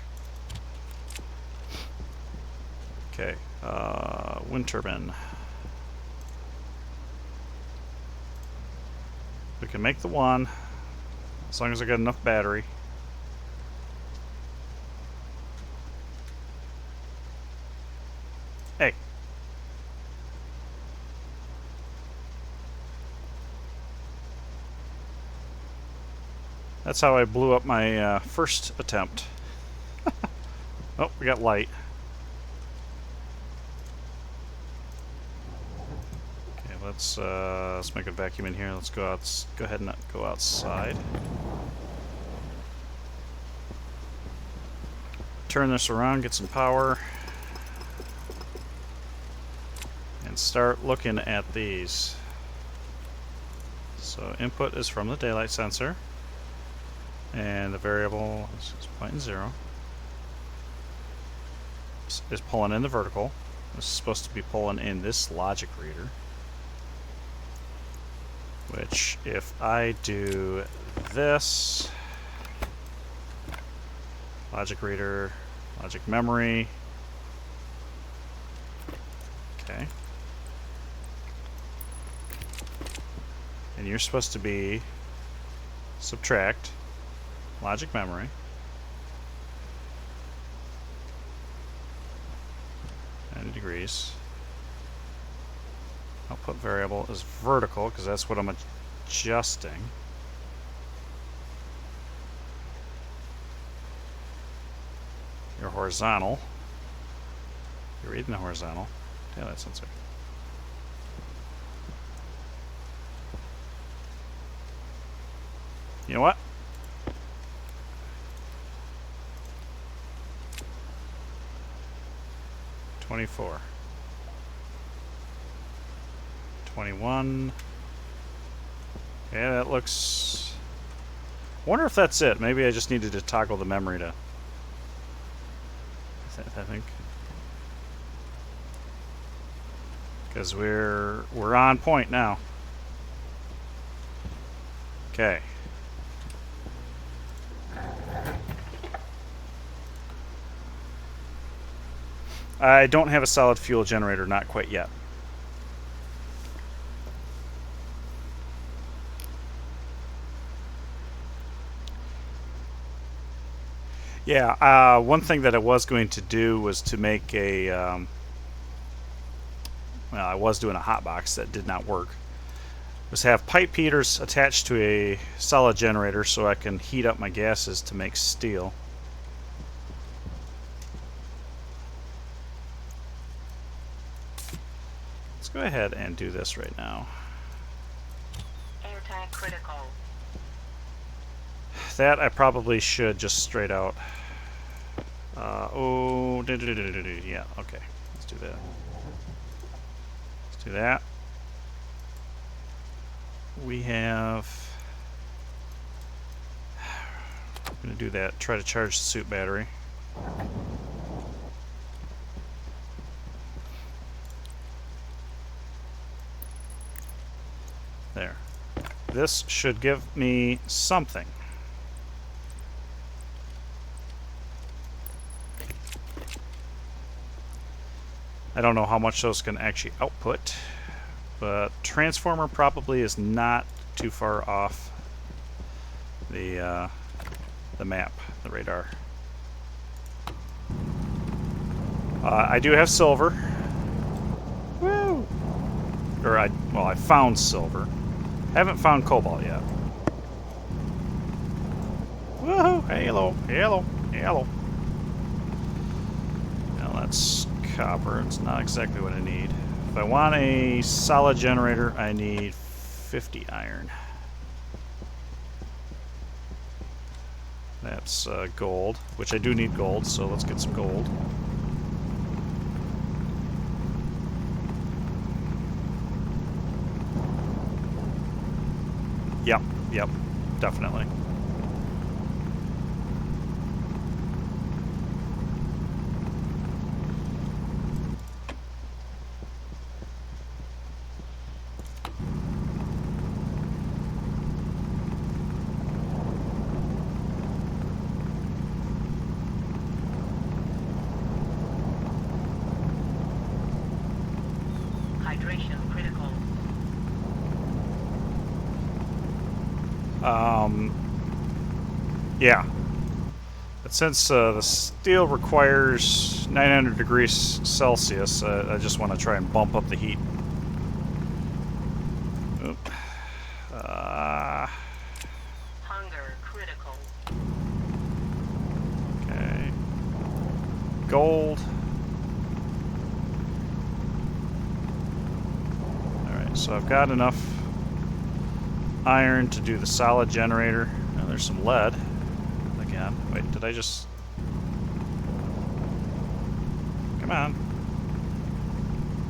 Okay. Wind turbine. We can make the one, as long as I got enough battery. Hey. That's how I blew up my first attempt. Oh, we got light. Okay, let's make a vacuum in here. Let's go out. Go ahead and go outside. Turn this around, get some power, and start looking at these. So input is from the daylight sensor, and the variable is pointing 0. Is pulling in the vertical. This is supposed to be pulling in this logic reader, which if I do this, logic reader, logic memory, okay, and you're supposed to be subtract logic memory, degrees. Output variable is vertical because that's what I'm adjusting. Your horizontal. You're reading the horizontal. Daylight sensor. You know what? $24. 21. Yeah, that looks... I wonder if that's it. Maybe I just needed to toggle the memory to... I think. Because we're on point now. Okay. I don't have a solid fuel generator, not quite yet. Yeah, one thing that I was going to do was to make a... well, I was doing a hot box that did not work. Was have pipe heaters attached to a solid generator so I can heat up my gases to make steel. Let's go ahead and do this right now. Anti-critical. That I probably should just straight out. Yeah, okay. Let's do that. Let's do that. We have... I'm going to do that. Try to charge the suit battery. There. This should give me something. I don't know how much those can actually output, but transformer probably is not too far off the map, the radar. I do have silver. Woo! Or I found silver. Haven't found cobalt yet. Woohoo! Halo, halo, halo. Now that's copper. It's not exactly what I need. If I want a solid generator, I need 50 iron. That's gold, which I do need gold, so let's get some gold. Yep, definitely. Operation critical. Yeah. But since the steel requires 900 degrees Celsius, I just want to try and bump up the heat. Oop. Hunger critical. Okay. Gold. Alright, so I've got enough iron to do the solid generator. Oh, there's some lead. Again. Wait, did I just... Come on.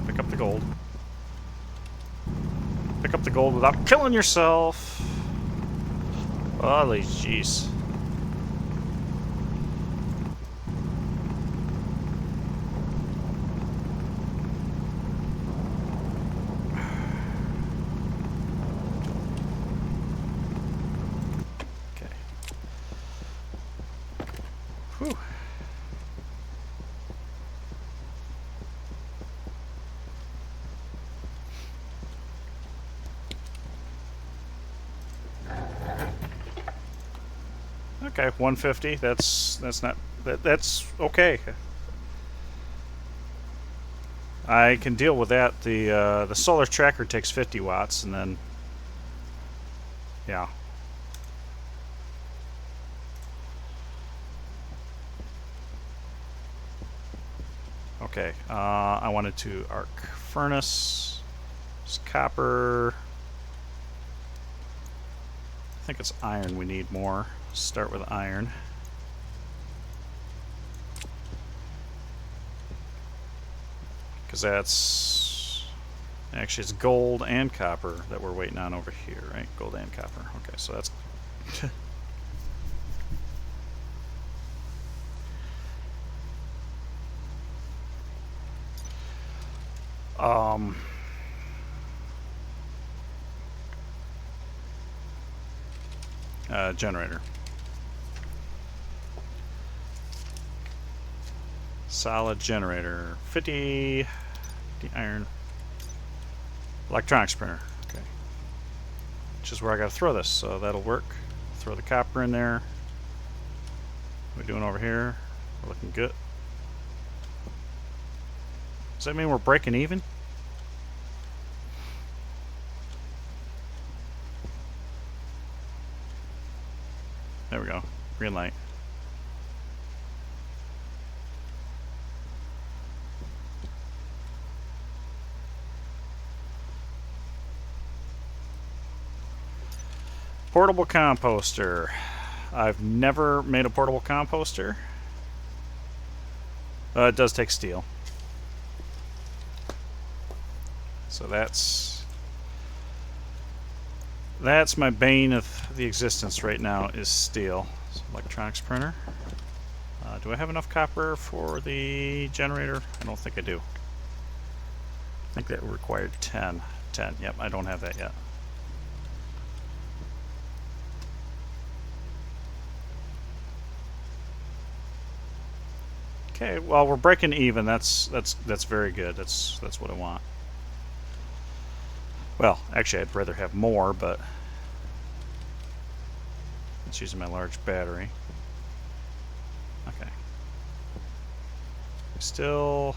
Pick up the gold. Pick up the gold without killing yourself. Holy jeez. Okay. Whew. Okay, 150. That's not that's okay. I can deal with that. The solar tracker takes 50 watts, and then yeah. Okay. I wanted to arc furnace. It's copper. I think it's iron. We need more. Start with iron. Because that's... Actually, it's gold and copper that we're waiting on over here, right? Gold and copper. Okay, so that's... generator. Solid generator. 50 iron. Electronics printer. Okay. Which is where I gotta throw this, so that'll work. Throw the copper in there. What are we doing over here? We're looking good. Does that mean we're breaking even? There we go. Green light. Portable composter. I've never made a portable composter. It does take steel. So that's my bane of the existence right now is steel. So electronics printer. Do I have enough copper for the generator? I don't think I do. I think that required 10. 10. Yep, I don't have that yet. Okay, well we're breaking even. That's very good. That's what I want. Well, actually I'd rather have more, but it's using my large battery. Okay. Still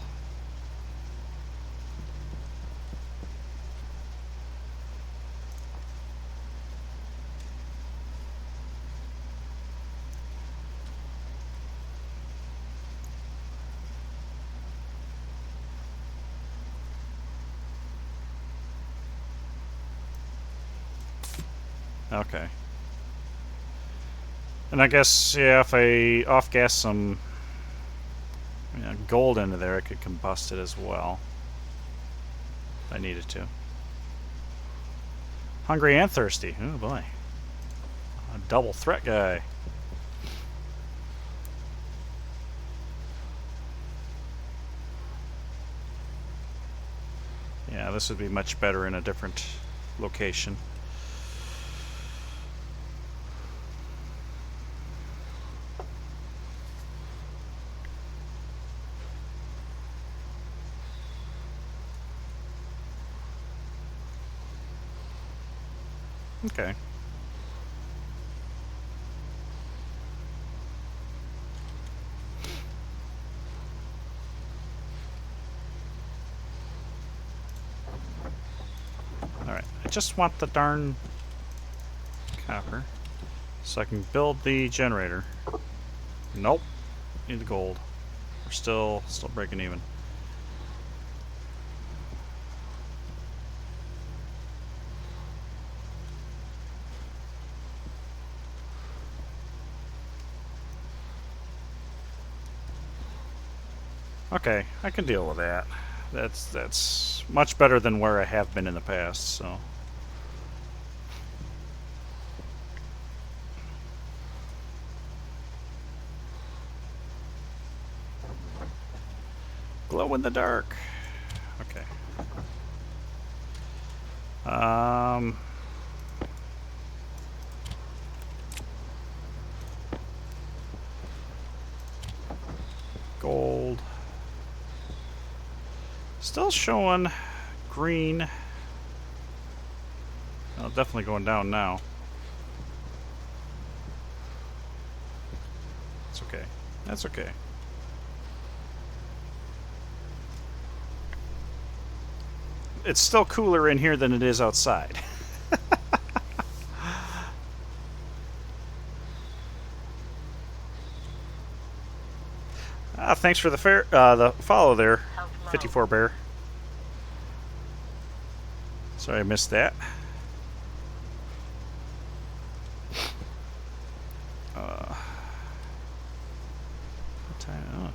okay. And I guess, yeah, if I off-gas some gold into there, I could combust it as well. If I needed to. Hungry and thirsty. Oh boy. A double threat guy. Yeah, this would be much better in a different location. Okay. Alright, I just want the darn copper so I can build the generator. Nope. Need the gold. We're still breaking even. Okay, I can deal with that. That's much better than where I have been in the past, so. Glow in the dark. Okay. Gold. Still showing green. Oh, definitely going down now. It's okay. That's okay. It's still cooler in here than it is outside. Thanks for the follow there, 54 Bear. Sorry I missed that.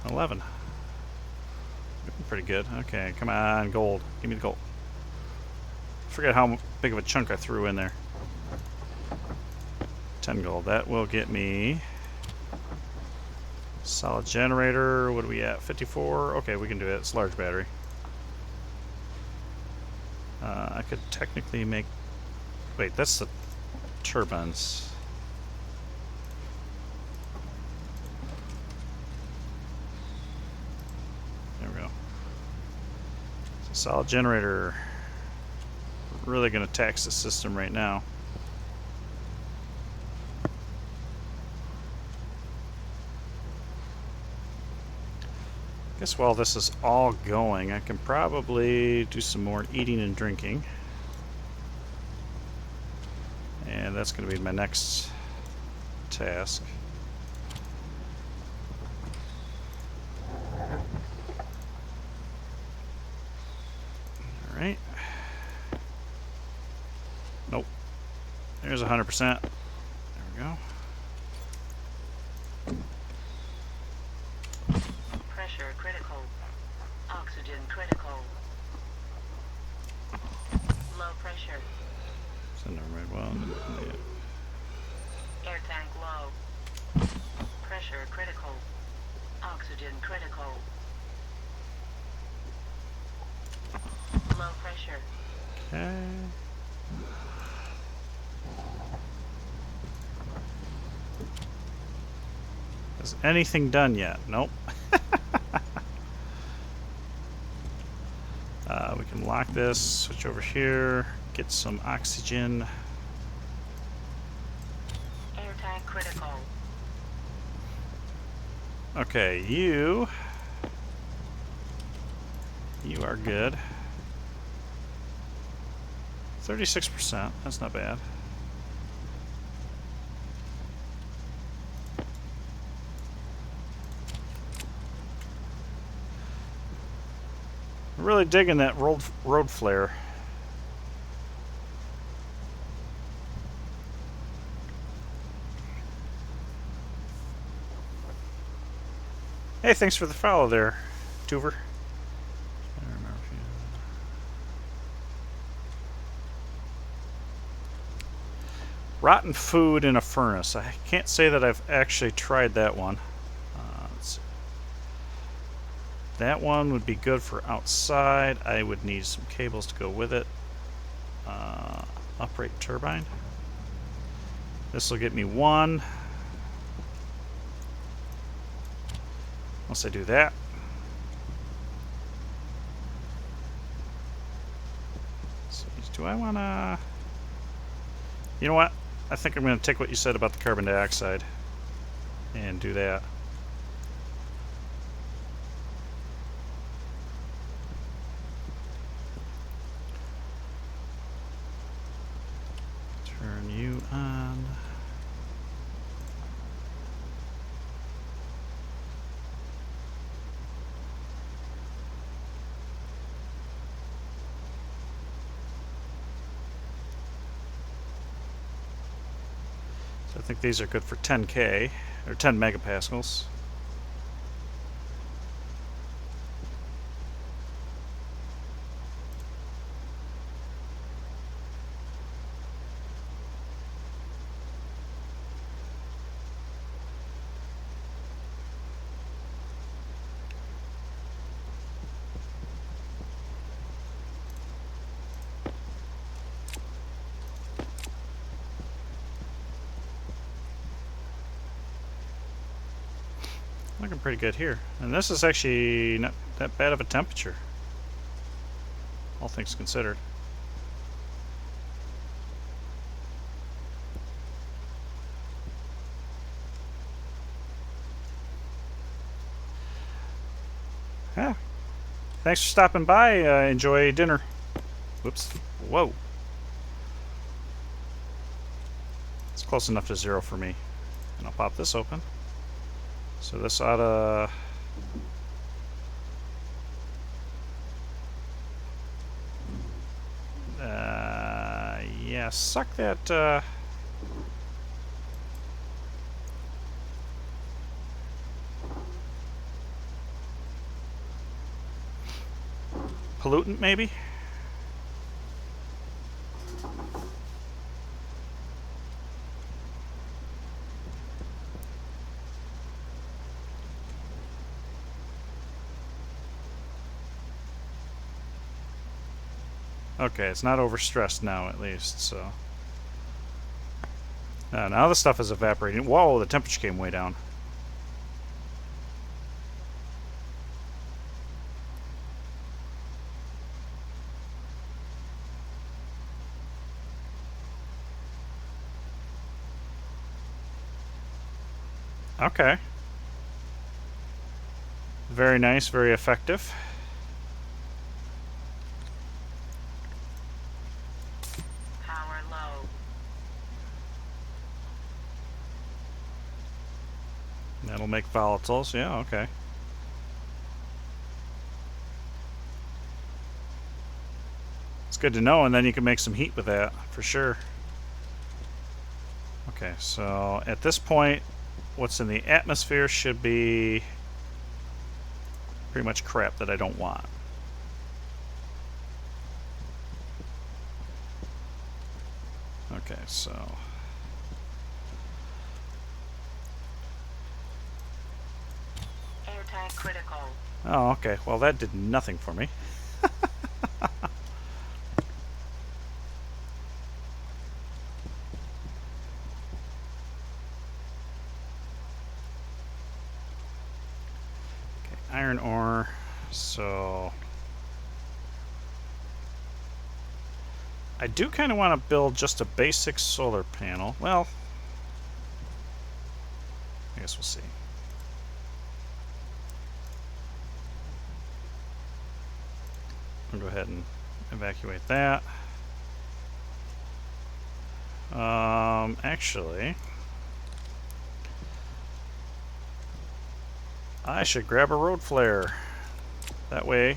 11. Pretty good. Okay, come on, gold. Give me the gold. Forget how big of a chunk I threw in there. 10 gold. That will get me solid generator. What are we at? 54. Okay, we can do it. It's a large battery. I could technically make... Wait, that's the turbines. There we go. So solid generator. Really going to tax the system right now. Guess while this is all going, I can probably do some more eating and drinking. And that's going to be my next task. Alright. Nope. There's 100%. There we go. Pressure critical. Oxygen critical. Low pressure. Send them right well. Air tank low. Pressure critical. Oxygen critical. Low pressure. Okay. Is anything done yet? Nope. We can lock this, switch over here, get some oxygen. Air tank critical. Okay, you are good. 36%, that's not bad. I'm really digging that road flare. Hey, thanks for the follow there, Tuver. Rotten food in a furnace. I can't say that I've actually tried that one. Let's see. That one would be good for outside. I would need some cables to go with it. Uprate turbine. This will get me one. Once I do that. So do I want to... You know what? I think I'm going to take what you said about the carbon dioxide and do that. Turn you on. So I think these are good for 10K, or 10 megapascals. Looking pretty good here. And this is actually not that bad of a temperature, all things considered. Yeah. Thanks for stopping by. Enjoy dinner. Whoops. Whoa. It's close enough to 0 for me. And I'll pop this open. So this ought to... yeah, suck that... pollutant, maybe? Okay, it's not overstressed now, at least, so... now the stuff is evaporating. Whoa, the temperature came way down. Okay. Very nice, very effective. Power low. That'll make volatiles, yeah, okay. It's good to know, and then you can make some heat with that, for sure. Okay, so at this point, what's in the atmosphere should be pretty much crap that I don't want. Okay, so... Airtight critical. oh, okay. Well, that did nothing for me. Okay, iron ore. So... I do kind of want to build just a basic solar panel. Well, I guess we'll see. I'll go ahead and evacuate that. Actually, I should grab a road flare. That way,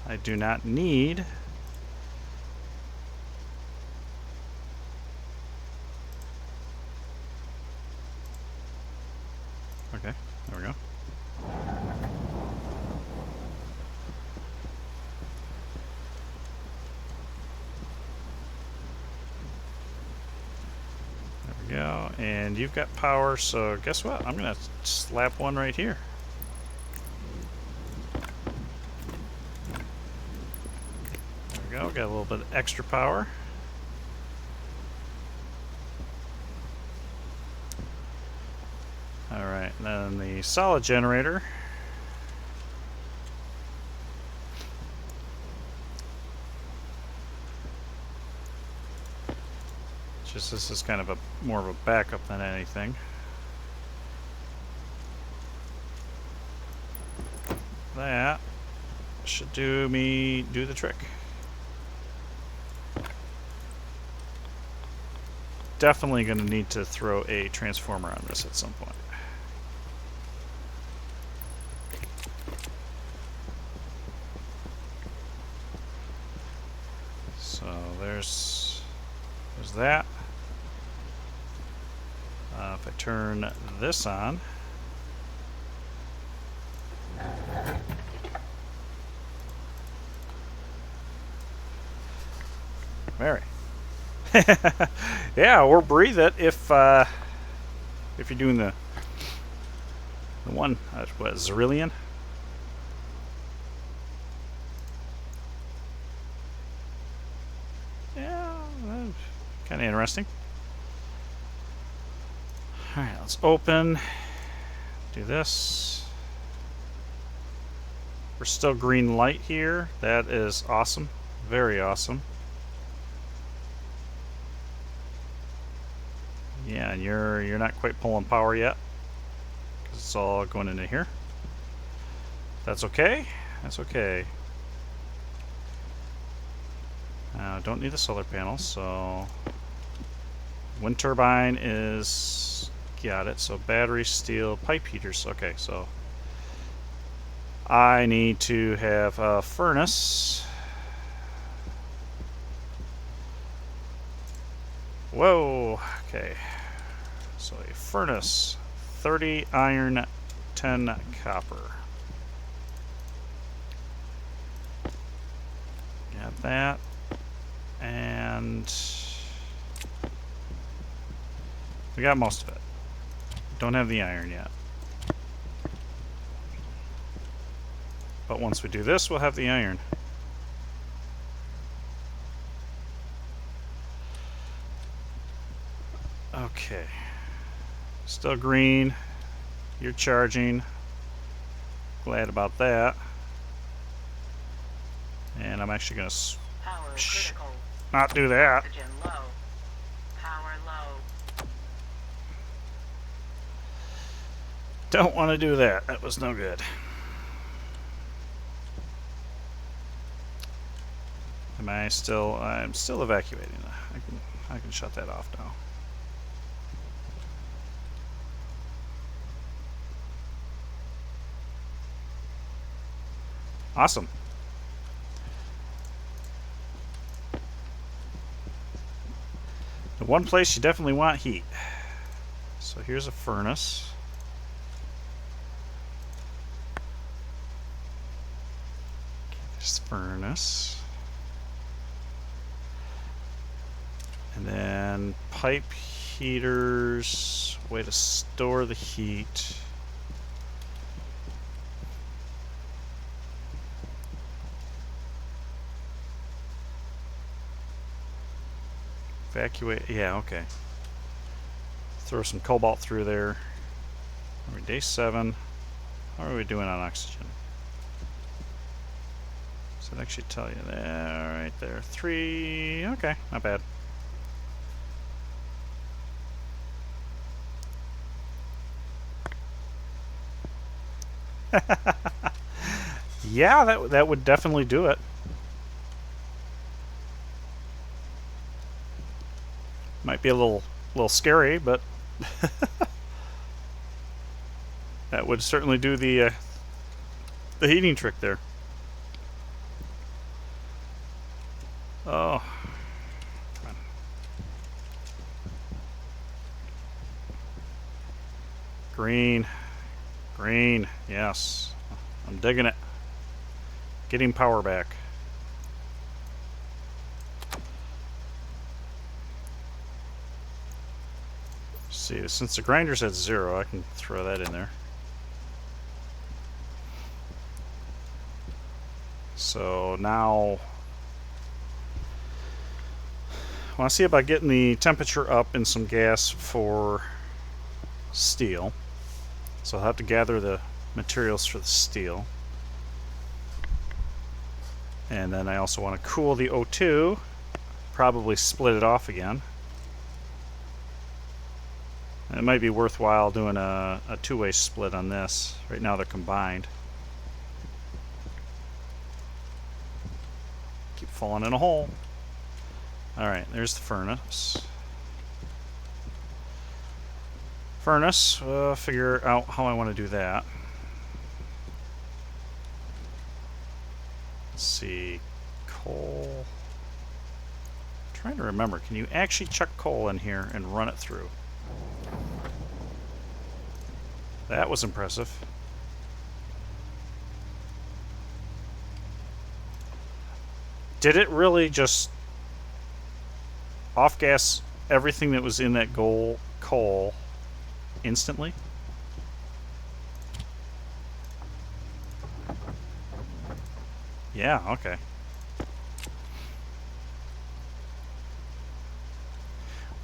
I do not need... okay, there we go. There we go. And you've got power, so guess what? I'm going to slap one right here. There we go. Got a little bit of extra power. Alright, then the solid generator. Just this is kind of a more of a backup than anything. That should do the trick. Definitely going to need to throw a transformer on this at some point. So there's that. If I turn this on, Mary. Yeah, or breathe it if you're doing the one what, Zerillion. Yeah, kind of interesting. All right, let's open. Do this. We're still green light here. That is awesome. Very awesome. Yeah, and you're not quite pulling power yet, because it's all going into here. That's okay. That's okay. Don't need the solar panels, so wind turbine is got it. So battery, steel, pipe heaters. Okay, so I need to have a furnace. Whoa. Okay. So a furnace, 30 iron, 10 copper. Got that. And we got most of it. Don't have the iron yet. But once we do this, we'll have the iron. Okay. Still green. You're charging. Glad about that. And I'm actually going to not do that. Oxygen low. Power low. Don't want to do that. That was no good. I'm still evacuating. I can shut that off now. Awesome. The one place you definitely want heat. So here's a furnace. This furnace. And then pipe heaters, way to store the heat. Evacuate, yeah, okay. Throw some cobalt through there. Are we day 7? How are we doing on oxygen? Does it actually tell you there, right there? 3, okay, not bad. Yeah, that would definitely do it. Might be a little scary, but that would certainly do the heating trick there. Oh, come on. Green, yes. I'm digging it. Getting power back. See, since the grinder's at 0, I can throw that in there. So now I want to see about getting the temperature up in some gas for steel. So I'll have to gather the materials for the steel. And then I also want to cool the O2, probably split it off again. It might be worthwhile doing a two-way split on this. Right now they're combined. Keep falling in a hole. Alright, there's the furnace. Figure out how I want to do that. Let's see. Coal. I'm trying to remember, can you actually chuck coal in here and run it through? That was impressive. Did it really just off-gas everything that was in that coal instantly? Yeah, okay.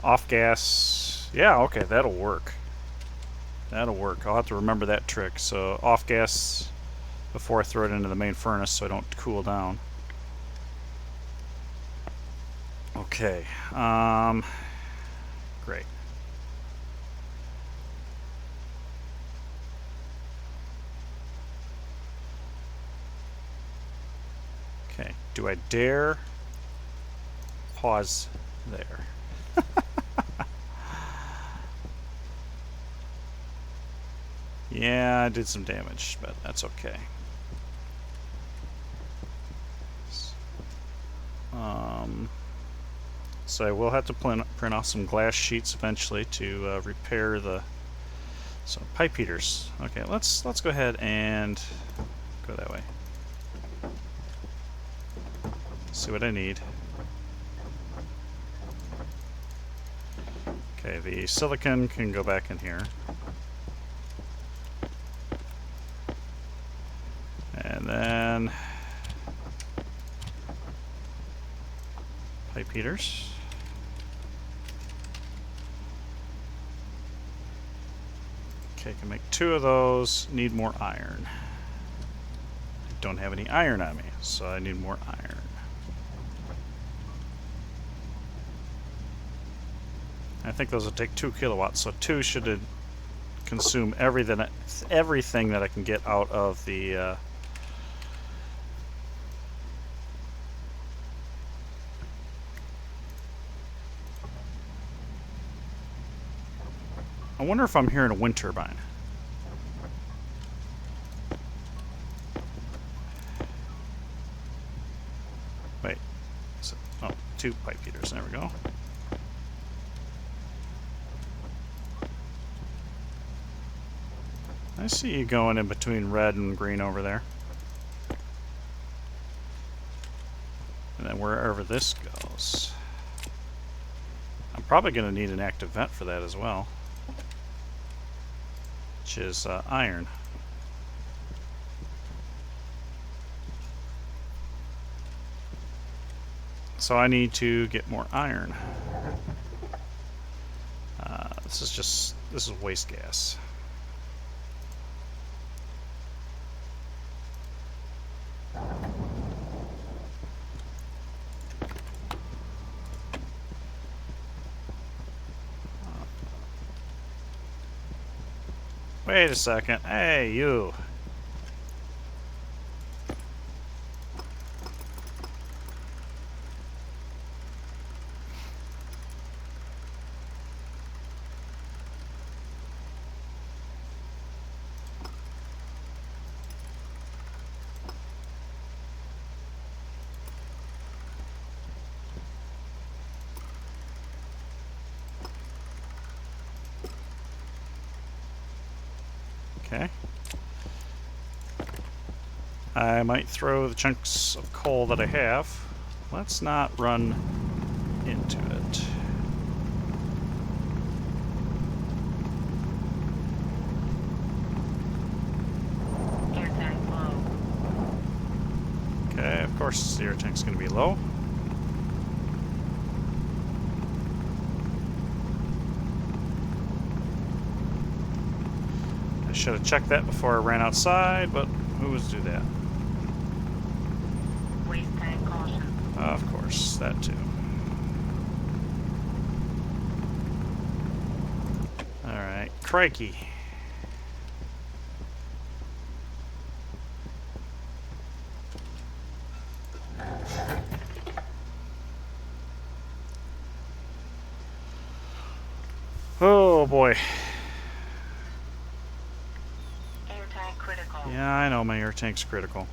Off-gas... Yeah, okay, that'll work. That'll work. I'll have to remember that trick. So, off-gas before I throw it into the main furnace so I don't cool down. Okay. Great. Okay. Do I dare pause there? Yeah, I did some damage, but that's okay. So I will have to print off some glass sheets eventually to repair the pipe heaters. Okay, let's go ahead and go that way. See what I need. Okay, the silicon can go back in here. And then pipe heaters. Okay, can make 2 of those. Need more iron. I don't have any iron on me, so I need more iron. I think those will take 2 kilowatts, so 2 should consume everything that I can get out of the I wonder if I'm hearing a wind turbine. Wait. Oh, 2 pipe heaters. There we go. I see you going in between red and green over there. And then wherever this goes. I'm probably going to need an active vent for that as well. Which is iron. So I need to get more iron. This is waste gas. Wait a second. Hey, you. Okay. I might throw the chunks of coal that I have. Let's not run into it. Air tank low. Okay, of course the air tank's going to be low. I should have checked that before I ran outside, but who was to do that? Waste tank caution. Of course, that too. Alright. Crikey. Oh boy. Air tank critical. Yeah, I know my air tank's critical.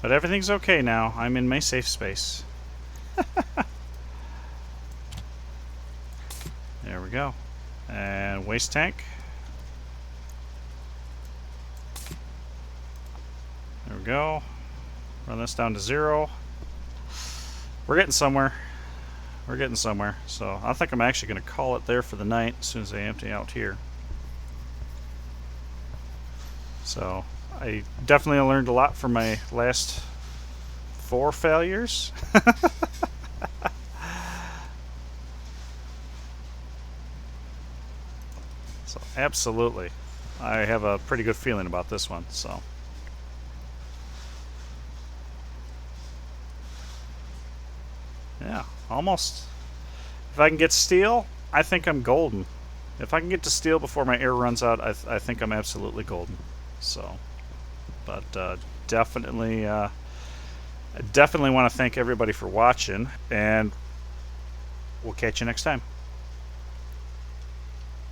But everything's okay now. I'm in my safe space. There we go. And waste tank. There we go. Run this down to 0. We're getting somewhere. We're getting somewhere. So I think I'm actually going to call it there for the night as soon as I empty out here. So I definitely learned a lot from my last 4 failures. So absolutely. I have a pretty good feeling about this one. So yeah, almost. If I can get steel, I think I'm golden. If I can get to steel before my air runs out, I think I'm absolutely golden. So, but definitely want to thank everybody for watching, and we'll catch you next time.